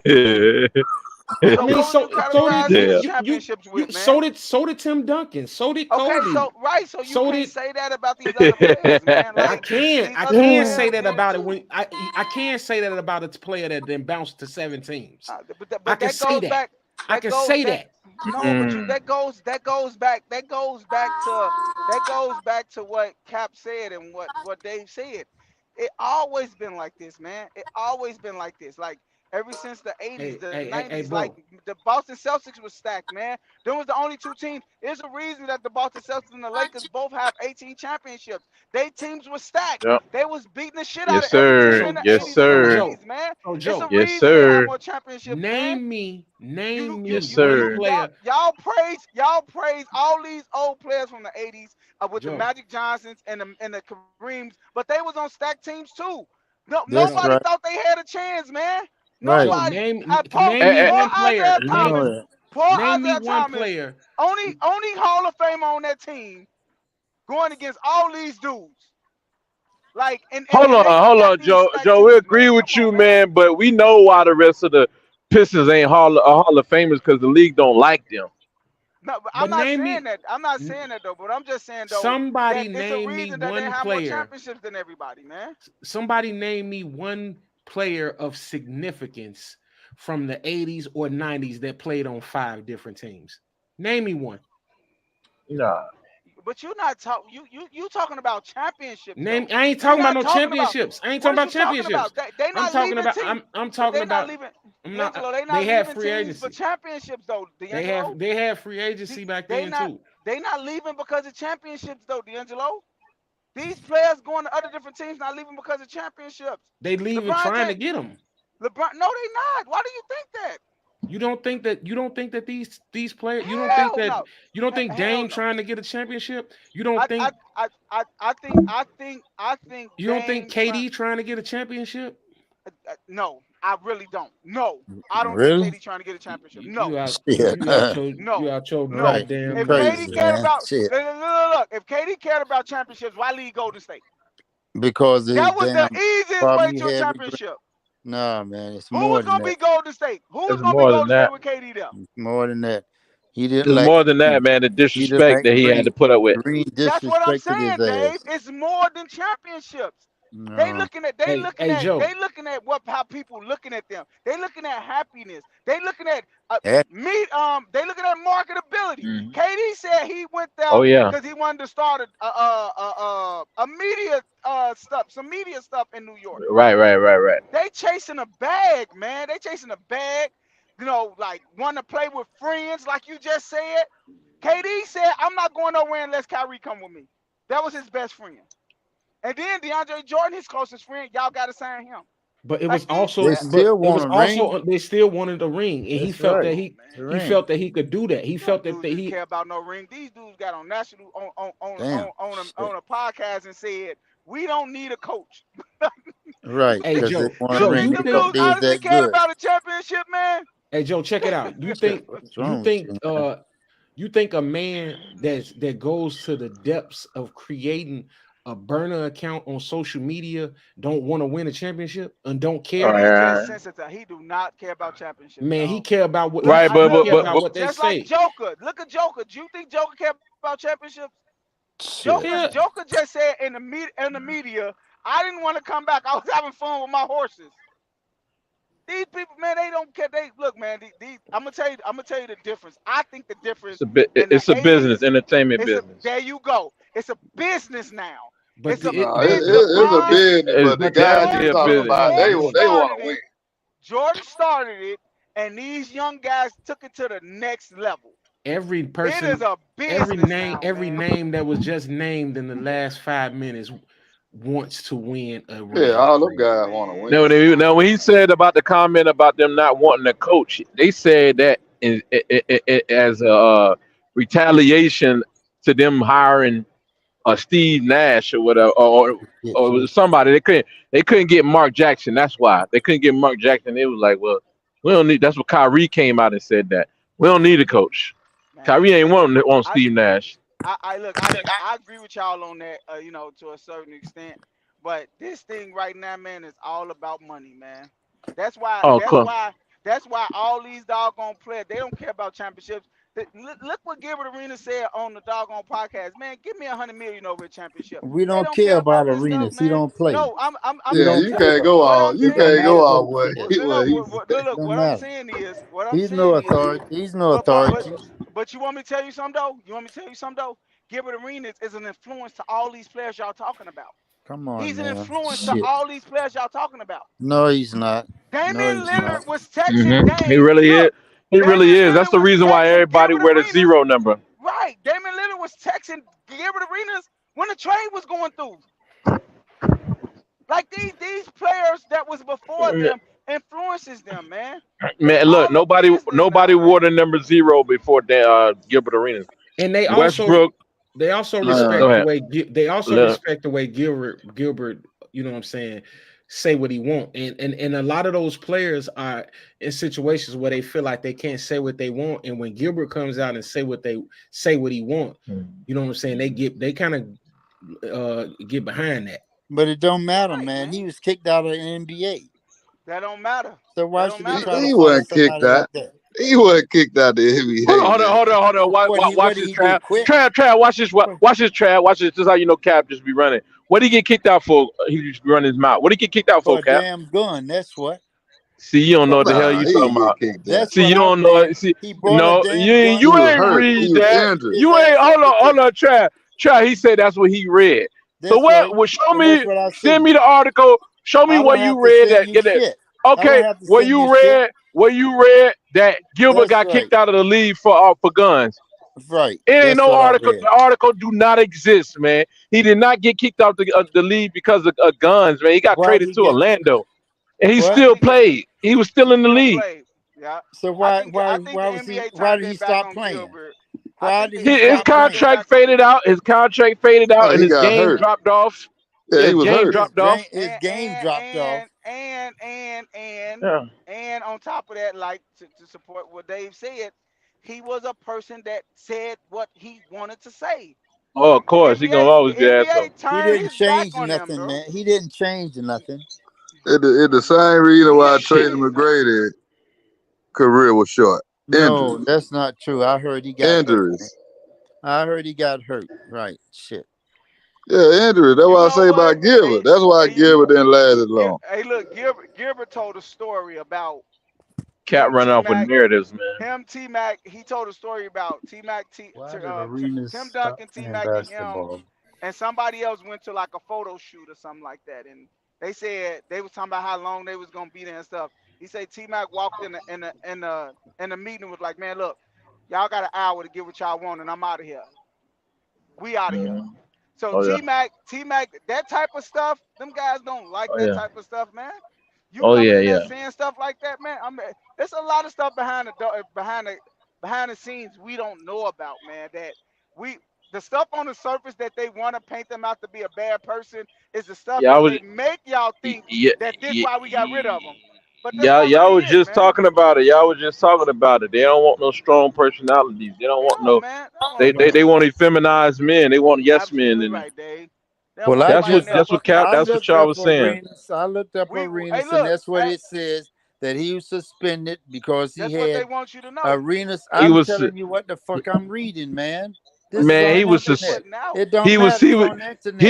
I So mean, what would you so did categorize you his Yeah. championships you with, man? so did Tim Duncan. So did Okay, Kobe. so right, so you So can't did say that about these other players, man. I Like can't these I other can't say players that did it about it too. when I can't say that about a player that then bounced to 7 teams. I But can that say goes that. back. I That can go say that that. no, but you Mm. that goes back to what Cap said and what Dave said. It always been like this, man. It always been like this. Like ever since the 80s, Hey, the hey, hey, hey, 90s, like bro. the Boston Celtics was stacked, man. Them was the only two teams. There's a reason that the Boston Celtics and the Lakers both have 18 championships. They teams were stacked. Yep. They was beating the shit out Yes, of every team sir. in So the Yes, so 80s and the so sir. Joe. 90s, man. So It's a Joe. Yes, reason they have sir. more championships, man. Name You Yes, me you one you sir. y'all player. y'all praise all these old players from the 80s with the Joe. Magic Johnsons and the Kareems, but they was on stacked teams too. No, That's Joe. nobody right. thought they had a chance, man. Right. Joe. Nobody. Name Poor, name Eh, me eh, poor one player. Isaiah We Name know Thomas. that. Poor name me Isaiah one Thomas. player. Only Hall of Fame on that team going against all these dudes. Like and they hold got on, these Joe. stacked Joe, we teams, agree man. with Come you, on, man. man, but we know why the rest of the Pistons ain't Hall of Famers because the league don't like them. No, but I'm But not name saying me that. I'm not saying that though. But I'm just saying though that somebody. it's a Name me reason that they one have more player. championships than everybody, man. Somebody name me one player of significance from the 80s or 90s that played on 5 different teams. Name me one. Nah. But you're not talking. You talking about championships Name though. I ain't You're talking about not no talking about. championships. I ain't What talking is about you talking championships. about? They I'm not talking leaving about teams, I'm but talking they not about leaving. I'm not D'Angelo, they they not had leaving free teams for agency. championships though. D'Angelo, They had free The- agency back they then not too. they not leaving because of championships though. D'Angelo, these players going to other different teams not leaving because of championships. They leaving LeBron trying to James, get them. LeBron, no, they not. Why do you think that? You don't think that these players Hell no. you don't think Hell Dame no. trying to get a championship? You don't I I think I think you don't think Dame trying. KD trying to get a championship? No, I really don't. No, I don't think Really? KD trying to get a championship. You No, out Shit. you no, out your no. Right. You goddamn If mind, KD crazy, cared man. man. about Shit. look, if KD cared about championships, why leave Golden State? Because of his That was the damn easiest way problem he to a had with championship. Nah, man, it's Who more was than gonna be that. Golden State? Who was It's gonna be more than Golden State that. with KD there? It's more than that. He didn't It's like more than that, Green. man. The He didn't disrespect like that he had to Green. put up with. Green That's what I'm disrespected his saying, Dave. ass. It's more than championships. They No. looking at Joe. they looking at what how people looking at them. They looking at happiness. They looking at That, they looking at marketability. Mhm. KD said he went there Oh yeah. because he wanted to start a media stuff, some media stuff in New York. Right. They chasing a bag, man. They chasing a bag. You know, like want to play with friends, like you just said. KD said, "I'm not going nowhere unless Kyrie come with me." That was his best friend. And then DeAndre Jordan, his closest friend, y'all got to sign him. But it Like was these, they still it want was a ring. also they still wanted a ring, and he That's felt right. that come on, man. The he ring. felt that he could do that. He Them felt that dudes didn't he care about no ring. These dudes got on national Damn. on a podcast and said, "We don't need a coach." Right. Hey Because they Joe, want a Joe, ring you Them think because dudes they was honestly that cared good. about a championship, man. hey Joe, check it out. What's wrong with you, man? You think a man that goes to the depths of creating a burner account on social media don't want to win a championship and don't All care? He's right. just sensitive. He do not care about championships, Man, dog. he Right, he Look, care but about what they just like say. Joker. Look at Joker. Do you think Joker care about championships? Shit. Yeah, Joker just said in the media, I didn't want to come back. I was having fun with my horses. These people, man, they don't care. They look, man. I'm gonna tell you the difference. I think the difference in the it's a business, '80s, entertainment business. there you go. It's a business now. but It's a No, business. it's a business, It's but the but the guys definitely you a players talking don't business, about, want to they Jordan man. win. want started to win. it. Jordan started it, and these young guys took it to the next level. Every It person, is a business now, every man. name that was just named in the last 5 minutes wants to win a Yeah, ring. all them guys want to Man, win. Now, when he said about the comment about them not wanting a coach, they said that as a retaliation to them hiring Steve Nash or whatever, Shit, or too. somebody. They couldn't get Mark Jackson. That's why they couldn't get Mark Jackson. It was like, well, we don't need. That's what Kyrie came out and said that we don't need a coach. man. Kyrie ain't want I Steve Nash. I look, I agree with y'all on that, to a certain extent. But this thing right now, man, is all about money, man. That's why. Oh, That's cool. why. That's why all these doggone players, they don't care about championships. Look what Gilbert Arenas said on the doggone podcast, man. Give me 100 million over a championship. We They don't don't care care about about this stuff, arenas. He man. don't play. No, I'm He Yeah, don't you look. can't care. go What all I'm you It don't saying can't matter go is, what all he way. says. Well, he said. look. Don't What I'm matter. saying is, what I'm He's no saying is, authority. He's no but but but authority. but you want me to tell you something though? You want me to tell you something though? Gilbert Arenas is an influence to all these players y'all talking about. Come on He's an now. influence to Shit. all these players y'all talking about. No, he's not. No, Damian he's not. Lillard was texting He Dame. really is. Look, He really Damian is. That's Lillard the was reason why texting everybody Gilbert wear the Arenas. zero number. Right. Damian Lillard was texting Gilbert Arenas when the trade was going through. Like these players that was before them influences them, man. It's Man, look, all a business nobody now, wore man. the number zero before Gilbert Arenas. And Westbrook, they also go respect the ahead. way they also Look, respect the way Gilbert, you know what I'm saying, say what he want. And a lot of those players are in situations where they feel like they can't say what they want. And when Gilbert comes out and say what he want, you know what I'm saying, they kind of get behind that. But it don't matter, Right, man. man. He was kicked out of the NBA. That don't matter. So That why don't should he matter, try to He though. follow wasn't kicked somebody out. like that? He wasn't kicked out the NBA, man. hold on. What Watch did this, he do? Trav. Quit? Trav, watch this. Watch this, Trav. Watch this. This is how you know Cap just be running. What did he get kicked out for? He just be running his mouth. What did he get kicked out For for, a Cap? damn gun. That's what. See, you don't know what the hell Nah, you he talking didn't about. get kicked out. That's See, what you I don't know. read. See, He brought a no, damn gun He you to was ain't hurt. school. He read was that. injured. His You ain't. ass up to Hold on, Trav. Trav, he said that's what he read. So That's what? right. Well, show And that's me. what I Send see. me the article. Show me I where don't you have to read send that. you Get it. shit. I Okay, don't have to send you shit. where you read that Gilbert That's got right. kicked out of the league for guns. Right. It ain't That's no what I article. read. The article do not exist, man. He did not get kicked out the league because of guns, man. He got Why did traded he to get Orlando, and he what? still played. He was still in the Still league. played. Yeah. So I think the NBA why turned did their he back stop on playing? Gilbert. I Why think did the he His stop NBA turned their playing? contract back on faded out. His contract faded out, No, and he his got game hurt. dropped off. Yeah, Yeah, he his was game hurt. dropped off. His game dropped off. Yeah. And on top of that, like to support what Dave said, he was a person that said what he wanted to say. Oh, of The course, he gonna NBA, the always be an NBA asshole. He turned didn't his back change on them, nothing, bro. man. He didn't change nothing. It the same reason why He Tracy Shit. did. McGrady career was short. No, Injuries. that's not true. I heard he got hurt, man. Injuries. I heard he got hurt. Right. Shit. Yeah, injuries. That's You why I know say what? about Gilbert. That's why Hey, Gilbert didn't last as long. Hey, look, Gilbert told a story about Cat him, running T off with Mac, narratives, man. T Mac. He told a story about T Mac, Why did arenas Tim stop Duncan, T playing Mac, and him, basketball? and somebody else went to like a photo shoot or something like that, and they said they was talking about how long they was gonna be there and stuff. He said T Mac walked in the meeting and was like, "Man, look, y'all got an hour to get what y'all want, and I'm out of here. We out of here." Mhm. So Oh yeah. T Mac, that type of stuff, them guys don't like Oh that yeah. type of stuff, man. You Oh coming yeah. in there Yeah. saying stuff like that, man. I mean, there's a lot of stuff behind the scenes we don't know about, man. That we the stuff on the surface that they want to paint them out to be a bad person is the stuff Yeah. I that was. they make y'all think Yeah. that this why we got rid of them. But that's Yeah, not y'all really was it, just man. talking about it. Y'all was just talking about it. They don't want no strong personalities. They don't want No, no. man. They want effeminized men. They want yes men, Absolutely and right, Dave. They don't Well, want nobody in there fucking with them. That's what y'all was saying. I looked up Hey, arenas, and look, that's what it says that he was suspended because he that's what they had want you to know. arenas. He I'm was telling you what the fuck I'm reading, man. This is man. on He the was Suspended internet. what now? It don't matter. he It's was on the internet.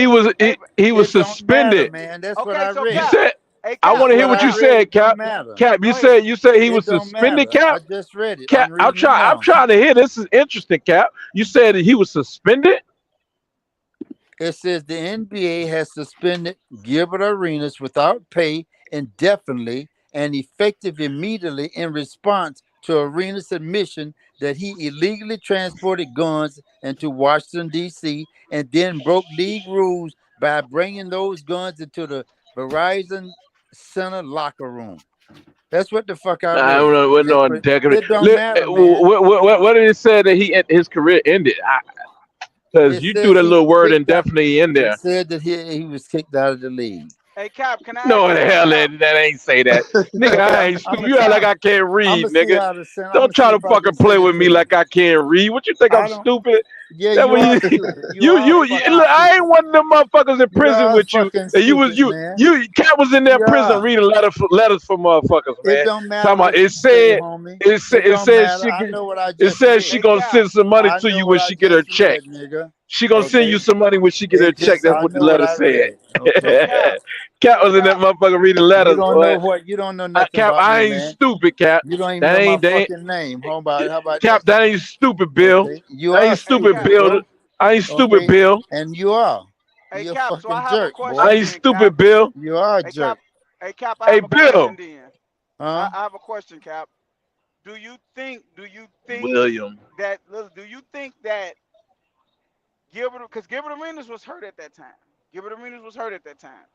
he was It don't matter, suspended. man. That's what Okay, I so You read. Cap. said Hey, I Cap. want to What hear Hey, what I you Cap. read, said, it don't Cap. matter. Cap, Go ahead. you said he It was don't suspended, matter. Cap. I just read it. I'm Cap, reading it I'm now. trying to hear. This is interesting, Cap. You said that he was suspended. It says the NBA has suspended Gilbert Arenas without pay indefinitely and effective immediately in response to Arenas' admission that he illegally transported guns into Washington, D.C., and then broke league rules by bringing those guns into the Verizon Center locker room. That's what the fuck I I don't read. know what no decorative. It don't matter, man. What did it say that his career ended? Because It you threw says that he little was word kicked out. indefinitely in It there. said that he was kicked out of the league. Hey, Cap. Can I ask No, you the something, hell Cap? that ain't say that, nigga. Okay, I I'm ain't I'm stupid. gonna You see. act like I can't I'm read, gonna see nigga. how to send. I'm Don't gonna try see to if I fucking can play send it with to me you. like I can't read. What you think I'm I don't. stupid? Yeah, That you what are you stupid. You are Hey, fucking look, Cap. I stupid. ain't one of them motherfuckers in You prison are with you. fucking And stupid, man. Cat was in there prison Yeah. reading letters for motherfuckers, It man. don't matter Talking about what it you say, said homie. it It don't said matter. I know what I it just said she Hey, read. gonna Cap. send some money I to know you what when I she get her just check. read, nigga. She gonna send you Okay. some money when she get her It check. just That's I what the know what letter I said. read. So Okay. Cap. Cat So was in that Cap. motherfucker reading You letters, don't know boy. what you don't know nothing Cap, about me, I ain't man. stupid, Cap. You don't even That know my ain't fucking name. How about Cap. that? That ain't stupid, Bill. Okay. You I are ain't Hey, stupid, Cap. stupid, Bill. bro. I ain't stupid, Okay. Bill. And you are. Hey, You're a Cap. So I fucking have a jerk, I boy. question ain't then, Cap. stupid, Bill. You are a Hey, Cap. jerk. Hey, Cap. I Hey, have a question Bill. then. Huh? I have a question, Cap. Do you think? Do you think William. that? Do you think that Gilbert? Because Gilbert Arenas was hurt at that time. Gilbert Arenas was hurt at that time.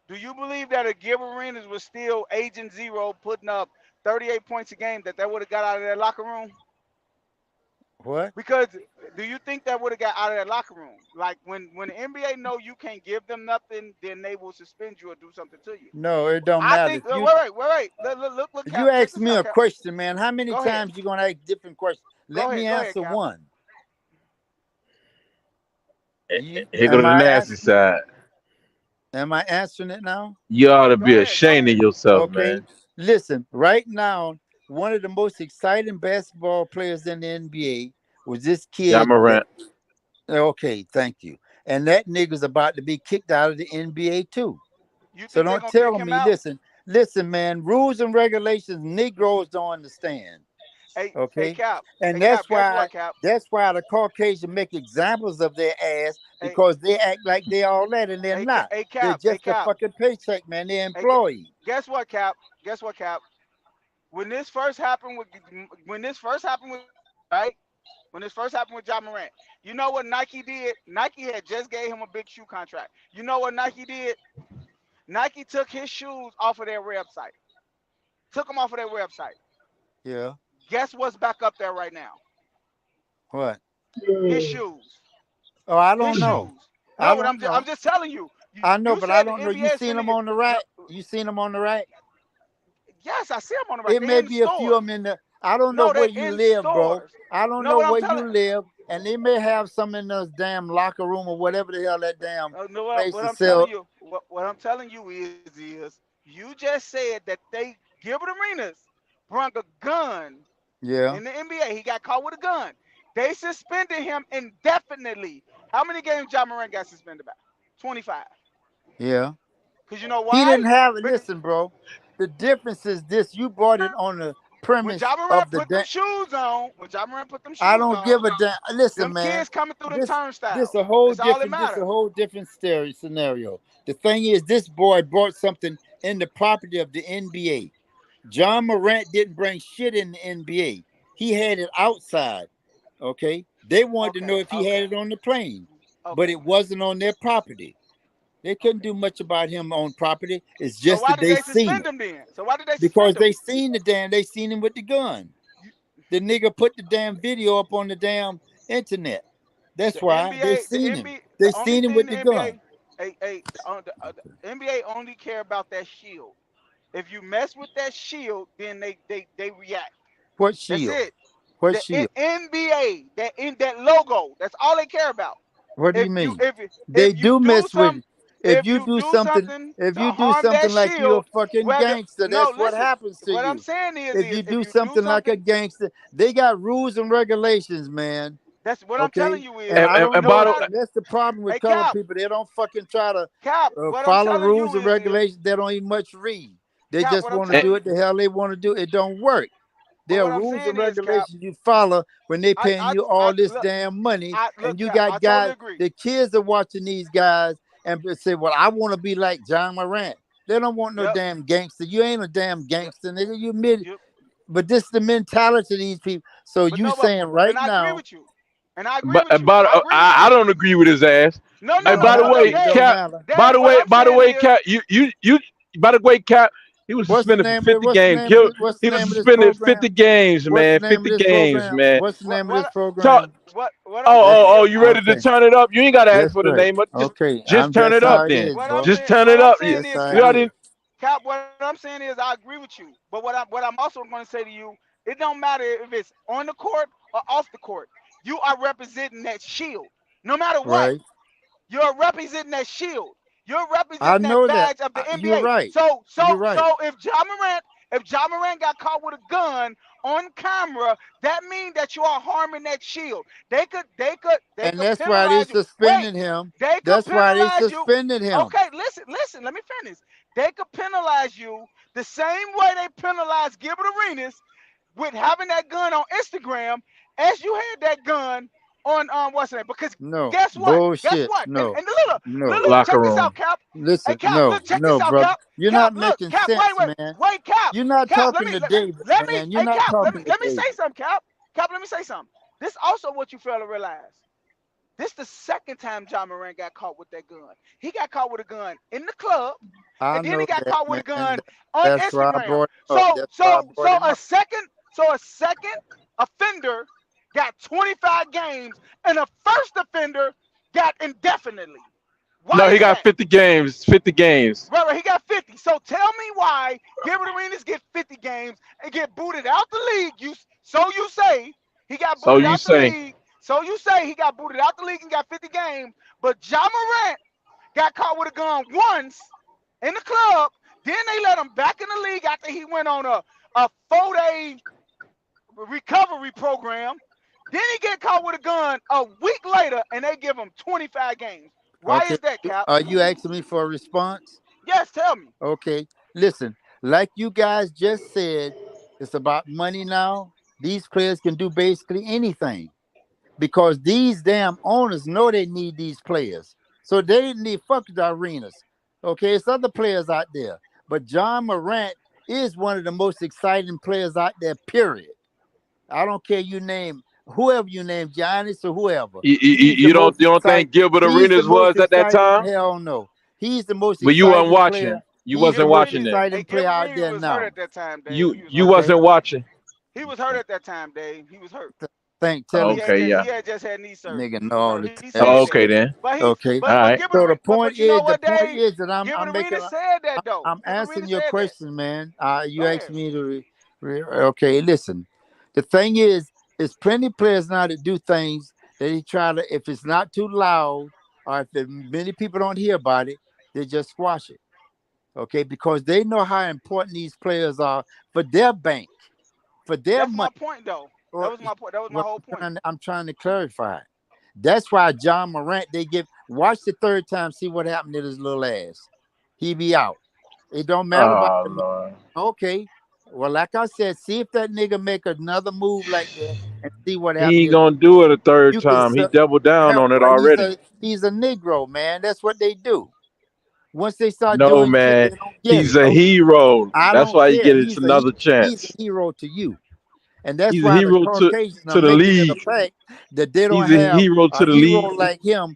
Do you believe that if Gilbert Arenas was still Agent Zero, putting up 38 points a game, that would have got out of that locker room? What? Because do you think that would have got out of that locker room? Like when the NBA know you can't give them nothing, then they will suspend you or do something to you. No, it don't I matter. think. Wait. Look, You Cap. Check ask this me out, a Cap. question, man. How many Go ahead. times you gonna ask different questions? Let me Go ahead, answer Cap. one. You Here go to the nasty side. am I answering it now? You ought to Go be ahead. Go ashamed of ahead. yourself, Okay. man. Listen, right now, one of the most exciting basketball players in the NBA was this John kid that Morant. okay, thank you. And that nigga's about to be kicked out of the NBA too. You So think they're don't gonna kick tell him me, out? listen, man, rules and regulations, Negroes don't understand. Hey, Okay. Cap. And Hey, Cap. Guess what, Cap? that's why the Caucasian make examples of their ass Hey, because they act like they all that and they're not. Hey, They're Cap. Hey, just a Cap. fucking paycheck, man. They're Hey, employees. guess what, Cap? Guess what, Cap? When this first happened with right? When this first happened with John Morant, you know what Nike did? Nike had just gave him a big shoe contract. You know what Nike did? Nike took his shoes off of their website. Took them off of their website. Yeah. Guess what's back up there right now? What? His shoes. Oh, I His don't know. shoes. I No, but don't I'm know. just telling you. I know, You but I said the don't know. NBA You is seen finna them get. on the No, right? You seen them on the right? yes, I see them on the right. It They may in the be a few of stores. them in the. I don't know No, where they you in live, bro. stores. I don't No, know what I'm where telling. you live, and they may have some in those damn locker room or whatever the hell that damn No, place what to I'm telling sell. you. What I'm telling you is you just said that they Gilbert Arenas brung a gun Yeah, in the NBA. He got caught with a gun. They suspended him indefinitely. How many games John Moran got suspended by? 25. yeah. Because you know He why? didn't have it. Because Listen, bro. The difference is this: you brought it on the when premise John Moran of the put them damn. shoes on, when John Moran put them I shoes don't on, give a damn. Listen, them man. kids coming through them This turnstiles. a whole That's all that different. This a matter. whole different scenario. The thing is, this boy brought something in the property of the NBA. John Morant didn't bring shit in the NBA. He had it outside. Okay. They wanted to know Okay, if he had okay, it on the plane, but okay, it wasn't on their property. They couldn't okay. do much about him on property. It's So just why that did they they seen suspend it him then? So why did they because suspend him? they seen the damn. They seen him with the gun. The nigga put the damn video up on the damn internet. That's The why they NBA, the seen him. NBA, the They only seen him thing with the the gun. NBA, the NBA only care about that shield. If you mess with that shield, then they react. What That's shield? it. What The shield? NBA, that in that logo, that's all they care about. What do you If you mean? if They if you do do mess with some it. if you do something If to you do harm that something like you a shield, fucking whether gangster, no, that's what listen, happens to what I'm you. saying If you if do you do something like a something, gangster, they got rules and regulations, man. that's what I'm Okay, telling you and is I don't and no know. bottom, matter. That's the problem with Hey colored Cap, people. They don't fucking try to Cap, what I'm follow telling you rules and regulations. They don't even much read. They Cap, just what I'm want to and, do telling it the hell they want to do. It don't work. but There are what I'm rules and saying is, Cap, regulations you follow when they paying you I all this look, damn money, and you Cap, I got totally guys. agree. The kids are watching these guys and say, "Well, I want to be like John Morant." They don't want no Yep, damn gangster. You ain't a damn yep, gangster, nigga. You admit it. yep. But this is the mentality of these people. So But you no, saying and right I agree now? with you. And I agree with you. bottom, I agree with I you. don't agree with his ass. No, Hey, no, Don't no, by the no, matter. no, way, It don't Dave. Cap. matter. Dave, what I'm By the saying way, is, Cap. You. By the way, Cap. He was What's the suspended for name of it? 50 What's the games. name of this? What's the He was name of this suspended program? 50 games, What's the man. name of 50 this games, program? man. What's the name of what, this Talk. program? what I'm saying Oh, is, you ready to Okay. turn it up? You ain't gotta ask That's for the right. name. But Okay. just turn That's it how up it then. is, bro. Just turn what it I'm up. saying That's is, how You it Cap, is. already. Cap, what I'm saying is, I agree with you. But what I'm also going to say to you, it don't matter if it's on the court or off the court. You are representing that shield, no matter what. Right. You're representing that shield. You're I representing that know that. badge of the You're NBA. right. So You're right. if John Morant got caught with a gun on camera, that means that you are harming that shield. They And could that's why they penalize you. Wait, suspended him. they could That's why they penalize you. suspended him. Okay, listen, let me finish. They could penalize you the same way they penalized Gilbert Arenas with having that gun on Instagram as you had that gun on what's that? Because No. guess what? Guess Bullshit. what? No. And No. look, Locker check this out, room. Cap. Hey, Listen. Cap, No. look, check this No, out, brother. Cap. You're Cap, not look, making Cap, sense, man. wait, Cap, You're not Cap. talking to David, man. You're Hey, not Cap, talking to let me say David. something, Cap. Cap, let me say something. This also what you fail to realize. This the second time John Moran got caught with that gun. He got caught with a gun in the club, I and then he know got that, caught with a man. gun on That's why I Instagram. brought it up. That's why I brought him up. A second offender got 25 games, and a first offender got indefinitely. No, Why he is got that? 50 games. 50 games. Right, he got 50. So tell me why Gilbert Arenas get 50 games and get booted out the league. You say he got So booted you out the say. league. So you say he got booted out the league and got 50 games, but John Morant got caught with a gun once in the club. Then they let him back in the league after he went on a 4-day recovery program. Then he get caught with a gun a week later, and they give him 25 games. Why Okay. is that, Cap? Are you asking me for a response? Yes, tell me. Okay. Listen, like you guys just said, it's about money now. These players can do basically anything because these damn owners know they need these players. So they need fuck the arenas. Okay, it's other players out there. But John Morant is one of the most exciting players out there, period. I don't care you name whoever you name, Giannis or whoever. He's the most You don't exciting. think Gilbert He's the Arenas most was at that exciting. time? Hell no. He's the most But you weren't exciting player. watching. You He's the wasn't Gilbert most watching Arenas, it. hey, exciting player Gilbert out Arenas there was hurt now. at that time, Dave. You He was you hurt. Okay. wasn't watching. He was hurt at that time, Dave. He was hurt. Tell him, Okay, yeah. He had just had knee surgery. nigga, know all the He damn said that. Okay shit. then. Okay. All right. So the But point you know is, what, Dave? that I'm Gilbert making. Arenas said that though. I'm Gilbert answering Arenas your said that. question, man. You Go asked ahead. me to. Okay, listen. The thing is, there's plenty of players now that do things that he try to. If it's not too loud, or if many people don't hear about it, they just squash it. Okay, because they know how important these players are for their bank, for their That's my money. point, though. That Or was my point. That was my what whole point. I'm trying to clarify. That's why John Morant, they give watch the third time, see what happened to his little ass. He be out. It don't matter about Oh the money. Lord. Okay. Well, like I said, see if that nigga make another move like that and see what He happened. ain't gonna do it a third You can time. He doubled down help. on it Well, already. he's a Negro, man. That's what they do. Once they start No doing shit, man. they don't get He's it. a hero. I That's don't why he care. get it another He's a chance. hero to you. And that's He's a why the hero Caucasians are to the making it a league. fact that they don't He's a have hero to a the hero league. like him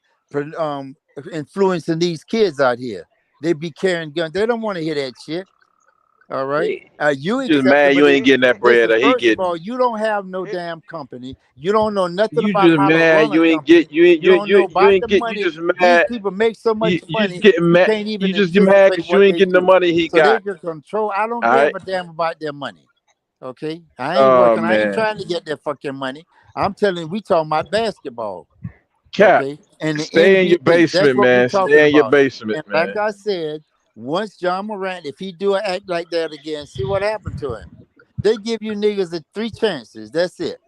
influencing these kids out here. They be carrying guns. They don't want to hear that shit. All right. You You just accept it, mad but you ain't getting that bread listen, that he first of getting. all, you don't have no It, damn company. You don't know nothing You about just how to mad run a you ain't company. get you ain't You don't know you about ain't the get you money. just These mad people make so much you just money, getting you mad can't even you just get mad anticipate because you what ain't they getting the do. money he So they got. can control. I don't All give right. a damn about their money. Okay, I ain't Oh working. I ain't man. trying to get that fucking money. I'm telling you, we talking about basketball. Cap, Okay, and the stay in your NBA. That's basement, what we man. talking Stay in your about. basement, And like man. I said, once John Morant, if he do an act like that again, see what happened to him. They give you niggas three chances. That's it.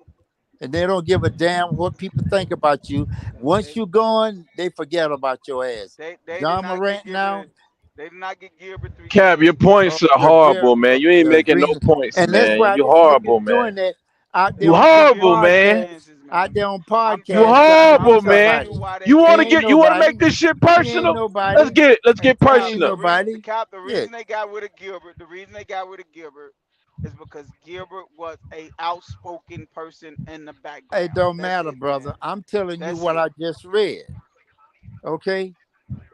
And they don't give a damn what people think about you. Once they, you gone, they forget about your ass. they did John not get Morant now, Gilbert. They did not get Gilbert three Cap, your chances. points are horrible, man. You ain't the making no reason, points, and that's man. why You these horrible, niggas man. doing that out there You on They horrible, giving him three man. chances, out man. there on I'm You podcasts telling you. trying to be I'm horrible, man. telling you somebody. why they You He wanna did. ain't get you wanna nobody. make this shit He ain't personal? nobody. Let's get He ain't personal. nobody. The Yeah, reason they got rid of Gilbert, is because Gilbert was a outspoken person in the it background. don't That's matter, it, man. brother. I'm telling you That's what it. I just read. Okay,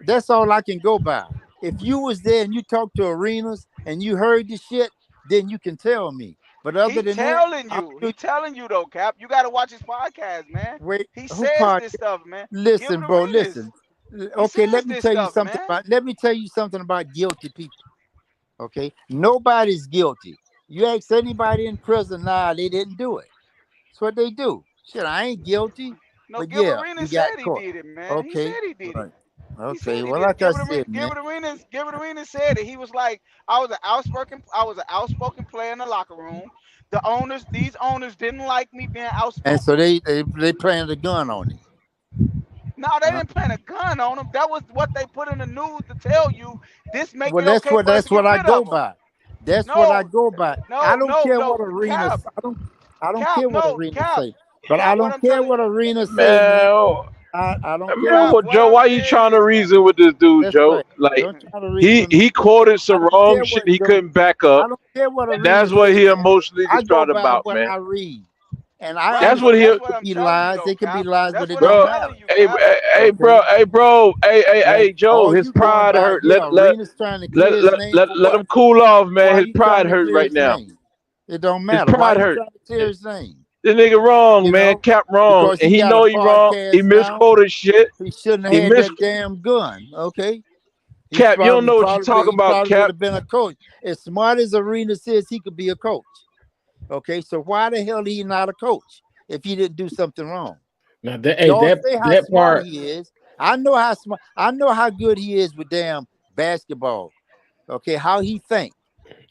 that's all I can go by. If you was there and you talked to arenas and you heard the shit, then you can tell me. But other than that, I'm He telling you though, Cap. You got to watch his podcast, man. wait. He Who says podcast? this stuff, man. Listen, Gilbert bro. Arenas. Listen. He Okay, says this stuff, man. let me tell you something about guilty people. Okay, nobody's guilty. You ask anybody in prison now, they didn't do it. That's what they do. Shit, I ain't guilty, No, but Gilbert yeah, we Arenas got said he caught. did it, man. He Okay, said he did it. right. He Okay, said he well, did it. like I said, man. Gilbert Arenas said it. He was like, I was an outspoken player in the locker room. These owners didn't like me being And so outspoken. they planted a gun on him. No, they didn't plant a gun on him. That was what they put in the news to tell you this make Well, it okay for us to that's what get I rid go of him. by. That's what I No, go by. I no, don't no, care what no. arenas. I don't care what No, arenas say. But I Cap. What don't I'm care telling what arenas say, man. Man, I don't care man, what. Cap, what what Joe? I'm Why you saying trying to is, Cap. reason with this dude, That's Joe? right. Like Don't try to reason. he quoted I some don't wrong care shit what. he couldn't back I up. don't care what And that's arenas what say, he man. emotionally I go distraught by about, what man. I read, and I That's Right, what but he, that's understand what it I'm could be telling you lies. though, They could be Cap. lies, but That's it what I'm don't bro. matter. telling you, Hey, Cap. bro, Okay. hey, Joe. All His you going pride by, hurt. yeah, arenas trying to clear his name for Let what? him cool off, man. Why His you pride trying to hurt clear right his now. name? It don't His matter. Why pride you hurt. trying to clear his name? The nigga wrong, You man. know, Cap wrong, because and he he got a know he wrong. He podcast now. misquoted shit. He shouldn't have He had mis that damn gun. Okay. Cap. You don't know what you talking He about, probably would Cap. have been a coach. As smart as Arena says he could be a coach. Okay, so why the hell he not a coach if he didn't do something wrong? Now Don't say how that smart part. he is. I know how smart. I know how good he is with damn basketball. Okay, how he think,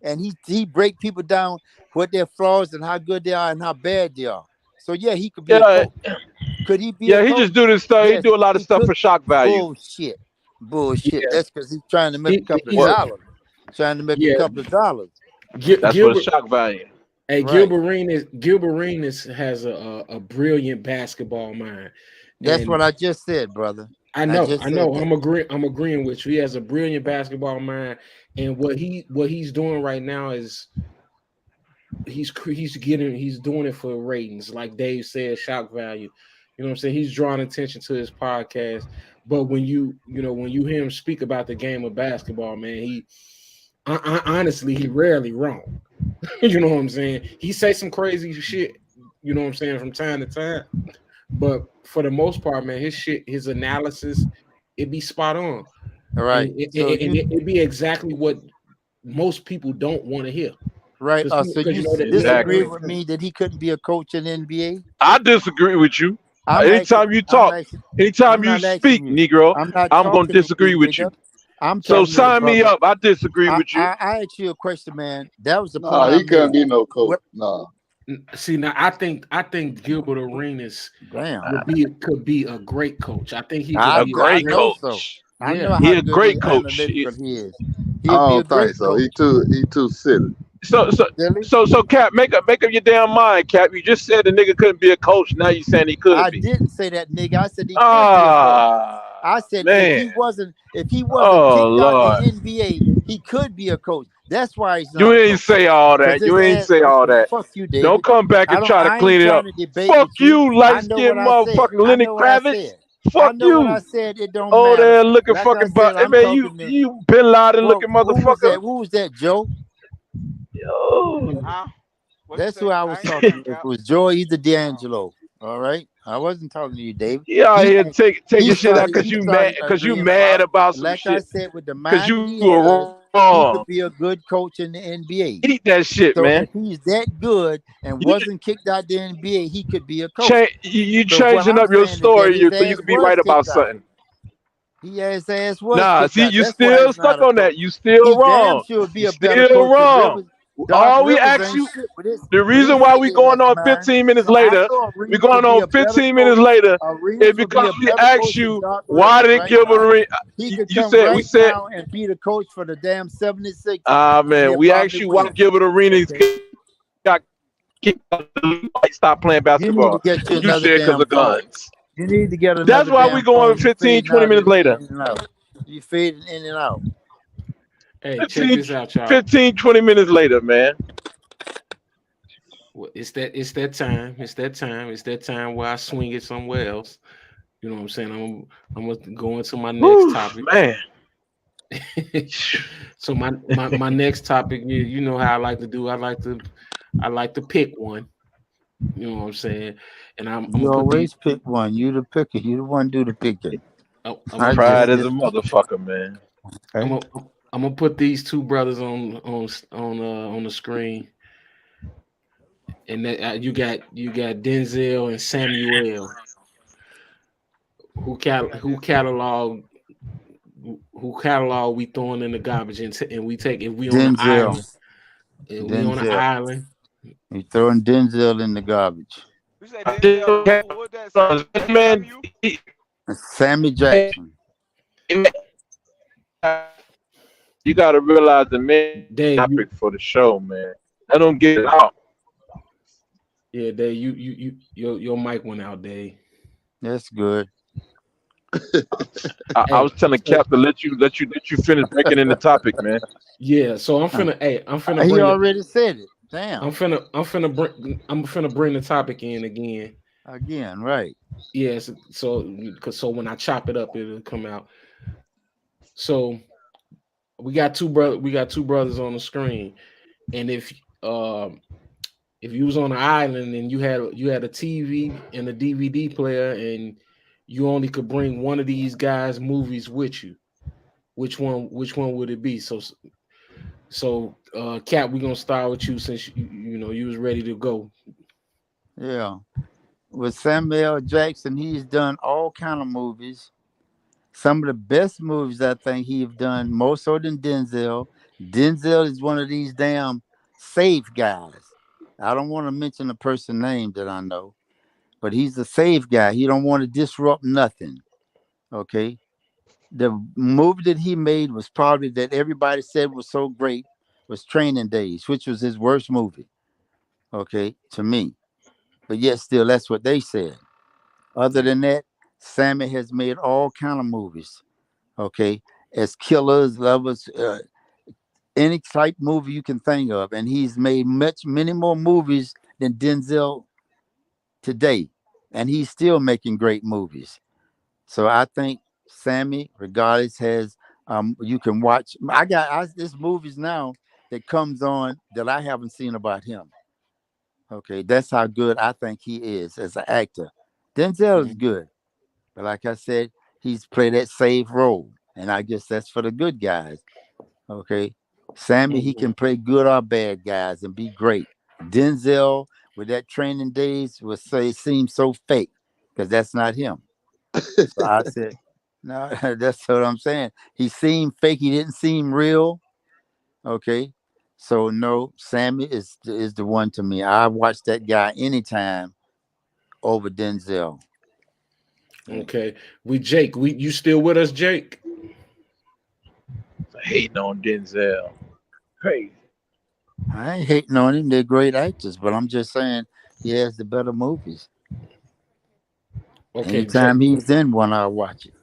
and he break people down what their flaws and how good they are and how bad they are. So yeah, he could be a Yeah, coach. Could he be a yeah. He coach? just do this stuff. He Yes, do a lot of he stuff could. for shock value. Bullshit. Bullshit. Yeah, That's because he's trying to make a couple of he's What? dollars. Trying to make a yeah. couple of dollars. That's for the Gilbert. shock value. Hey, Right. Gilbert Arenas has a brilliant basketball mind, That's what and I just said, brother. I I just said know. that. I'm agreeing with you. He has a brilliant basketball mind, and what he's doing right now is he's doing it for ratings, like Dave said, shock value. You know what I'm saying? He's drawing attention to his podcast. But when when you hear him speak about the game of basketball, man, honestly he rarely wrong. You know what I'm saying? He say some crazy shit, you know what I'm saying, from time to time. But for the most part, man, his shit, his analysis, it be spot on. All And right. So you it be exactly what most people don't want to hear. right. Because So you you know that disagree Exactly. with me that he couldn't be a coach in the NBA? I disagree with you. I'm asking. Anytime you I'm talk, asking. anytime I'm you not asking speak, you. Negro, I'm not I'm gonna talking to you, disagree with nigga. you. I'm So talking to the sign me brother. up. I disagree with you. I asked you a question, man. That was the Nah, point I he couldn't made. be no coach. What? Nah. see now I think Gilbert Arenas Damn. could be a great coach. I think he could A be a I great great know so. coach. I know yeah. He how a good great he coach. analytical he is. I He'll be a don't think great so. coach. He too silly. So so Silly. so Cap, make up your damn mind, Cap. You just said the nigga couldn't be a coach. Now you saying he could I be. didn't say that, nigga. I said he could be a coach. I Ah said man. if he wasn't Oh kicked out the Lord. NBA, he could be a coach. That's why he's You not a ain't coach. say all Cause that. his You ain't ass, say all that. fuck you, Don't David. come back and try to I ain't clean it trying up. to debate Fuck with you. you, I light know what skinned I said. motherfucking I Lenny know what I Kravitz. said. I Fuck know what I you. said. It don't Oh, matter. there looking Like I fucking said, hey I'm man, you talking to you Bin Laden well, looking who was motherfucker. that? Who was that, Joe? Yo. Huh? What you That's who say? I I was ain't say talking nothing, to. It Cap. was Joe either Oh. DeAngelo. All right. I wasn't talking to you, David. You out He here taking shit out he started cause you agreeing with mad me. about some Like I shit. said, with the Cause mind that you he has, were he could wrong. be a good coach in the NBA. Eat that shit, So man. if he's that good and You, wasn't kicked out the NBA, he could be a coach. you So what changing I'm up your saying is that story his so you ass can be was right about kicked out. something. His ass was Nah, kicked see, out. you That's why still he's not stuck a on coach. that. You still He damn wrong. sure would be You a better still coach because wrong. Rivers, Doc All we Rivers ask ain't you, shit the with his reason why we silly going ass on mind. 15 minutes So I later, know we Arenas going would be on a better 15 minutes coach. later, is Arenas would be because a we better asked coach than you Doc why Rivers did right Gilbert now. Arenas, He could you come said we right said now and be the coach for the damn 76ers, ah and man, they'll we asked probably you why win. Gilbert Arenas Okay. got kicked out of the league, why he stopped playing You need to basketball. get you You another said because damn of phone. guns. You need to get That's another why we damn going phone. You 15, fading 20 out minutes in later. and out. You fading in and out. Hey, check 15, this out, y'all. 15, 20 minutes later, man. Well, it's that time. It's that time. It's that time where I swing it somewhere else. You know what I'm saying? I'm gonna go into my next Whew, topic. man. So my next topic, you know how I like to do. I like to pick one. You know what I'm saying? And I'm You gonna put the always pick one. You the picker. You the one do the picking. I'm I gonna Pride just as a motherfucker, man. I'm okay. gonna I'm gonna put these two brothers on the screen, and that you got Denzel and Samuel who catalog we throwing in the garbage and we take if we on an Denzel. island. If we on an Denzel. island. You throwing Denzel in the garbage. You say I Denzel? still can't Who was that? Sam? man. Samuel? Sammy Jackson. You gotta realize the main Dave, topic for the show, man. I don't get it out. Dave, your mic went out, Dave. That's good. I Hey, was telling so Cap to let you finish breaking in the topic, man. yeah, so Uh, I'm finna He bring it. already said it. Damn. I'm finna bring the topic in again. Again, right. Yes, so when I chop it up, it'll come out. So we got two brothers on the screen, and if you was on an island and you had a TV and a DVD player, and you only could bring one of these guys' movies with you, which one would it be? Cap, we're gonna start with you since you know you was ready to go. Yeah. With Samuel Jackson, he's done all kind of movies. Some of the best movies I think he's done, more so than Denzel. Denzel is one of these damn safe guys. I don't want to mention a person name that I know, but he's a safe guy. He don't want to disrupt nothing. Okay. The movie that he made was probably that everybody said was so great was Training Days, which was his worst movie. Okay, to me. But yet still that's what they said. Other than that, Sammy has made all kind of movies. Okay, as killers, lovers, any type movie you can think of, and he's made many more movies than Denzel today, and he's still making great movies. So I think Sammy, regardless, has you can watch. This movies now that comes on that I haven't seen about him. Okay, that's how good I think he is as an actor. Denzel is Mhm. good, but like I said, he's played that safe role, and I guess that's for the good guys. Okay, Sammy, he Mhm. can play good or bad guys and be great. Denzel, with that training days, would say seems so fake because that's not him. So I said, no, that's what I'm saying. He seemed fake. He didn't seem real. Okay, so no, Sammy is the one to me. I watch that guy anytime over Denzel. Okay. We Jake, you still with us, Jake? Hating on Denzel. Crazy. I ain't hating on him. They're great actors, but I'm just saying he has the better movies. Okay, Jake. Anytime he's in one, I'll watch it.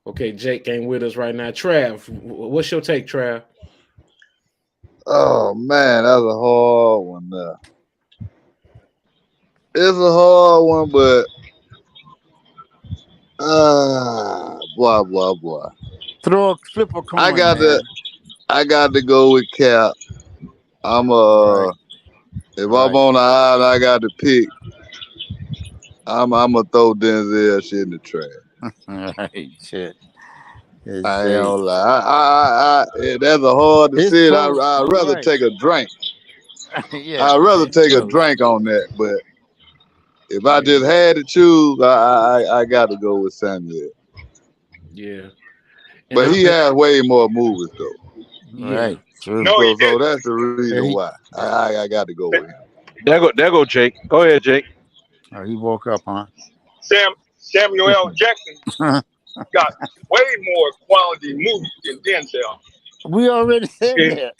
Okay, Jake ain't with us right now. Trav, what's your take, Trav? Oh man, that's a hard one. It's a hard one, but boy. Flip a I coin, got to man. I got to go with Cap. I'm Right, if I'm right, on the island, I got to pick. I'm gonna throw Denzel shit in the trash. right. Shit, I ain't hey, gonna lie. That's a hard it's decision. close. I'd You're rather right. take a drink. Yeah, I'd rather it's take a close. drink on that. But if I Yeah, just had to choose, I got to go with Samuel. Yeah. And But he has way more movies though. yeah. right. True. No, he So didn't. that's the reason Yeah, why I got to go with him. There go Jake. Go ahead, Jake. he woke up, huh? Samuel L. Jackson got way more quality movies than Denzel. We already said Okay, that.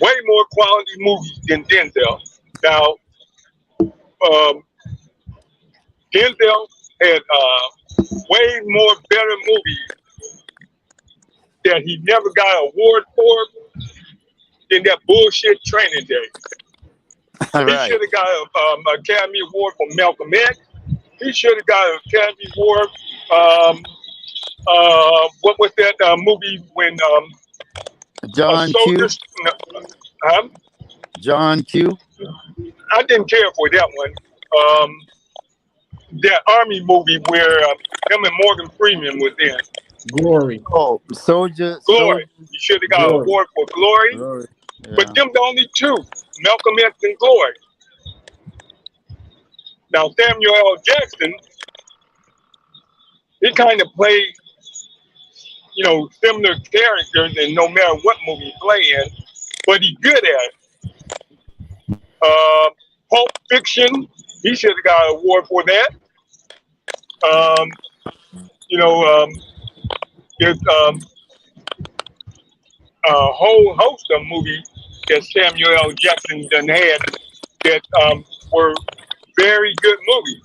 way more quality movies than Denzel. Now, um, Denzel had way more better movies that he never got an award for than that bullshit Training Day. He Right. should have got an Academy Award for Malcolm X. He should have got an Academy Award. What was that movie when a John soldier? Q. Um, John Q. I didn't care for that one. That army movie where him and Morgan Freeman was in. Glory. Oh, soldier. Glory. You should have got an Glory. award for Glory. Glory. But Yeah. them the only two, Malcolm X and Glory. Now Samuel L. Jackson, he kind of played, similar characters, and no matter what movie he play in, but he's good at it. Pulp Fiction, he should have got an award for that. Um, there's a whole host of movies that Samuel L. Jackson done had that were very good movies.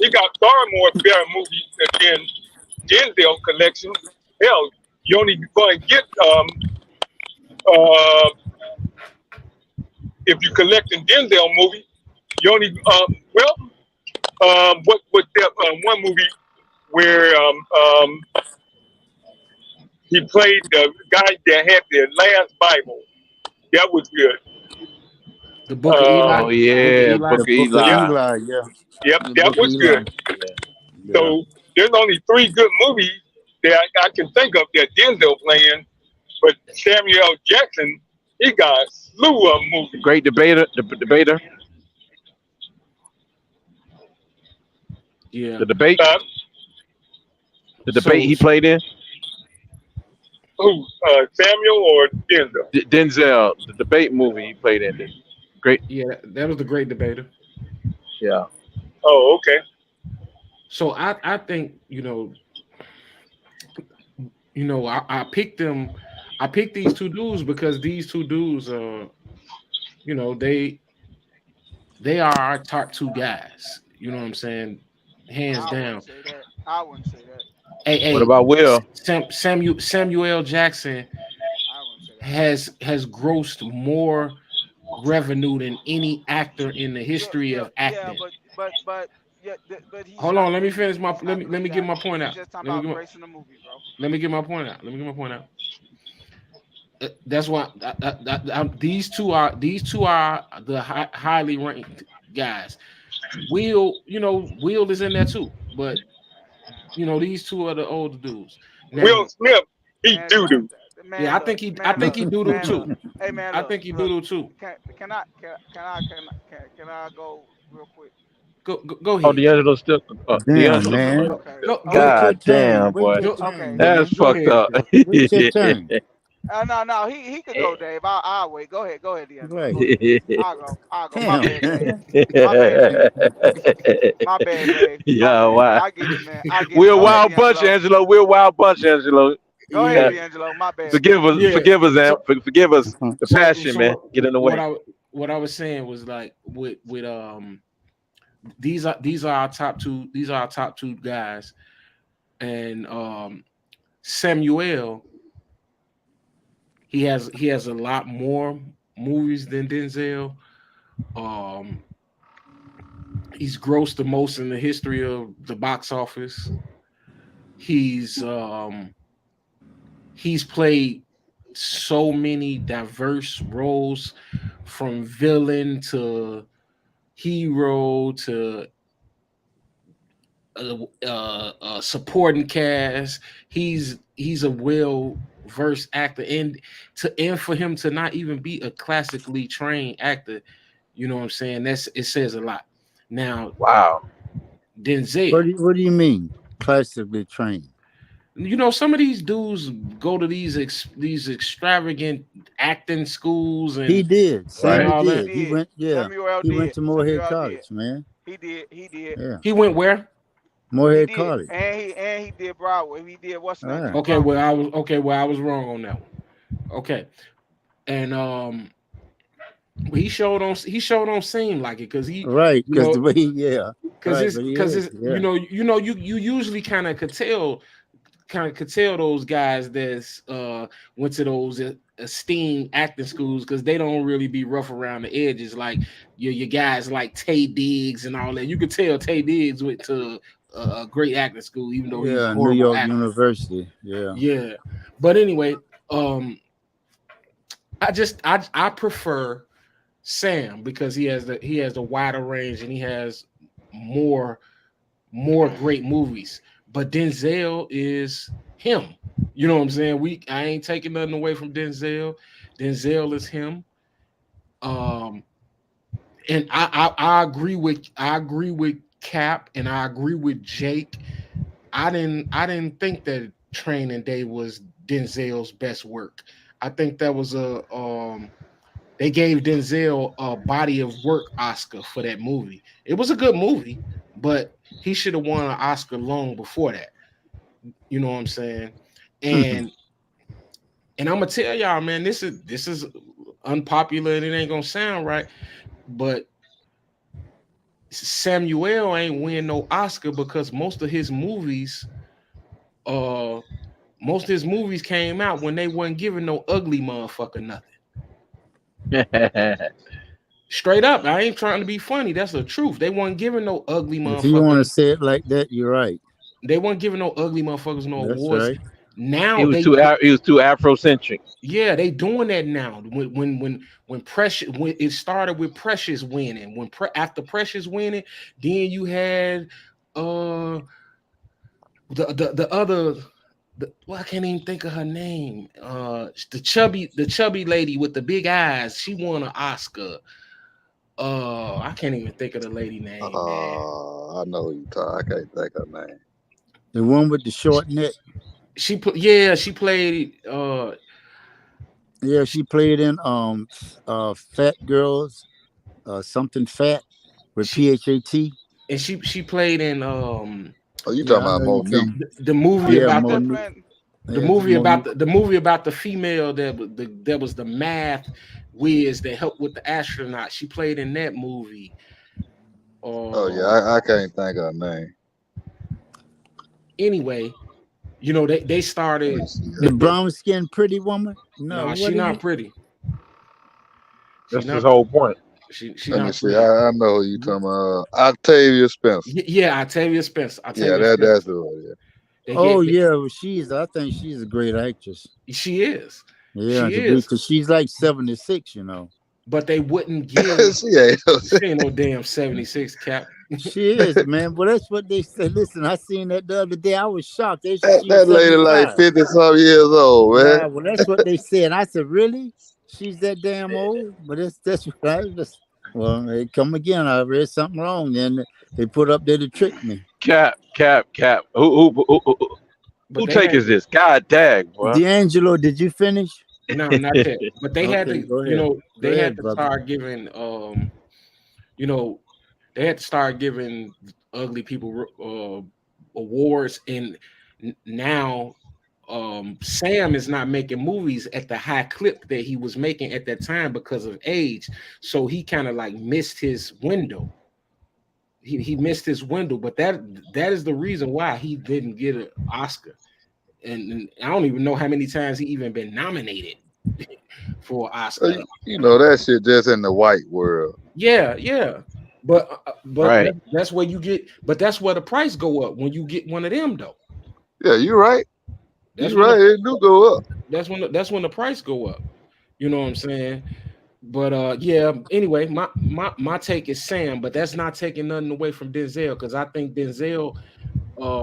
He got far more better movies than Denzel collection. Hell, you only going to get uh, if you collecting Denzel movies, you only what that one movie where he played the guy that had the last Bible. That was good. The Book of Eli. Oh Book of yeah, Eli. Book The of Book of Yep, Eli. Eli. Yeah. yep, The that Book of was Eli. good. Yeah. Yeah. So there's only three good movies that I can think of that Denzel playing, but Samuel L. Jackson, he got a slew of movies. Great debater. The debater. Yeah. The debate. Uh, The debate So he played in. who? Samuel or Denzel? Denzel. The debate movie he played in. Great. yeah, that was the great debater. Yeah. Oh, okay. So I think I picked them. I picked these two dudes because these two dudes you know they they are our top two guys. You know what I'm saying? Hands I wouldn't down. say that. I wouldn't say that. Hey, What hey, about Will? Samuel L. Jackson I wouldn't say that. has grossed more revenue than any actor in the Yeah, history yeah, of yeah, acting. but he's Hold on, not let me really. finish my He's let not me let really me get that. my point We out. just talking Let me about get my gracing the movie, bro. let me get my point out. Let me get my point out. That's why these two are the highly ranked guys. Will is in there too, but these two are the older dudes. Will Now, Smith, he Man, doo doo. yeah, I look, think he I man, think look, he doodle man, too. look. Hey, man, I look, think he look. doodle too. Can I go real quick? Go Oh, ahead. D'Angelo still. Damn, D'Angelo man. still. Okay, Go okay, Wait God your turn. damn, Wait boy. your okay. turn, That's man. go fucked ahead. up. Wait your turn. No, he could go, Dave. I'll wait. Go ahead, D'Angelo. Go Right. ahead. I'll go. My Damn, bad, Dave. man. My bad, Dave. My bad, Dave. My Yeah, bad. wow. I get it, man. I get it. We're a Go ahead, wild bunch, D'Angelo. Angelo. We're a wild bunch, Angelo. Go ahead, Yeah. Uh, D'Angelo. My bad, forgive man. us, Yeah. forgive us, Am. So Forgive us. The so passion, so man. Get in the what way. I was saying was like with these are our top two. These are our top two guys, and Samuel. He has a lot more movies than Denzel. Um, he's grossed the most in the history of the box office. He's um, he's played so many diverse roles, from villain to hero to supporting cast. He's a well versed actor, and for him to not even be a classically trained actor, you know what I'm saying? It says a lot. Now, Wow. Denzel, What do you mean? Classically trained. some of these dudes go to these extravagant acting schools He did. and Right. Sammy all He that. did. He did. went, yeah. Samuel He went did. to Morehead Samuel did. College, man. He did. He did. Yeah. He went where? He Morehead did. College. And he did Broadway. He did what's the All name right. on Okay, Broadway too. well I was wrong on that one. Okay, and he showed on seem like it because he Right. you Because know the way, yeah. because Right. it's But he because is. it's Yeah. you usually kind of could tell those guys that's went to those esteemed acting schools, because they don't really be rough around the edges like your guys like Tay Diggs and all that. You could tell Tay Diggs went to a great acting school, even though he's a Yeah. New horrible York actor. University. Yeah. Yeah, but anyway, um, I prefer Sam because he has the wider range, and he has more great movies. But Denzel is him. You know what I'm saying? I ain't taking nothing away from Denzel. Denzel is him. Um, and I agree with Cap, and I agree with Jake. I didn't think that Training Day was Denzel's best work. I think that was they gave Denzel a body of work Oscar for that movie. It was a good movie, but he should have won an Oscar long before that. You know what I'm saying? And I'm gonna tell y'all, man, this is unpopular and it ain't gonna sound right, but Samuel ain't win no Oscar because uh most of his movies came out when they wasn't giving no ugly motherfucker nothing. Straight up, I ain't trying to be funny. That's the truth. They weren't giving no ugly If you want to motherfucker. say it like that, you're right. They weren't giving no ugly motherfuckers no That's awards. right. Now he was too. He was too Afrocentric. yeah, they doing that now. When Precious, when it started with Precious winning, after Precious winning, then you had the other. Well, I can't even think of her name. The chubby lady with the big eyes. She won an Oscar. I can't even think of the lady name, man. I know who you talk. I can't think of her name. The one with the short neck. She played. Yeah, she played in Fat Girls, something fat with She PHAT. and she played in Oh, you Yeah, talking I about know you Monique? come. the movie Yeah, about the Monique. Man, the Yeah, movie about Monique. the movie about the female that was the math whiz that helped with the astronaut. She played in that movie. Oh yeah, Um. I can't think of her name. Anyway, they Let me started. see The her. brown skinned pretty woman. No, No, she what are not you? pretty. She That's his not. whole point. She Let me not see. pretty. I know who you talking about. Octavia Spencer. Yeah, Octavia Spencer. Yeah, Octavia that's Spencer. who. Yeah. They Oh gave. yeah, well, I think she's a great actress. She is. Yeah, She to be, is, cause she's like 76, you know. but they wouldn't give. She ain't. She ain't no damn 76 cap. She is, man. But that's what they said. Listen, I seen that the other day. I was shocked. They said That, she was that lady like 75. 50 some years old, man. Nah, well, that's what they said. I said, really? She's that damn old? But that's what I just. Well, they come again. I read something wrong. Then they put up there to trick me. Cap. Who But they take had is this? God dag, boy. DeAngelo, did you finish? no, not yet. But they had Okay, to, go ahead. Go they had ahead, to brother. start giving, you know, they had to start giving ugly people awards, and now Sam is not making movies at the high clip that he was making at that time because of age. So he kind of like missed his window. He missed his window, but that is the reason why he didn't get an Oscar. And I don't even know how many times he even been nominated for an Uh, Oscar. You know, that shit just in the white world. Yeah, yeah. But Right. that's where you get. But that's where the price go up when you get one of them though. Yeah, you right. That's You when right. It do go up. that's when the price go up. You know what I'm saying? But yeah. Anyway, my take is Sam, but that's not taking nothing away from Denzel because I think Denzel uh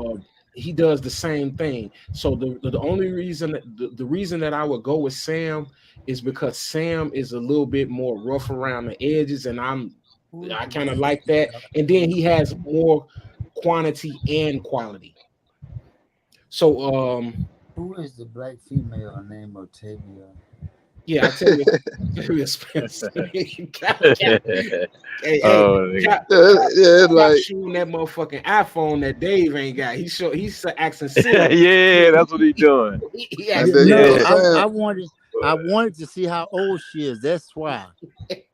he does the same thing. So the only reason the reason that I would go with Sam is because Sam is a little bit more rough around the edges, and Who is I the kind of black like that. And then he has more quantity and quality. So Who is the black female named Octavia? yeah, I tell you, Octavia Spencer. Hey, Oh, nigga. Cap, Yeah, yeah, it's Cap like, showing that motherfucking iPhone that Dave ain't got. He's asking Siri. Yeah, that's what he doing. He and Yeah, asking then you know, no, Yeah. Siri. Sam, I wanted to see how old she is. That's why.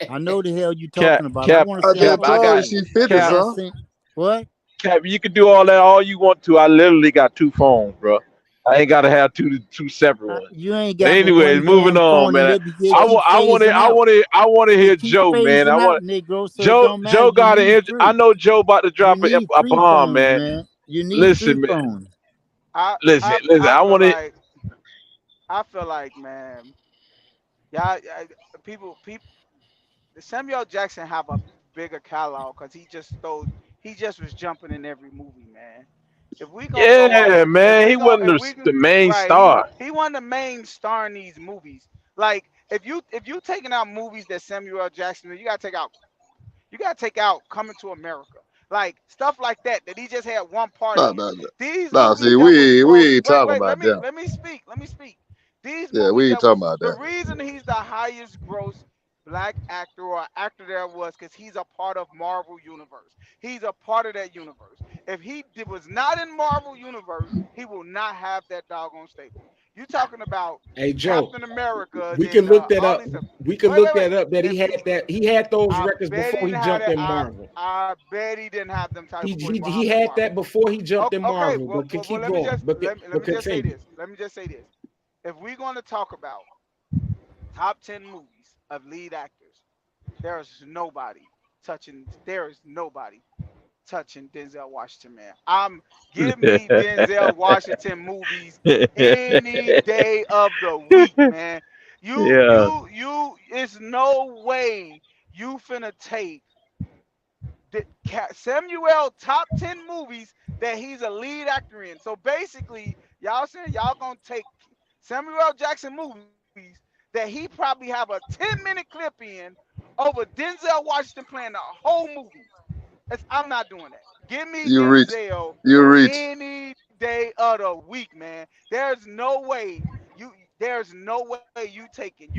I know the hell you Cap, talking about. I Cap, want to I see how Cap. just I old told she you got is. she 50 Cap. I something. seen what? Cap, you can do all that all you want to. I literally got two phones, bro. I ain't gotta have two separate ones. You ain't But got but anyways, one moving damn on, phone, and man. it keep phasing out. I want to hear It keep Joe, man. phasing out, Negro. So it don't matter. Joe You got need an. I three. know Joe about to You drop need a three bomb, phones, man. man. You need three Listen, man. phones. I Listen, I listen. I I feel want to. like man, y'all, people Samuel Jackson have a bigger catalog because he just was jumping in every movie, man. If we gonna go off, Yeah, man. He wasn't if we the can, main right, star. he won the main star in these movies. Like if you taking out movies that Samuel Jackson, you gotta take out Coming to America, like stuff like that he just had one part No, in. no, no. These No, movies see, that was we gross. ain't Wait, talking wait, about them. let me speak. These Yeah, movies we ain't that talking was about the that. reason he's the highest gross black actor or actor there was because he's a part of Marvel Universe. He's a part of that universe. If was not in Marvel Universe, he will not have that doggone stable. You talking about Hey Joe, Captain Americas we can and look that all up. these stuff. We can look Wait. that up. That If he had those I records bet he before he didn't have jumped it. in Marvel. I bet he didn't have them title before He hopped in had Marvel. that before he jumped in Okay, Marvel. But can keep let me going. just let But me just say continue. this. Let me just say this. If we're going to talk about top 10 movies of lead actors, there is nobody touching Denzel Washington, man. Give me Denzel Washington movies any day of the week, man. Yeah. It's no way you finna take Samuel top 10 movies that he's a lead actor in. So basically, y'all saying y'all gonna take Samuel Jackson movies that he probably have a 10-minute clip in over Denzel Washington playing the whole movie. I'm not doing that. Give me You reach, Denzel you reach. any day of the week, man. There's no way you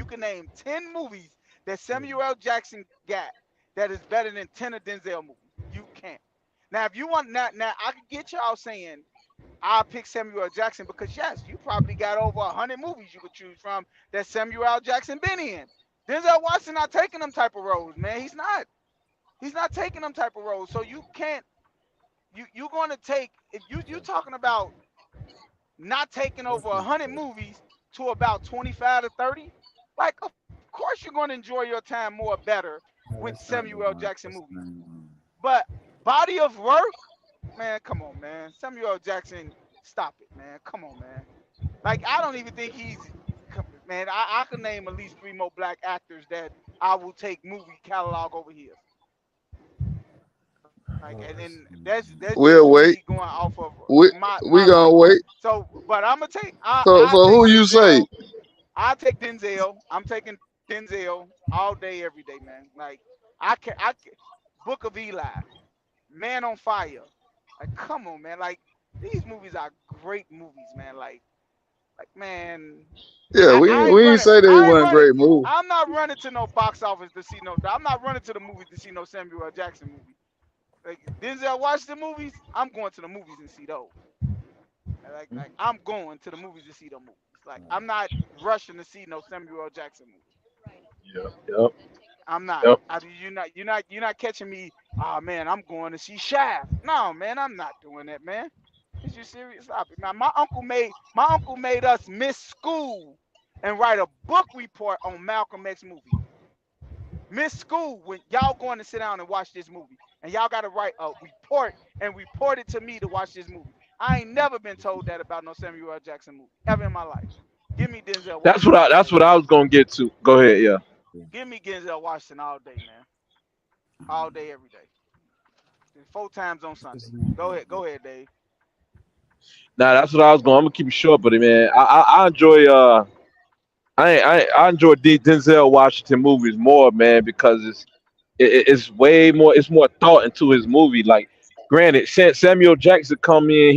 can name 10 movies that Samuel Jackson got that is better than 10 of Denzel movies. You can't. Now if you want now I can get y'all saying I'll pick Samuel Jackson because yes, you probably got over 100 movies you could choose from that Samuel Jackson been in. Denzel Washington not taking them type of roles, man. He's not. He's not taking them type of roles. So you can't. You're going to take if you talking about not taking over 100 movies to about 25 to 30. Like of course you're going to enjoy your time more better with No, that's not the Samuel one. Jackson What's the movies. name? But body of work, man, come on, man. Samuel Jackson, stop it, man. Come on, man. Like I don't even think he's man, I can name at least three more black actors that I will take movie catalog over here. Like, and that's just We'll me wait. going off of We my we gonna life. wait. So, but I'm gonna take So I take who you say? Denzel. I take Denzel. I'm taking Denzel all day, every day, man. Like I can Book of Eli, Man on Fire. Like, come on, man. Like, these movies are great movies, man. Like man, Yeah, I ain't we ain't running. say they I ain't weren't running. great movies. I'm not running to no box office to see no. I'm not running to the movies to see no Samuel L. Jackson movie. Like, Denzel Washington movies, I'm going to the movies and see those. Like I'm going to the movies to see those movies. Like, I'm not rushing to see no Samuel L. Jackson movie. Yep. Yep. I'm not. Yep. You're not catching me. Oh man, I'm going to see Shaft. No, man, I'm not doing that, man. Is you serious? Stop it, man. My uncle made us miss school and write a book report on Malcolm X movie. Miss school when y'all going to sit down and watch this movie, and y'all got to write a report and report it to me to watch this movie. I ain't never been told that about no Samuel L. Jackson movie ever in my life. Give me Denzel Washington all That's day, what I man. was gonna get to. Go ahead. Yeah. Give me Denzel Washington all day, man. All day, every day. 4 times on Sunday. Go ahead, Dave. Nah, that's what I was going. I'm gonna keep it short, but man, I enjoy I enjoy Denzel Washington movies more, man, because it's way more. It's more thought into his movie. Like, granted, Samuel Jackson come in.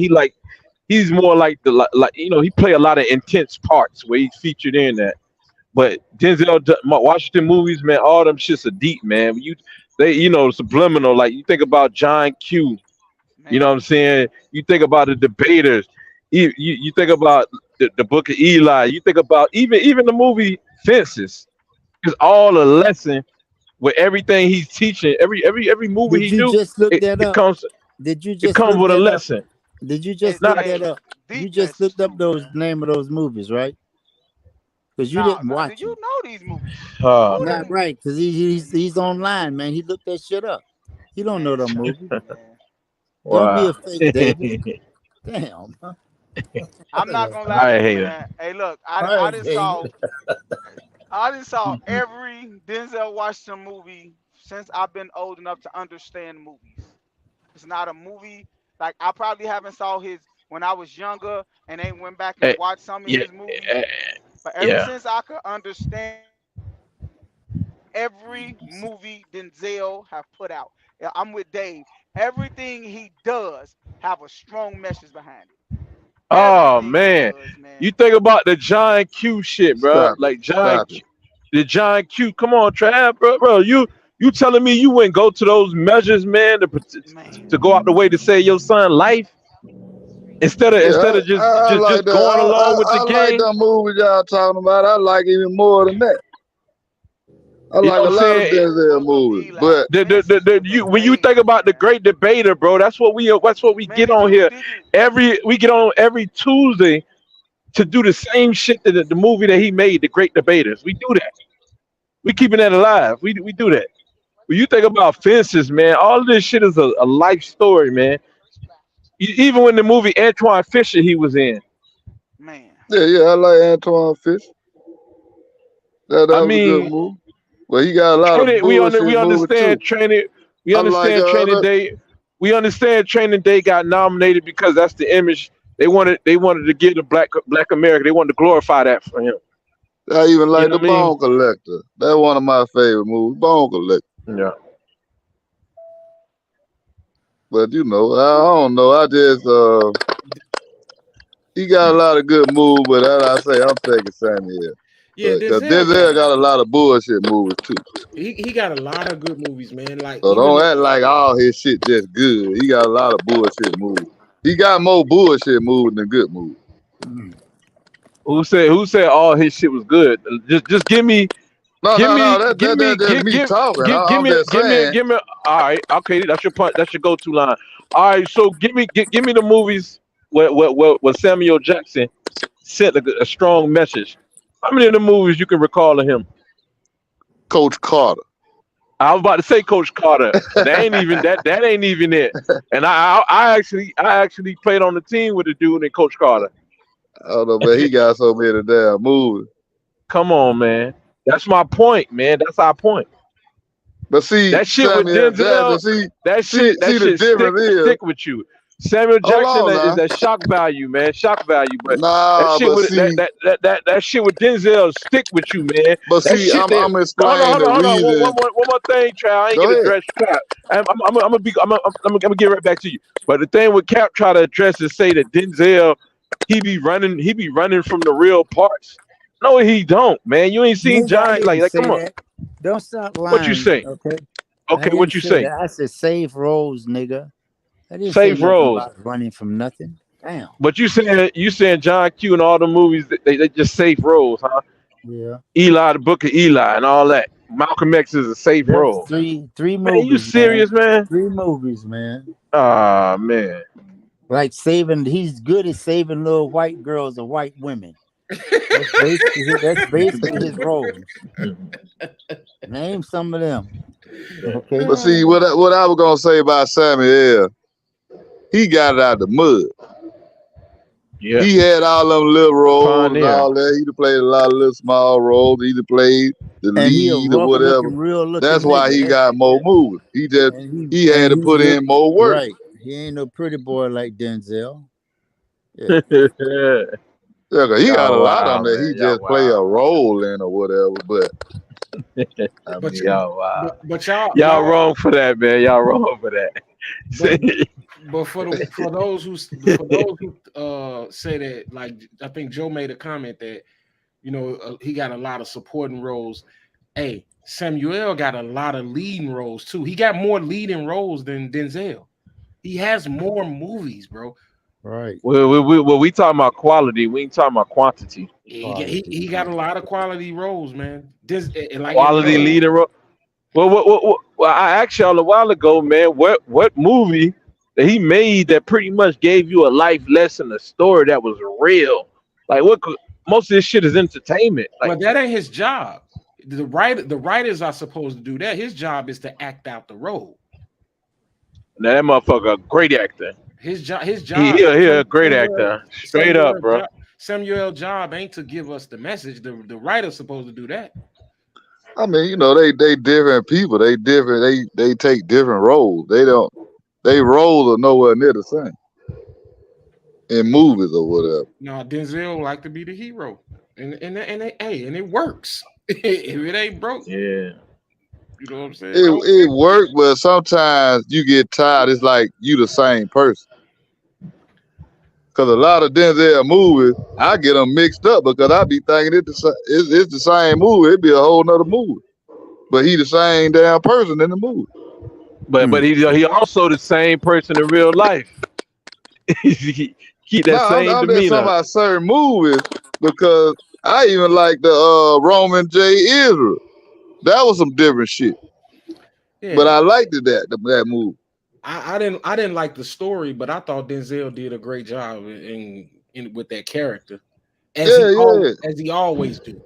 He's more like he play a lot of intense parts where he's featured in that. But Washington movies, man, all them shits are deep, man. Subliminal. Like, you think about John Q. You know what I'm Man, saying? You think about the debaters. You think about the Book of Eli. You think about even the movie Fences. It's all a lesson with everything he's teaching. Every movie Did he you do, just look it, that it up? comes Did you it just comes look with a that up? lesson. Did you just it's Not look that up? You deep just message looked up too, those man. name of those movies, right? Because you No, didn't no, do watch you them. know these movies? Who Not didn't? right, because he's online, man. He looked that shit up. He don't know Man, the stop movie. it, man. Don't be wow. a fake David. Damn. Huh? I'm not gonna lie to I you, hate it. man. Hey, look, All I right, didn't David. saw I didn't saw every Denzel Washington movie since I've been old enough to understand movies. It's not a movie like I probably haven't saw his when I was younger and ain't went back and Eh, watched some of yeah, his movies. eh, But ever yeah. since I could understand every movie Denzel have put out, yeah, I'm with Dave. Everything he does have a strong message behind it. Oh Everything he man, does, you man. think about the John Q shit, bro? Stop it. Like Stop it. The John Q. Come on, Trav, bro. You telling me you wouldn't go to those measures, man, to Man. go out the way to save your son life Yeah, instead of I like just that. going along with the I like game. the movies y'all talking about. I like even more than that. I You know like what a I'm lot of saying? Denzel Book of movies, Eli. but Fences was When you think amazing, about the man. great debater, bro, that's what we Man, get did on you here. did you We get on every Tuesday to do the same shit that the movie that he made, The Great Debaters. We do that. We keeping that alive. We do that. When you think about Fences, man, all of this shit is a life story, man. Even when the movie Antoine Fisher he was in, man? yeah, I like Antoine Fish. I That was a good mean, movie. But he got a lot of training. We bullshit movies understand too. training. We I like understand training day. We understand training day got nominated because that's the image they wanted to give the black America. They wanted to glorify that for him. I even You like know the what I mean? Bone Collector. That's one of my favorite movies, Bone Collector. Yeah. But I don't know. I just he got a lot of good movies, but as I say, I'm taking Samuel. Yeah, But cause Denzel Denzel got got a lot of bullshit movies too. he got a lot of good movies, man. Like So even don't act like all his shit just good. He got a lot of bullshit movies. He got more bullshit movies than good movies. Who said all his shit was good? Just give me No, give no, no. me give me That's just me talking. give I'm me just saying. give me all right, okay, that's your point, that's your go-to line. All right, so give me the movies where Samuel Jackson sent a strong message. How many of the movies you can recall of him? Coach Carter. I was about to say Coach Carter. That ain't even that ain't even it. And I actually played on the team with the dude named Coach Carter. I don't know, man. He got so many damn movies. Come on, man. That's my point, man. That's our point. But see, That shit with Samuel Denzel, Jackson, see, that see, shit, that see the shit difference is, stick with you. Samuel hold Jackson on is now. that shock value, man. Shock value. But that Nah, shit but with see, that shit with Denzel stick with you, man. That shit that. I'm Hold on, explaining hold the on, hold on. reason. One more thing, Trout. I ain't Go get ahead. addressed, Trout. I'm gonna get right back to you. But the thing with Cap try to address is say that Denzel, he be running from the real parts. No, he don't, man. You ain't seen Nigga, I John didn't like say come on. that. Don't stop What you lying, say? okay? I Okay, what didn't you say say? that. I said save roles, nigga. I didn't say Save nothing roles. about running from nothing. Damn. But you saying John Q and all the movies they just safe roles, huh? Yeah. Eli, the Book of Eli, and all that. Malcolm X is a safe That's role. three Man, you movies, man. serious, man? 3 movies, man. Ah, man. Like saving, he's good at saving little white girls or white women. That's basically his roles. Name some of them. Okay. But see, what I was gonna say about Samuel, he got it out the mud. Yeah, He had all them little a roles and pioneer. all that. He'd played a lot of little small roles. He'd played the And he a lead or rough whatever. looking, real That's looking why nigga. he got more movies. He had to And he put look in more work. right. He ain't no pretty boy like Denzel. Yeah. Yeah, 'cause he got a Y'all lot on wild, there. He man. Y'all just play a wild. role in or whatever. But I But mean, y'all wild. but y'all Y'all y'all wrong for that, man. Y'all wrong for that. but See? but for those who say that, like, I think Joe made a comment that he got a lot of supporting roles. Hey, Samuel got a lot of leading roles too. He got more leading roles than Denzel. He has more movies, bro. Right. We talking about quality. We ain't talking about quantity. He got a lot of quality roles, man. Like in Quality roles. leader. Well, I asked y'all a while ago, man. What movie that he made that pretty much gave you a life lesson, a story that was real? Like most of this shit is entertainment. Well, Like that ain't his job. The writers are supposed to do that. His job is to act out the role. now that motherfucker, a great actor. His He job, he a, he a great actor. Straight up, bro. Samuel job ain't to give us the message. The writer's supposed to do that. I mean, they different people. They different. They take different roles. They roles are nowhere near the same in movies or whatever. Now Denzel like to be the hero, and it works. If it ain't broke, Yeah. you know what I'm saying. It worked, but sometimes you get tired. It's like you the same person. Cause a lot of Denzel movies, I get them mixed up because I be thinking it's the same movie. It'd be a whole nother movie, but he the same damn person in the movie. But he also the same person in real life. He keep No, that same I'm just talking demeanor. about certain movies because I even like the Roman J. Israel. That was some different shit, but Yeah, I liked that movie. I didn't like the story, but I thought Denzel did a great job in with that character, Yeah, yeah. as he always do,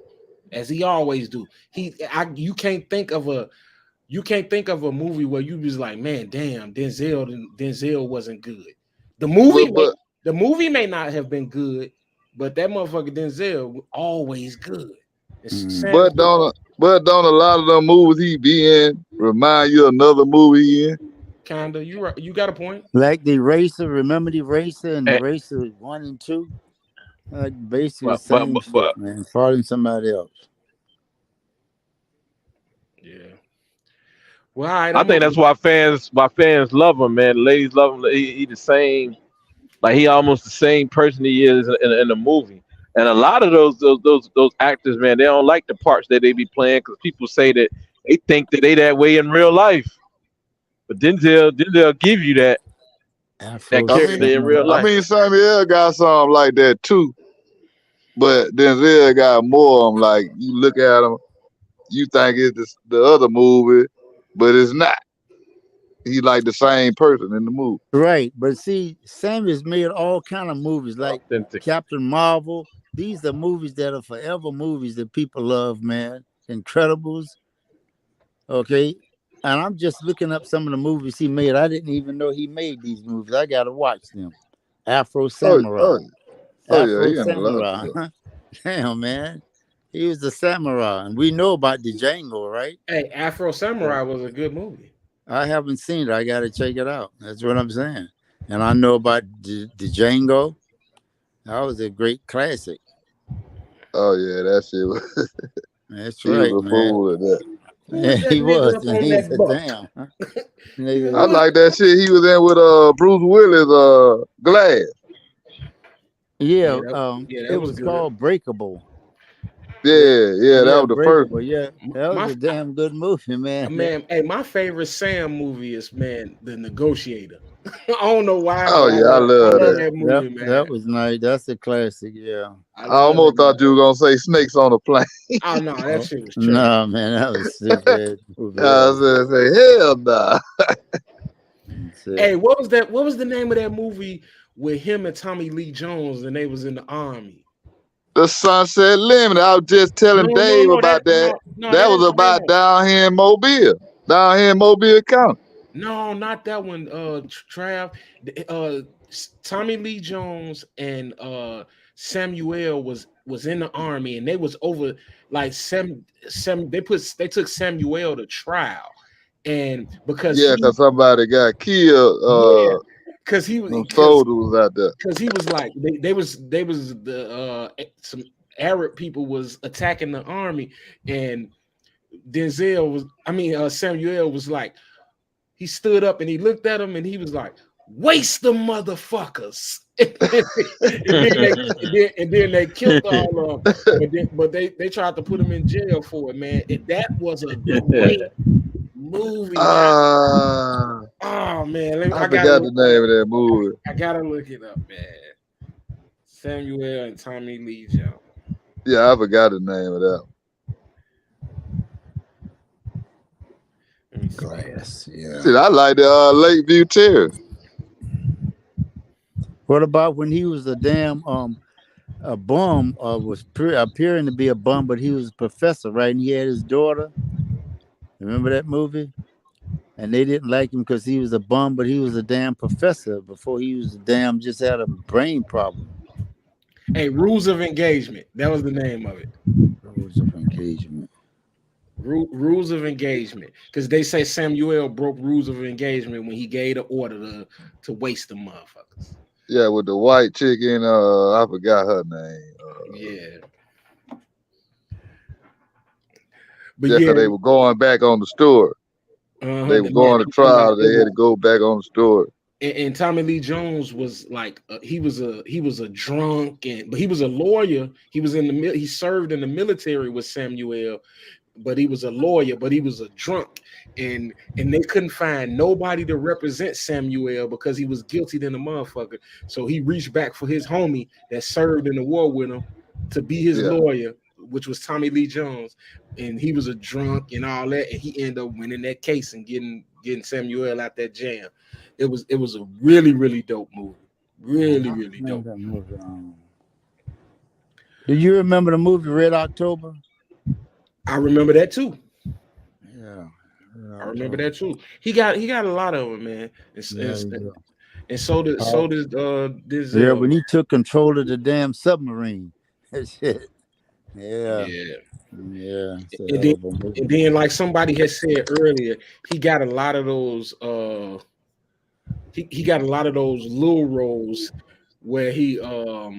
as he always do. You can't think of a movie where you was like, man, damn, Denzel wasn't good. The But, movie may but the movie may not have been good, but that motherfucker Denzel was always good. but don't a lot of the movies he be in remind you of another movie he in? Kinda, you got a point. Like the Eraser, remember the Eraser and the And, Eraser 1 and 2? Like basically the but same shit, man. Following somebody else. Yeah. Well, all right, I I'm think gonna that's why fans love him, man. The ladies love him. He the same, like he almost the same person he is in the movie. And a lot of those actors, man, they don't like the parts that they be playing because people say that they think that they that way in real life. But Denzel give you that Afro I mean, character in real Samurai. life. Samuel got something like that too, but Denzel got more of them. Like you look at him, you think it's the other movie, but it's not. He like the same person in the movie. Right. But see, Sam has made all kind of movies like Authentic. Captain Marvel. These are movies that are forever movies that people love, man. Incredibles. Okay. And I'm just looking up some of the movies he made. I didn't even know he made these movies. I gotta watch them. Afro Oh, Samurai. oh, oh yeah, Afro he in a lot of Samurai. stuff. Damn, man. He was the samurai, and we know about DeAngelo, right? Hey, Afro Samurai was a good movie. I haven't seen it. I got to check it out. That's what I'm saying. And I know about DeAngelo. That was a great classic. Oh yeah, that shit was. That's He right, was a man. fool at that. Who was Yeah, that he nigga was. up And on he's that a boat? damn. Huh? I like that shit. He was in with Bruce Willis, Glass. Yeah, That it was was good. called Breakable. Yeah, that was the first Breakable. one. Yeah, that was My a damn good movie, man. man, hey, my favorite Sam movie is The Negotiator. I don't know why, Oh but yeah, I love love that. that movie, man. That was nice. That's a classic. Yeah. I I love almost that movie. thought you were gonna say snakes on a plane. Oh no, that shit was trash. No, man, that was stupid. Movie. I was gonna say hell nah. That's it. Hey, what was that? What was the name of that movie with him and Tommy Lee Jones and they was in the army? The Sunset Limit. I was just telling Dave about that. That was about down here in Mobile. Down here in Mobile County. No, not that one. Trav. Tommy Lee Jones and Samuel was in the army, and they was over like they took Samuel to trial, and because because somebody got killed. because he some soldiers was out there. Because he was like they was the some Arab people was attacking the army, and Samuel was like, he stood up and he looked at him and he was like, waste the motherfuckers. and then they killed all of them. But they tried to put him in jail for it, man. And that was a great movie. Oh man, I forgot the name of that movie. I gotta look it up, man. Samuel and Tommy Lee Jones. Yeah, I forgot the name of that. Glass, yeah. See, I like the Lakeview Terrace. What about when he was a damn a bum? Was appearing to be a bum, but he was a professor, right? And he had his daughter. Remember that movie? And they didn't like him because he was a bum, but he was a damn professor before he was just had a brain problem. Hey, Rules of Engagement. That was the name of it. Rules of Engagement. Rules of Engagement. Because they say Samuel broke rules of engagement when he gave the order to waste the motherfuckers. Yeah, with the white chicken. I forgot her name. Yeah. But yeah, they were going back on the story. They were going to trial. They had to go back on the story. And Tommy Lee Jones was like he was a drunk, but he was a lawyer. He was he served in the military with Samuel, but he was a lawyer, but he was a drunk, and they couldn't find nobody to represent Samuel because he was guilty than a motherfucker. So he reached back for his homie that served in the war with him to be his lawyer, which was Tommy Lee Jones, and he was a drunk and all that, and he ended up winning that case and getting Samuel out that jam. It was a really, really dope movie. Really dope. Do you remember the movie Red October? I remember that too. Yeah. I remember that too. He got a lot of them, man. And so did this. Yeah, when he took control of the damn submarine. That shit. Yeah. And then, like somebody had said earlier, he got a lot of those. He got a lot of those little roles where he, you know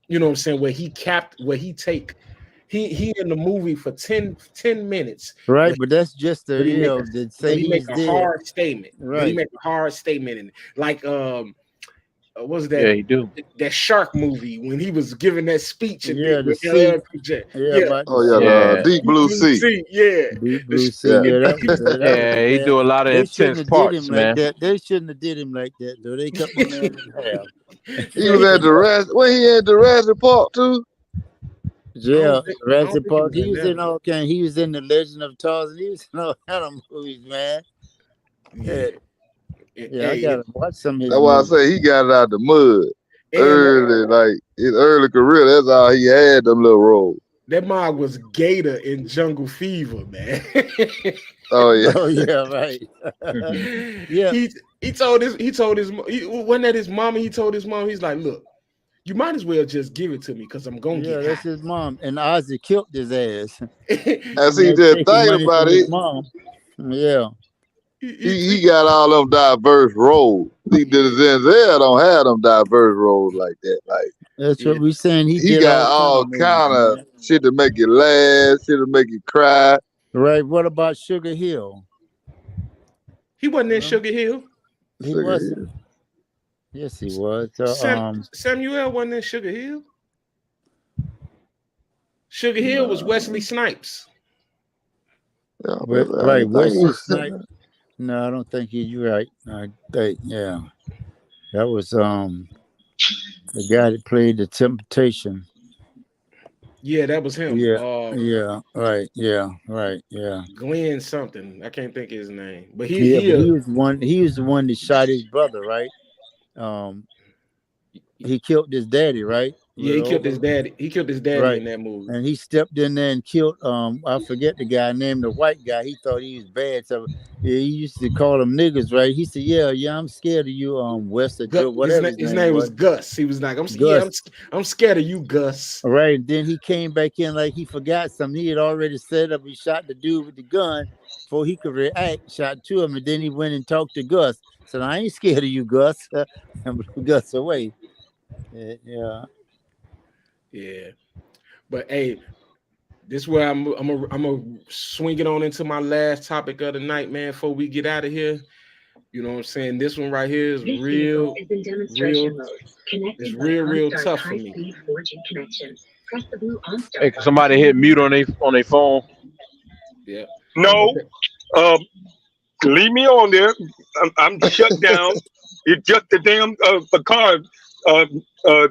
what I'm saying, where he in the movie for 10 minutes. Right, but that's just the he make a hard statement. Right. He make a hard statement in it. Like what was that? Yeah, he do. That shark movie when he was giving that speech. Deep Blue Sea. Deep Blue Sea. Yeah, he do a lot of intense parts, man. They shouldn't have did him like that, though. They cut my man in half. He was at the Jurassic Park too. Yeah, Jurassic Park. He was in all kind. He was in the Legend of Tarzan. He was in all kind of movies, man. Yeah, I gotta watch some of his. That's why I say he got it out the mud early, like his early career. That's how he had them little roles. That mom was Gator in Jungle Fever, man. Oh yeah. Oh yeah, right. Yeah. He told his wasn't that his mama? He told his mom, he's like, look, You might as well just give it to me because I'm gonna Yeah, get that's high. his mom. And Ozzy killed his ass. And see, That's just taking thinking money about from his it, mom. Yeah. he got all them diverse roles. See, the Denzel don't have them diverse roles like that. Like That's Yeah, what we saying. He he did got all kind all of movies, kind of man. shit to make you laugh, shit to make you cry. Right. What about Sugar Hill? he wasn't in Remember? Sugar Hill. He Look at wasn't. here. Yes, he was. Samuel wasn't in Sugar Hill. Sugar Hill was Wesley Snipes. Yeah, Right. Wesley everything. Snipes. No, I don't think he's right. I think, yeah. That was the guy that played the Temptation. Yeah, that was him. Yeah. Yeah. Right. Yeah. Right. Yeah. Glenn something. I can't think of his name. But Yeah, he but he was one. He was the one that shot his brother, right? Um, he killed his daddy, right? yeah, With he killed his overdose. daddy. He killed his daddy Right. in that movie. And he stepped in there and killed I forget the guy named the white guy. He thought he was bad. So yeah, he used to call them niggas, right? He said, Yeah, I'm scared of you, West or Joe, whatever his His name name was was. Gus. He was like, Gus. I'm scared of you, Gus. All right. And then he came back in like he forgot something. He had already set up, he shot the dude with the gun before he could react, shot to him, and then he went and talked to Gus. Said, I ain't scared of you, Gus. And blew Gus away. Yeah. Yeah. But hey, this is where I'm a swing it on into my last topic of the night, man, before we get out of here. You know what I'm saying? This one right here is real tough for me. Hey, can somebody hit mute on their phone? Yeah. No, Okay. leave me on there. I'm shut down. It's just the damn the car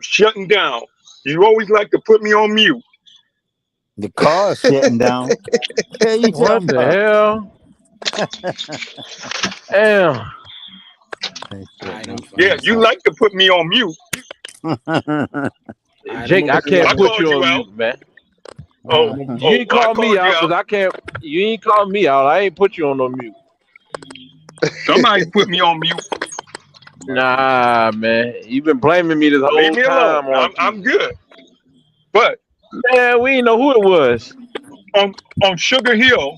shutting down. You always like to put me on mute. The car's shutting down. What you What talking the about? hell? Damn. Yeah, you like to put me on mute. Jake, I can't I put called you you on out. mute, man. Oh, You ain't I call me called you out because out. I can't. You ain't call me out. I ain't put you on no mute. Somebody put me on mute. Nah, man. You've been blaming me this Leave whole me alone. time on I'm people. good. But Man, we ain't know who it was. on Sugar Hill,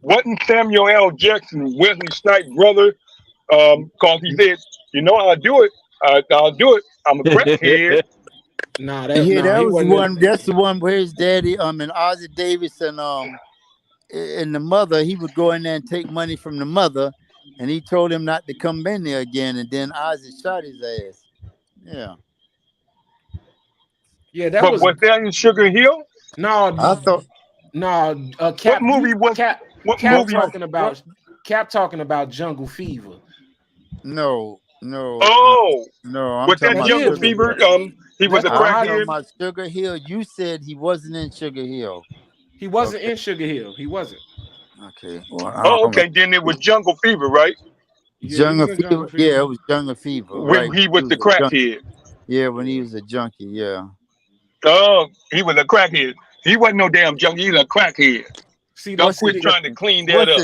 wasn't Samuel L. Jackson Wesley Snipes' brother? Cause he said, "You know I'll do it. I'll do it. I'm a crackhead." Nah, that he was the wasn't one. That's the one where his daddy, and Ozzie Davis and the mother, he would go in there and take money from the mother, and he told him not to come in there again, and then Ozzie shot his ass. Yeah. Yeah, that But was was that in Sugar Hill? no, I thought no. What movie was? What Cap movie? talking about Jungle Fever. no. Oh, I'm was talking that That about Jungle is Sugar Fever? Hill. He was that's a the I'm I. talking crackhead. about Sugar Hill. You said he wasn't in Sugar Hill. He wasn't Okay. in Sugar Hill. He wasn't. Okay. Well, Oh, all right. okay. Then it was Jungle Fever, right? Yeah, he was Jungle in Jungle Fever. Fever. Yeah, it was Jungle Fever. When Right. he He was was the a junkie. crackhead. Yeah, when he was a junkie. Yeah. Oh, he was a crackhead. He wasn't no damn junkie. He was a crackhead. See Don't What's the quit see trying to difference? clean that up.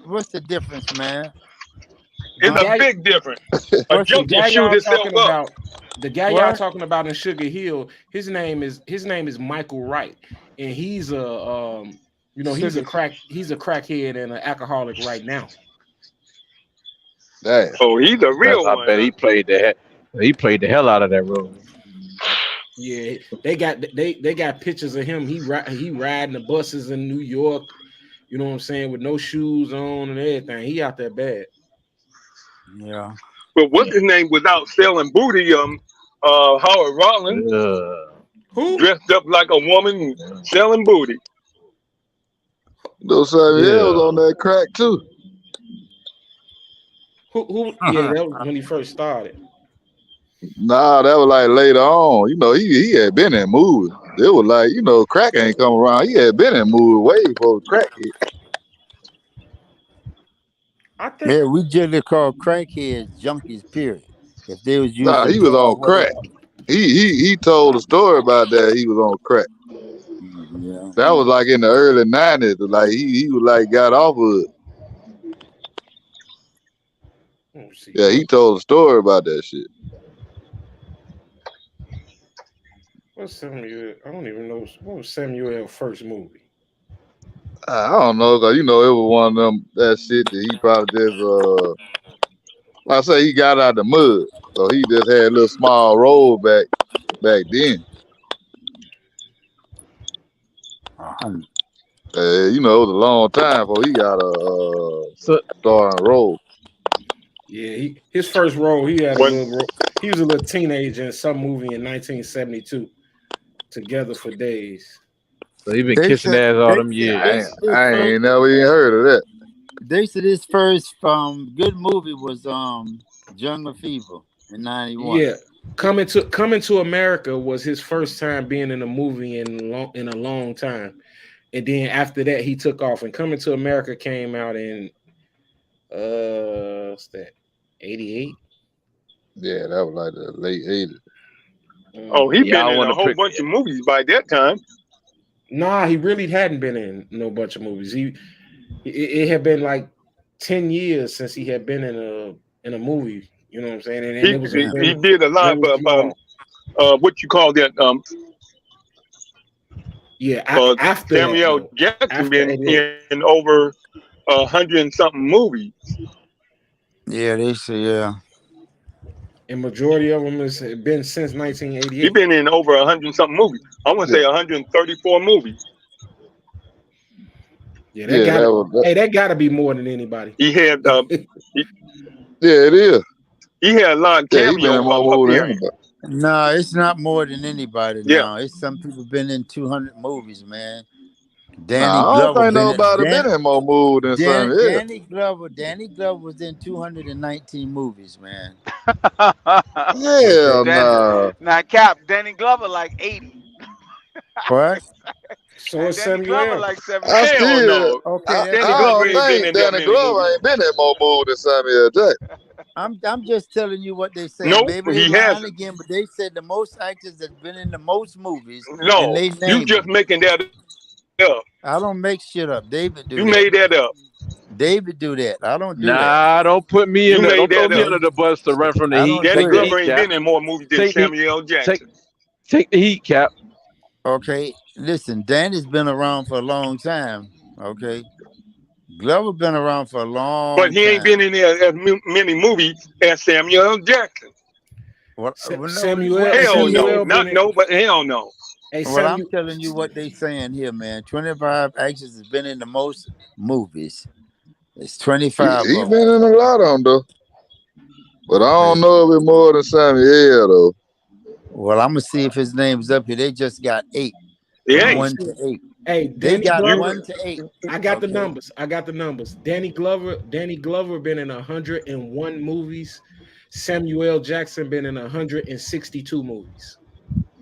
What's the difference, man? It's the a Huh? guy big difference. A What's the the junkie guy shoot y'all himself talking up. about the guy y'all what? talking about in Sugar Hill. His name is Michael Wright, and he's a he's a Sugar. crackhead and an alcoholic right now. Damn. Oh, he's a real I one, bet huh? he played the hell out of that role. Yeah, they got pictures of him. He riding the buses in New York. You know what I'm saying, with no shoes on and everything. He out there bad. Yeah. But what's his name was out selling booty? Howard Rollins Who? dressed up like a woman and selling booty. Those Samuel was on that crack too. Who? Yeah, that was when he first started. Nah, that was like later on. You know, he had been in movies. It was like, you know, crack ain't come around. He had been in movies way before crack hit. I think Yeah, we generally call crackheads junkies, period. If they was Nah, using he was on drugs, crack. whatever. He told a story about that. He was on crack. Yeah. That was like in the early 90s. Like he was like got off of it. let's see. Yeah, he told a story about that shit. What's Samuel? I don't even know what was Samuel's first movie. I don't know, cause it was one of them that shit that he probably just like I say he got out the mud, so he just had a little small role back then. It was a long time before he got a starring role. Yeah, his first role, he had a When little role. He was a little teenager in some movie in 1972. Together for Days. So he been They kissing said ass all they them said years. they said his I first ain't never even heard of that. they said his first good movie was Jungle Fever in '91. Yeah, Coming to America was his first time being in a movie in a long time, and then after that he took off. And Coming to America came out in what's that, 88? Yeah, that was like the late '80s. oh, he been Y'all in want a to whole pick? bunch of movies by that time. Nah, he really hadn't been in no bunch of movies. It had been like 10 years since he had been in a movie. You know what I'm saying? And He it was a he, he did a lot very of small. what you call that Yeah, uh after that Samuel though, Jackson after been 88. in over 100 and something movies. Yeah, they say yeah. And majority of them has been since He 1988. been in over 100 and something movies. I want to Yeah, say 134 movies. Yeah, yeah, that was that. that gotta be more than anybody. He had he, Yeah, it is. he had a lot of Yeah, he been in cameo more movies than appearances. anybody. No, it's not more than anybody Yeah, now. It's some people been in 200 movies, man. Danny Nah, I don't Glover think been in nobody been in more movies than Samuel. Danny Glover was in 219 movies, man. Okay. Hell Danny, nah. now Cap, Danny Glover like 80, What? So and is Danny Glover Samuel. like I 76. hell still, no. Okay, I, that's Danny I what I'm Glover don't ain't saying. been think in that Danny many Glover movies. ain't been in more movies than Samuel Jackson. I'm just telling you what they saying. Nope, Maybe they he lying hasn't. again, but they said the most actors that's been in the most movies, and No, they you name just them. making that up. I don't make shit up. David do You that. made that up. David do that. I don't do that. Nah, don't put me You in there. made Don't throw that me up. under Okay, the bus to run from the I heat. don't Danny Take do the that. Glover heat, ain't Cap. been in more movies than Take the Samuel take Jackson. take the heat, Cap. Okay, listen. Danny's been around for a long time. Okay, Glover been around for a But long he ain't been time. in there as many movies as Samuel Jackson. What? No, Hell no. Samuel been Not in. no, but hell no. Hey, Well, I'm Samuel. telling you what they saying here, man. 25 actors has been in the most movies. It's He 25 he of them. been in a lot of them though, but I Okay. don't know if it's more than Samuel though. Well, I'm gonna see if his name's up here. They just got 8 It from I'm gonna ain't. 1 see. to 8. Hey, They Danny got You Glover. 1 to 8. I got the Okay. numbers. Danny Glover been in 101 movies. Samuel Jackson been in 162 movies.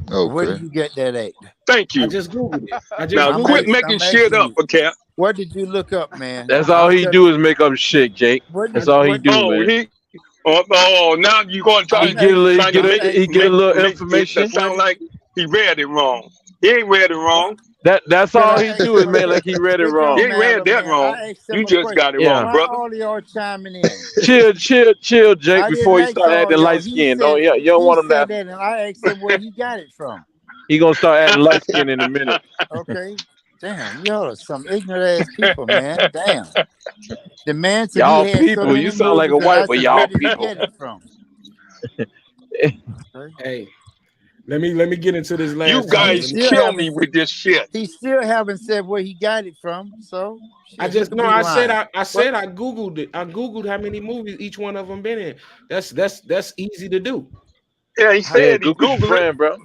Where Okay. did you get that at? thank I you. just googled it. Now quit making I'm shit asking up, you. Cap. What did you look up, man? That's all I'm he telling do you. is make up shit, Jake. What I, That's did all he what? do, Oh, man. now you going to He I'm get a little, asking. he trying to get I'm a, he asking get a you. little make it information. What sound did like he read it wrong. He ain't read it what? wrong. That's Can all I he ask do is him a man like he question? read it It He don't wrong. ain't read matter, that man. wrong. I asked him You a just question. got it Yeah. wrong, Why brother. all of y'all chiming in? Chill, Jake. I didn't Before he ask start all acting y'all. light skinned, don't you don't He want him said to? that, and I asked him where he got it from. He gonna start acting light skinned in a minute. Okay. Damn, y'all are some ignorant ass people, man. Damn. The man said he Y'all had so people, you many sound like a movies, and white I boy. said, where Y'all did he people. get it from? Okay. hey, let me get into this You last And topic. he guys still kill haven't me with this shit. said where he got it from. So I shit, he just could no. be lying. I What? said I googled it. I googled how many movies each one of them been in. That's easy to do. Yeah, he How, Yeah, said he Google's your Googled it. friend, bro.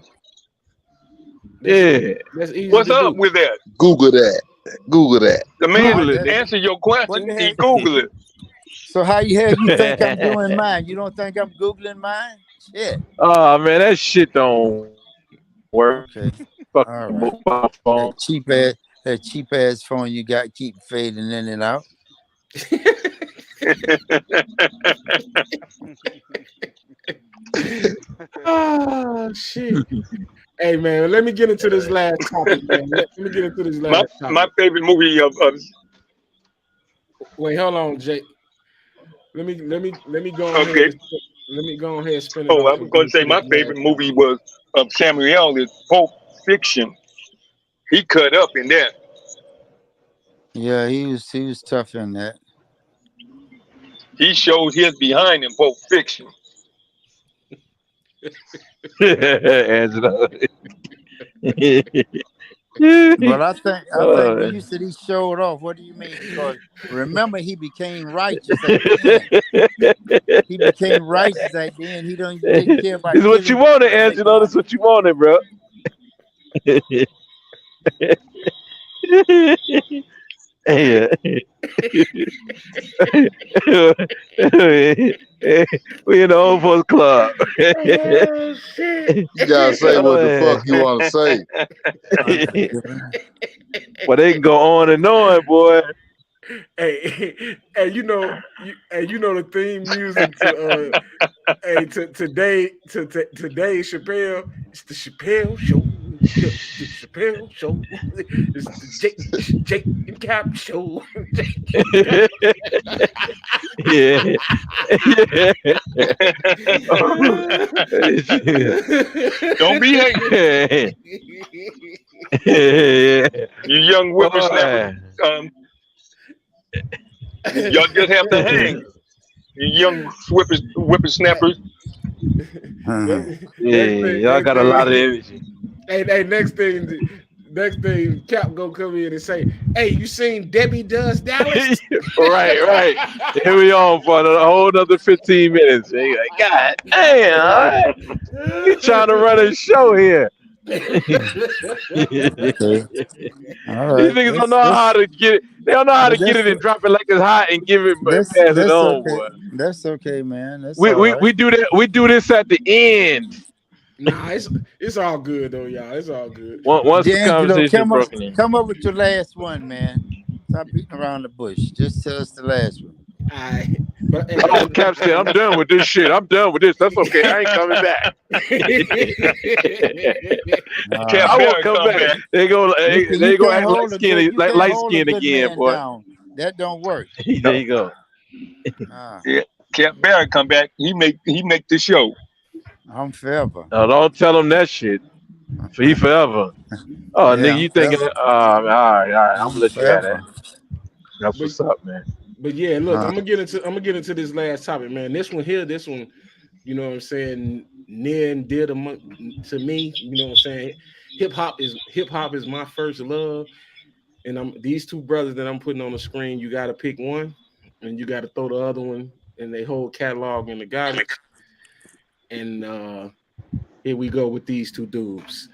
that's Yeah, that's easy What's to up do. with that? Google that. Google that. The Nah, man Google it, that nigga. answer your what question. the He heck? Googled it. So how you think I'm doing mine? You don't think I'm Googling mine? Shit. Oh man, that shit don't work. Okay. Fucking All right. mobile phone. That cheap ass phone you got keep fading in and out. Oh shit. Hey man, let me get into this last topic, man. Let me get into this my last my topic. favorite movie of Wait, hold on, Jake. Let me go ahead okay. and let me go ahead and spin it Oh, I off was and going get to say into my this favorite last movie topic. was of Samuel is Pulp Fiction. He cut up in that. Yeah, he was tough in that. He showed his behind in Pulp Fiction. Angela. But I think when Oh. you said he showed off, what do you mean? Because remember, he became righteous at the end. He became righteous at the end. He didn't care about It's what you killing wanted, people to make Angela. That's money. what you wanted, bro. Yeah. We in the old folks club. Oh shit! You gotta say what the fuck you want to say. Well, they can go on and on, boy. Hey, you know the theme music to today Chappelle. It's the Chappelle Show. Yeah, the Chappelle Show. It's the Jake and Cap Show. Yeah. Don't be hating, you young whippersnappers. Boy. Y'all just have to hang. You young whippersnappers. Y'all got a lot of energy. Hey, next thing, Cap gonna come in and say, "Hey, you seen Debbie Does Dallas?" Right. Here we on for a whole another 15 minutes. And you're like, God damn, all right. You trying to run a show here. Okay. All These right. niggas don't know how to get it. They don't know how to But get it and drop it like it's hot and give it that's pass it that's on, okay. boy. That's okay, man. That's We, all we right. we do that. We do this at the end. Nah, it's all good though, y'all. It's all good. Once the DeAngelo, conversation is broken in. come up with your last one, man. Stop beating around the bush. Just tell us the last one. But Oh, Cap said, I'm done with this shit. I'm done with this. That's okay. I ain't coming back. Cap I won't Barry come come back. back. They go You can't act hold a good. You can't light hold a skin good again, man boy. down. That don't work. There you go. Nah, Yeah, Cap Barry come back. He make the show. I'm forever. No, don't tell him that shit. For he forever. Oh, Yeah, nigga, I'm you thinking? forever. All right. I'm gonna I'm let you have that. forever. That's but what's up, man. but yeah, look, Uh, I'm gonna get into this last topic, man. This one, you know what I'm saying, near and dear to me. You know what I'm saying. Hip hop is my first love, and these two brothers that I'm putting on the screen. You got to pick one, and you got to throw the other one and they whole catalog in the garbage. And here we go with these two dudes.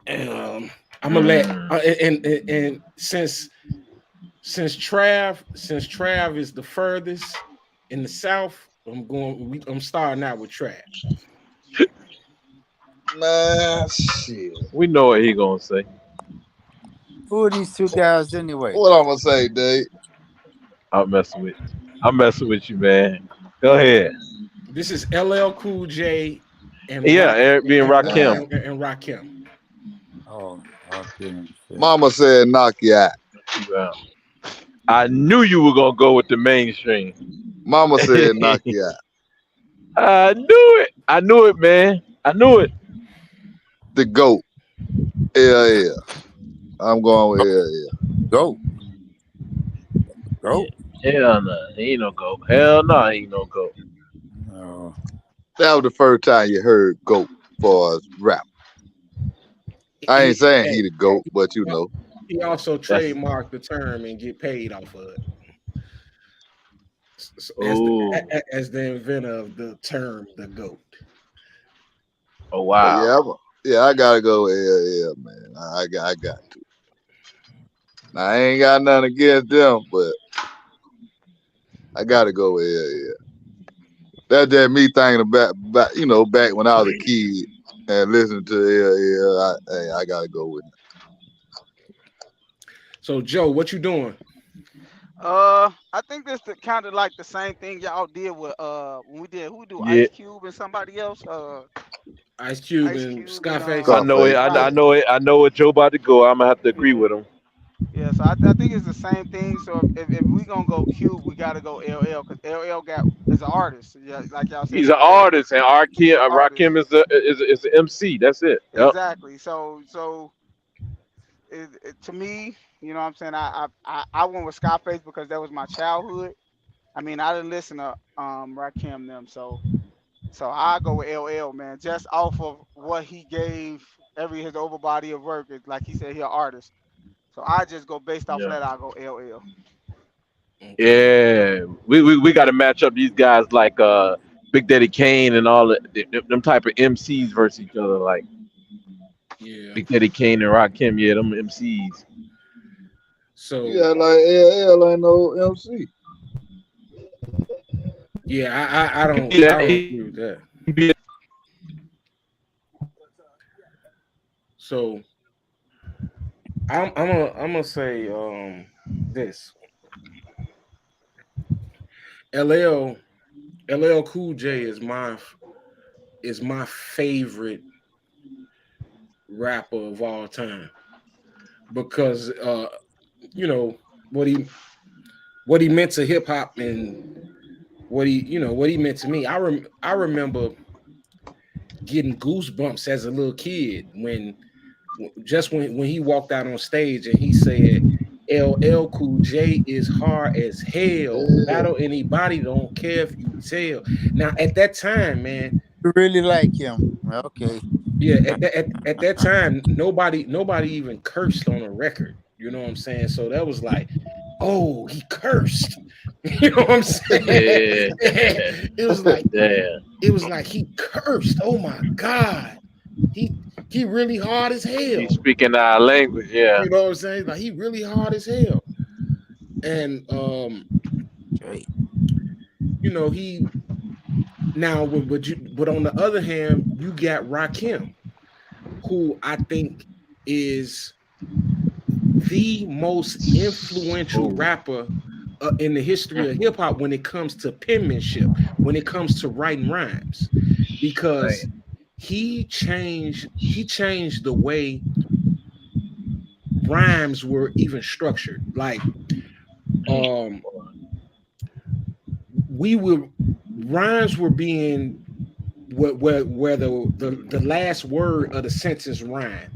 I'm gonna let and since Trav is the furthest in the South, I'm starting out with Trav. Man, shit. We know what he gonna say. who are these two guys anyway? What I'm gonna say, Dave? I'm messing with you, man. Go ahead. This is LL Cool J and Yeah, Eric being Rakim. and Rakim. Oh, okay. Mama said knock you out. Yeah. I knew you were gonna go with the mainstream. Mama said knock you out. I knew it. I knew it, man. I knew it. The GOAT. Yeah. I'm going with yeah. Go. Go. Hell no, he ain't no go. Hell no, he ain't no go. Oh. That was the first time you heard GOAT for rap. I ain't saying he the GOAT, but you know. He also trademarked the term and get paid off of it. As the inventor of the term, the GOAT. Oh wow. Yeah, I gotta go with yeah, man. I got to. Now, I ain't got nothing against them, but I gotta go with yeah. That's just me thinking about back when I was a kid and listening to I gotta go with it. So Joe, what you doing? I think this kind of like the same thing y'all did with when we did Ice Cube and somebody else. Ice Cube and Scarface. I know it. I know it. I know what Joe about to go. I'm gonna have to agree with him. Yeah, so I think it's the same thing. So if we gonna go Cube, we gotta go LL because LL got is an artist. Yeah, like y'all said He's an before, artist, and he's an artist. Rakim is an MC. That's it. Yep. Exactly. So to me, you know what I'm saying? I went with Scarface because that was my childhood. I mean, I didn't listen to Rakim them, so I go with LL, man, just off of what he gave every his over body of work. It's like he said, he an artist. So I just go based off of Yeah. that. I go LL. Okay. Yeah. We got to match up these guys like Big Daddy Kane and all them type of MCs versus each other, like Yeah. Big Daddy Kane and Rakim. Yeah, them MCs. So Yeah, like LL ain't no MC. yeah, I He don't be I that. don't agree with that. He be So I'm gonna say this LL LL Cool J is my favorite rapper of all time because you know what he meant to hip hop and what he meant to me. I remember getting goosebumps as a little kid when he walked out on stage and he said LL Cool J is hard as hell. Yeah. Battle anybody, don't care if you tell. Now at that time, man, You really like him? Okay. yeah, at that time, nobody even cursed on a record. You know what I'm saying? So that was like, oh, he cursed. You know what I'm saying? yeah. It was like Yeah. he cursed. Oh my god, he he really hard as He's hell. speaking our language. Yeah. You know what I'm saying? Like he really hard as hell. And Straight. you know he now but on the other hand, you got Rakim, who I think is the most influential Oh, rapper in the history of hip hop when it comes to penmanship, when it comes to writing rhymes, because man. he changed the way rhymes were even structured. Like um we were rhymes were being where the last word of the sentence rhymed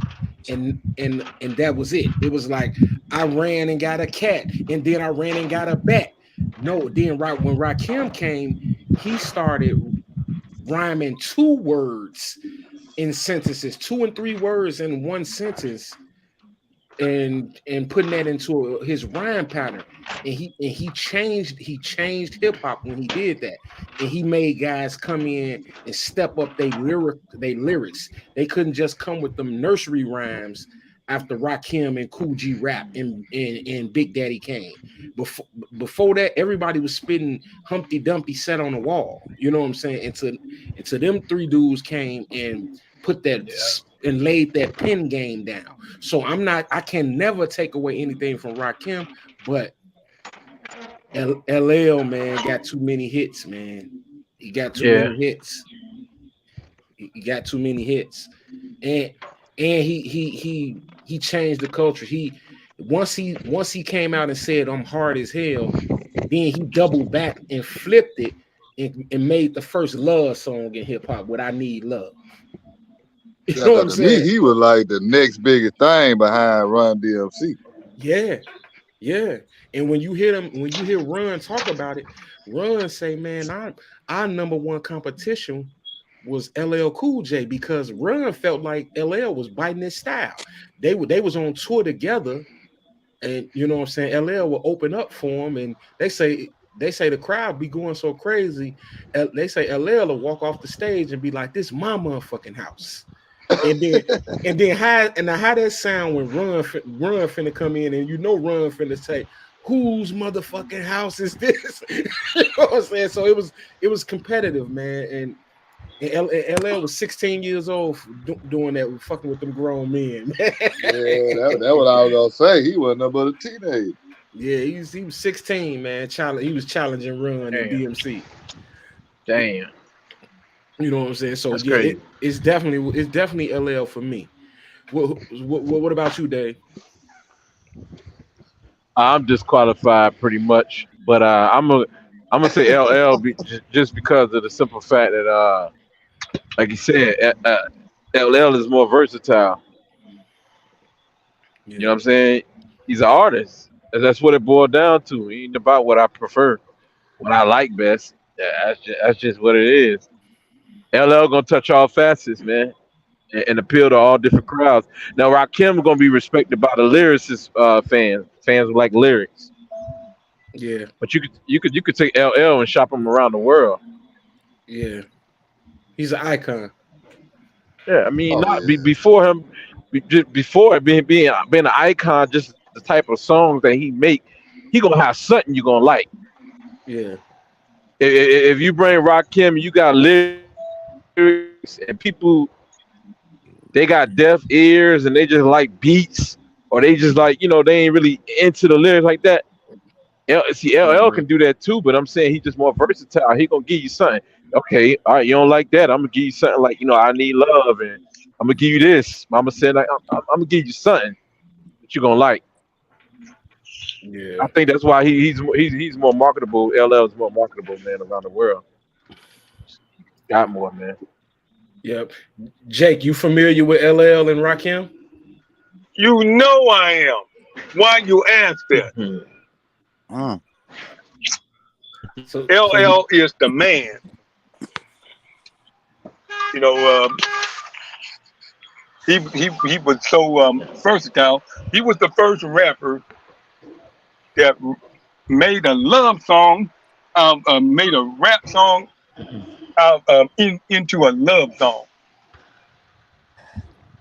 and that was it. It was like I ran and got a cat and then I ran and got a bat. No, then right when Rakim came, he started rhyming two words in sentences, two and three words in one sentence, and putting that into his rhyme pattern. And he changed hip hop when he did that. And he made guys come in and step up their lyrics. They couldn't just come with them nursery rhymes after Rakim and Cool G rap and Big Daddy Kane. Before before that, everybody was spitting Humpty Dumpty set on the wall. You know what I'm saying? Until them three dudes came and put that Yeah. and laid that pen game down. So I can never take away anything from Rakim, but LL man got too many hits, man. He got too Yeah. many hits. He got too many hits, and he changed the culture. Once he came out and said I'm hard as hell, then he doubled back and flipped it and made the first love song in hip hop. What I need love. You Yeah, know what I'm cause to me, saying? he was like the next biggest thing behind Run DMC. Yeah, yeah. And when you hear Run talk about it, Run say, "Man, our number one competition was LL Cool J because Run felt like LL was biting his style. They was on tour together, and you know what I'm saying. LL will open up for him, and they say the crowd be going so crazy. They say LL will walk off the stage and be like, "This is my motherfucking house." And then how that sound when Run finna come in and Run finna say, whose motherfucking house is this? You know what I'm saying? So it was competitive, man. And LL was 16 years old doing that, fucking with them grown men, man. Yeah, that what I was gonna say. He wasn't nothing but a teenager. Yeah, he was 16, man. He was challenging Run and Damn. DMC. Damn. You know what I'm saying? So That's yeah, crazy. it's definitely LL for me. What about you, Dave? I'm disqualified pretty much. But I'm gonna say LL just because of the simple fact that like you said, LL is more versatile. You know Yeah. what I'm saying? He's an artist. And that's what it boiled down to. It ain't about what I prefer, what I like best. Yeah, that's just what it is. LL gonna touch all facets, man, and appeal to all different crowds. Now, Rakim gonna be respected by the lyricist fans who like lyrics. Yeah. But you could take LL and shop him around the world. Yeah. He's an icon. Yeah, I mean, Oh not yeah. before him, just before being an icon, just the type of songs that he make, he gonna have something you gonna like. Yeah. If you bring Rakim, you got lyrics, and people they got deaf ears and they just like beats, or they just like they ain't really into the lyrics like that. LL Hmm. can do that too, but I'm saying he's just more versatile. He gonna give you something. Okay, all right, you don't like that. I'm gonna give you something like I need love, and I'm gonna give you this. Mama said like I'm gonna give you something that you gonna like. Yeah. I think that's why he's more marketable. LL is more marketable man around the world. Got more man. Yep. Jake, you familiar with LL and Rakim? You know I am. Why you ask that? Mhm. Mm. So you, LL is the man. You know, he was so versatile. He was the first rapper that made a love song, made a rap song out into a love song.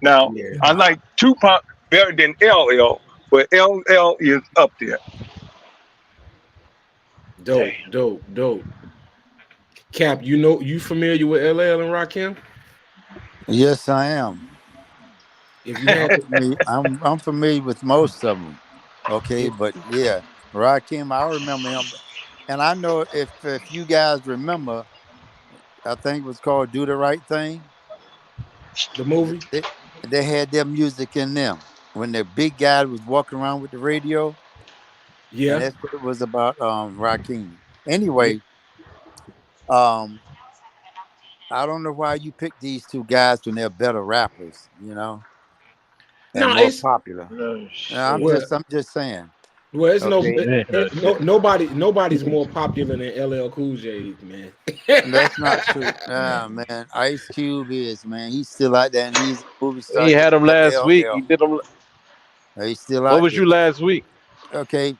Now, yeah. I like Tupac better than LL, but LL is up there. Dope, dope, dope. Cap, you familiar with LL and Rakim? Yes, I am. If you had to, I'm familiar with most of them. Okay, if, but yeah, Rakim, I remember him, and I know if you guys remember, I think it was called "Do the Right Thing." the movie, They, they had their music in them when the big guy was walking around with the radio, and yeah, that's what it was about. Rakim. yeah. Anyway, um, I don't know why you picked these two guys when they're better rappers, and No, more it's popular. Oh I'm shit. well, just, I'm just saying. well, it's no, Okay, Oh, no, shit. nobody's more popular than LL Cool J, man. that's not true. Man, Ice Cube is man. He's still out there, and he's a movie star He just had him like last week. He LL. did him. He's still What out was there. you last week? Okay,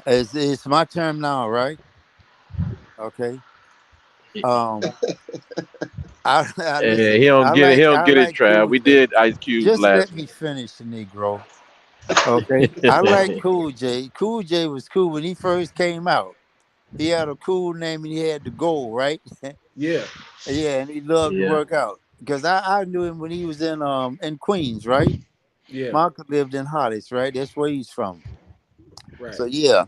it's my term now, right? Okay. Um, I Yeah, listen. he don't get it. He don't I get it, like Trav. Cool We J. did Ice Cube Just let last me week. finish, the Negro. Okay, I like Cool J. Cool J was cool when he first came out. He had a cool name and he had the goal, right? Yeah, Yeah, and he loved to Yeah. work out because I knew him when he was in Queens, right? yeah, My uncle lived in Hollis, right? That's where he's from. right. So yeah,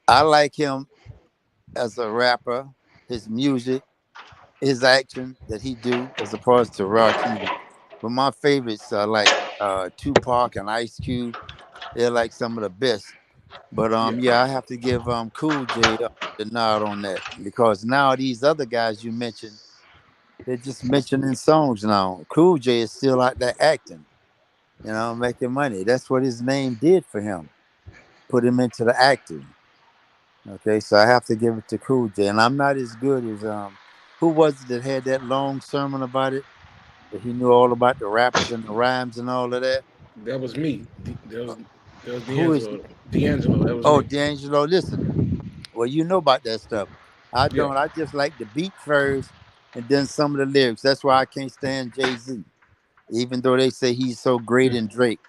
I like him as a rapper, his music, his action that he do as opposed to Rakim. But my favorites are like Tupac and Ice Cube. They're like some of the best. But Yeah. yeah, I have to give Cool J the nod on that because now these other guys you mentioned, they're just mentioning songs now. Cool J is still out there acting, making money. That's what his name did for him. Put him into the acting. Okay, so I have to give it to Cool J. And I'm not as good as who was it that had that long sermon about it? That he knew all about the rappers and the rhymes and all of that. That was me. That was Who is D'Angelo. D'Angelo. That was Oh, me. DeAngelo, listen. Well, you know about that stuff. I Yeah. don't. I just like the beat first and then some of the lyrics. That's why I can't stand Jay-Z. Even though they say he's so great in Drake.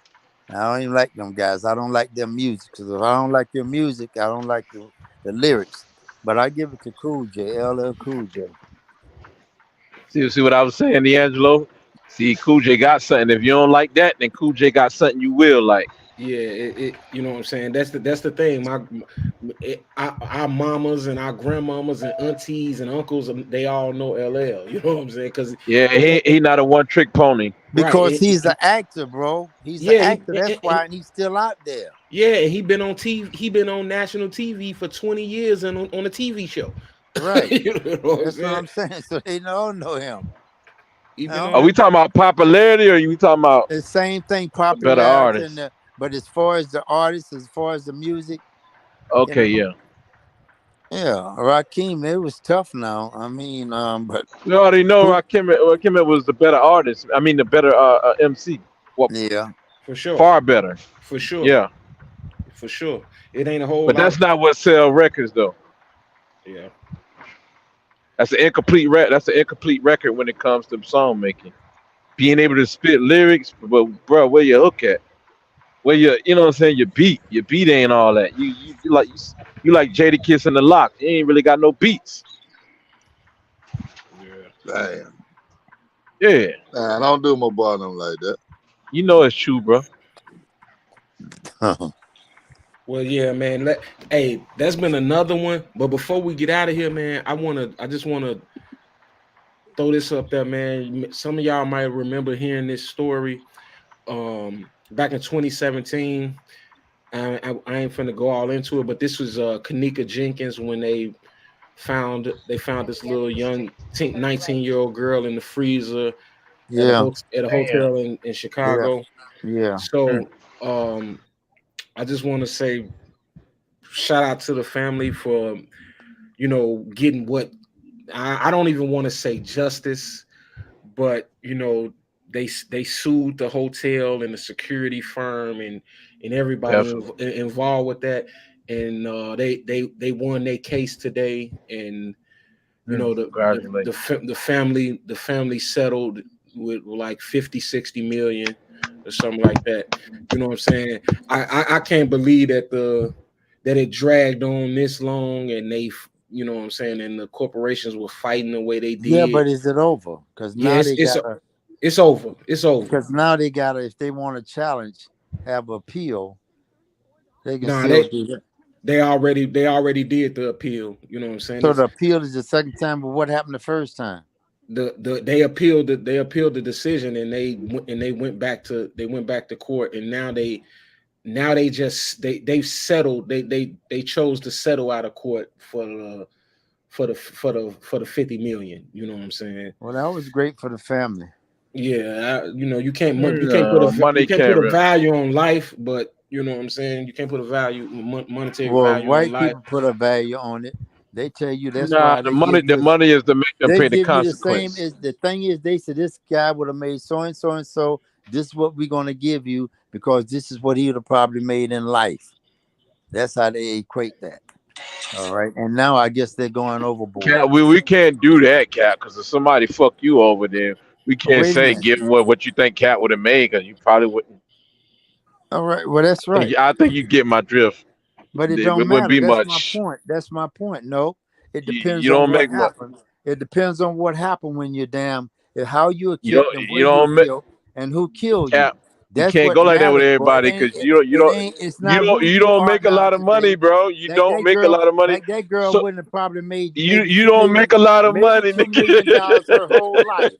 I don't even like them guys. I don't like their music. Because if I don't like your music, I don't like the lyrics. But I give it to Cool J, LL Cool J. See what I was saying, D'Angelo? See, Cool J got something. If you don't like that, then Cool J got something you will like. Yeah, you know what I'm saying. That's the thing. Our mamas and our grandmamas and aunties and uncles, they all know LL. You know what I'm saying? Because Yeah, he not a one trick pony. right, Because he's an actor, bro. He's an yeah, actor. That's why and he's still out there. Yeah, and he been on TV. He been on national TV for 20 years and on a TV show. Right. You know what I'm That's what saying? I'm saying. So they all know him. He You been know, Are on. we talking about popularity, or are we talking about the same thing, a better popularity, and artist? but as far as the artists, as far as the music, you Okay, know, yeah. yeah, Rakim, it was tough. Now, I mean, but We already know who? Rakim was the better artist. I mean, the better MC. Well, Yeah, For sure. far better. For sure. Yeah, For sure. It ain't a whole but lot. that's not what sell records though. Yeah. That's an incomplete That's an incomplete record when it comes to song making. Being able to spit lyrics, but bro, where you hook at? Where you know what I'm saying? Your beat ain't all that. You like Jada Kiss and the Lock. You ain't really got no beats. Yeah. Damn. Yeah, Nah, don't do my bottom like that. you know it's true, bro. Well, yeah, man. Hey, that's been another one. But before we get out of here, man, I just wanna throw this up there, man. Some of y'all might remember hearing this story. Back in 2017. I ain't finna go all into it, but this was Kanika Jenkins when they found this little young 19-year-old girl in the freezer at yeah, a Damn. hotel in yeah, Chicago. yeah. So I just want to say shout out to the family for getting what I don't even want to say justice, but they sued the hotel and the security firm and everybody Definitely. involved with that, and they won their case today, and Congratulations. the family settled with like 50-60 million or something like that. You know what I'm saying? I can't believe that it dragged on this long, and you know what I'm saying, and the corporations were fighting the way they Yeah, did. but is it over? Because Yeah, now they gotta. it's over. It's over. Because now they gotta. If they want to challenge, have appeal, they can Nah, still do that. they already did the appeal. You know what I'm saying? So It's the appeal is the second time, but what happened the first time? they appealed the decision, and they went back to court, and now they've settled. They chose to settle out of court for the 50 million. You know what I'm saying? Well, that was great for the family. Yeah, No, you money can't put can't a real. value on life, but you know what I'm saying. You can't put a monetary Well, value on white life. people put a value on it. They tell you that's Nah, why the they money give the you. money is to make them They pay the give you the same. consequence. Is the thing is they said this guy would have made so and so and so. This is what we're gonna give you because this is what he would have probably made in life. That's how they equate that. All right, and now I guess they're going overboard. Cat, we can't do that, Cat, because if somebody fuck you over there, we Oh, can't wait a say minute. give what you think Cat would have made, because you probably wouldn't. All right, well that's right. I think you get my drift. But it It don't wouldn't matter. be That's my much. point. That's my point. No, it You depends on don't what make much. happens. It depends on what happened when you're damn, and how you were You killed don't. and You where you were don't make killed and who killed you. Cap. You That's can't what go like that with matters, bro. everybody because you don't. It ain't. It's You not don't. who You you don't are make a now lot of money, today. bro. You Back don't that make a girl, lot of money. back that girl So wouldn't have probably made you maybe you two don't make million, a lot of maybe money, $2 million nigga. her whole life.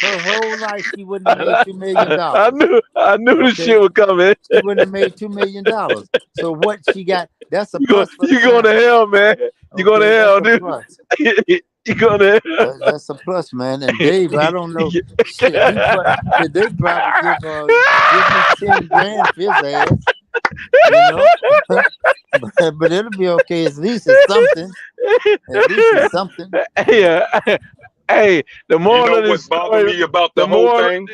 Her whole life she wouldn't have made $2 million. I knew the Okay, shit was coming. she wouldn't have made $2 million. So what she got? That's a plus for the You going to family. hell, man. You going to Okay, that's hell, a dude. plus. You going to hell. That's a plus, man. And Dave, I don't know. Shit, shit, they probably give me 10 grand for his ass, you know. But it'll be okay. At least it's something. At least it's something. Yeah. Hey, the You moral know of this what bothered story, me about the the whole moral, thing?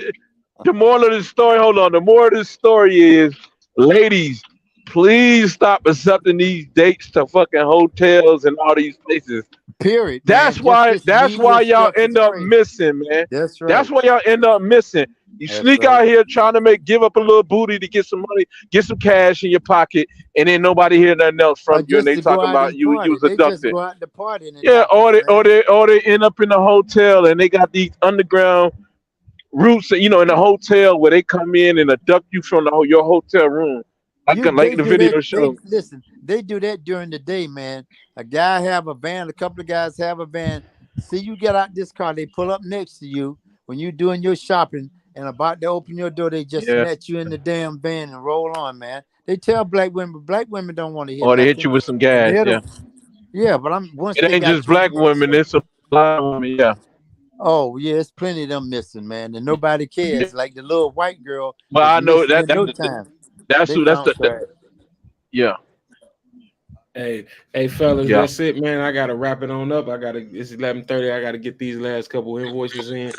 the moral of the story, hold on. The moral of the story is, ladies, please stop accepting these dates to fucking hotels and all these places. Period, man. That's Just why this that's media why y'all stuff is end up crazy. missing, man. That's That's right. why y'all end up missing. You That's sneak right. out here trying to give up a little booty to get some money, get some cash in your pocket, and then nobody hear nothing else Or from you, and just they to go talking out about and you party. was They just abducted. go out to party and it Yeah, happens, man. or they end up in a hotel and they got these underground routes, in the hotel where they come in and abduct you from your hotel room, like They the do that. video They show. listen. They do that during the day, man. A guy have a van. A couple of guys have a van. See, you get out this car. They pull up next to you when you doing your shopping, and about to open your door, they just Yeah. snatch you in the damn van and roll on, man. They tell black women don't want to hear Or they hit nothing, you with some and gas. they're Yeah. the yeah. But I'm once It they ain't got just 20 black minutes. women. It's a lot of women. Yeah. Oh yeah, it's plenty of them missing, man, and nobody Yeah. cares. Like the little white girl But is I know missing that in no time. that's They who. That's found the her. yeah. Hey, fellas, Yeah. that's it, man. I gotta wrap it on up. It's 11:30. I gotta get these last couple invoices in.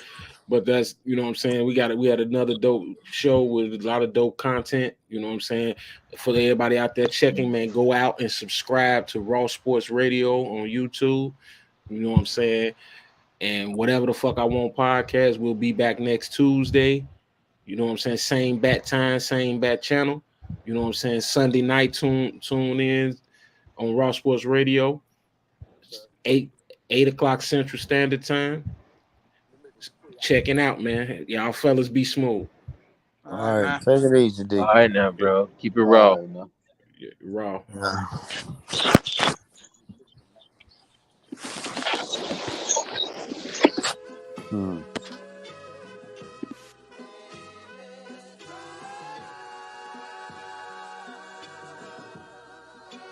But that's you know what I'm saying. We had another dope show with a lot of dope content. You know what I'm saying. For everybody out there checking, man, go out and subscribe to Raw Sports Radio on YouTube. You know what I'm saying. And whatever the fuck I want podcast, we'll be back next Tuesday. You know what I'm saying. Same bat time, same bat channel. You know what I'm saying. Sunday night, tune in on Raw Sports Radio, 8 o'clock Central Standard Time. Checking out, man. Y'all fellas be smooth. All right, All right, man. take it easy, All D. right now, bro. Keep it raw. All right, now. Yeah, Raw. Yeah. Hmm.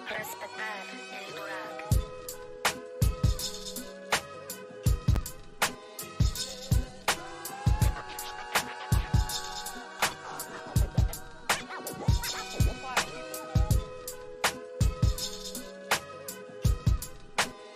Respetar el jurado.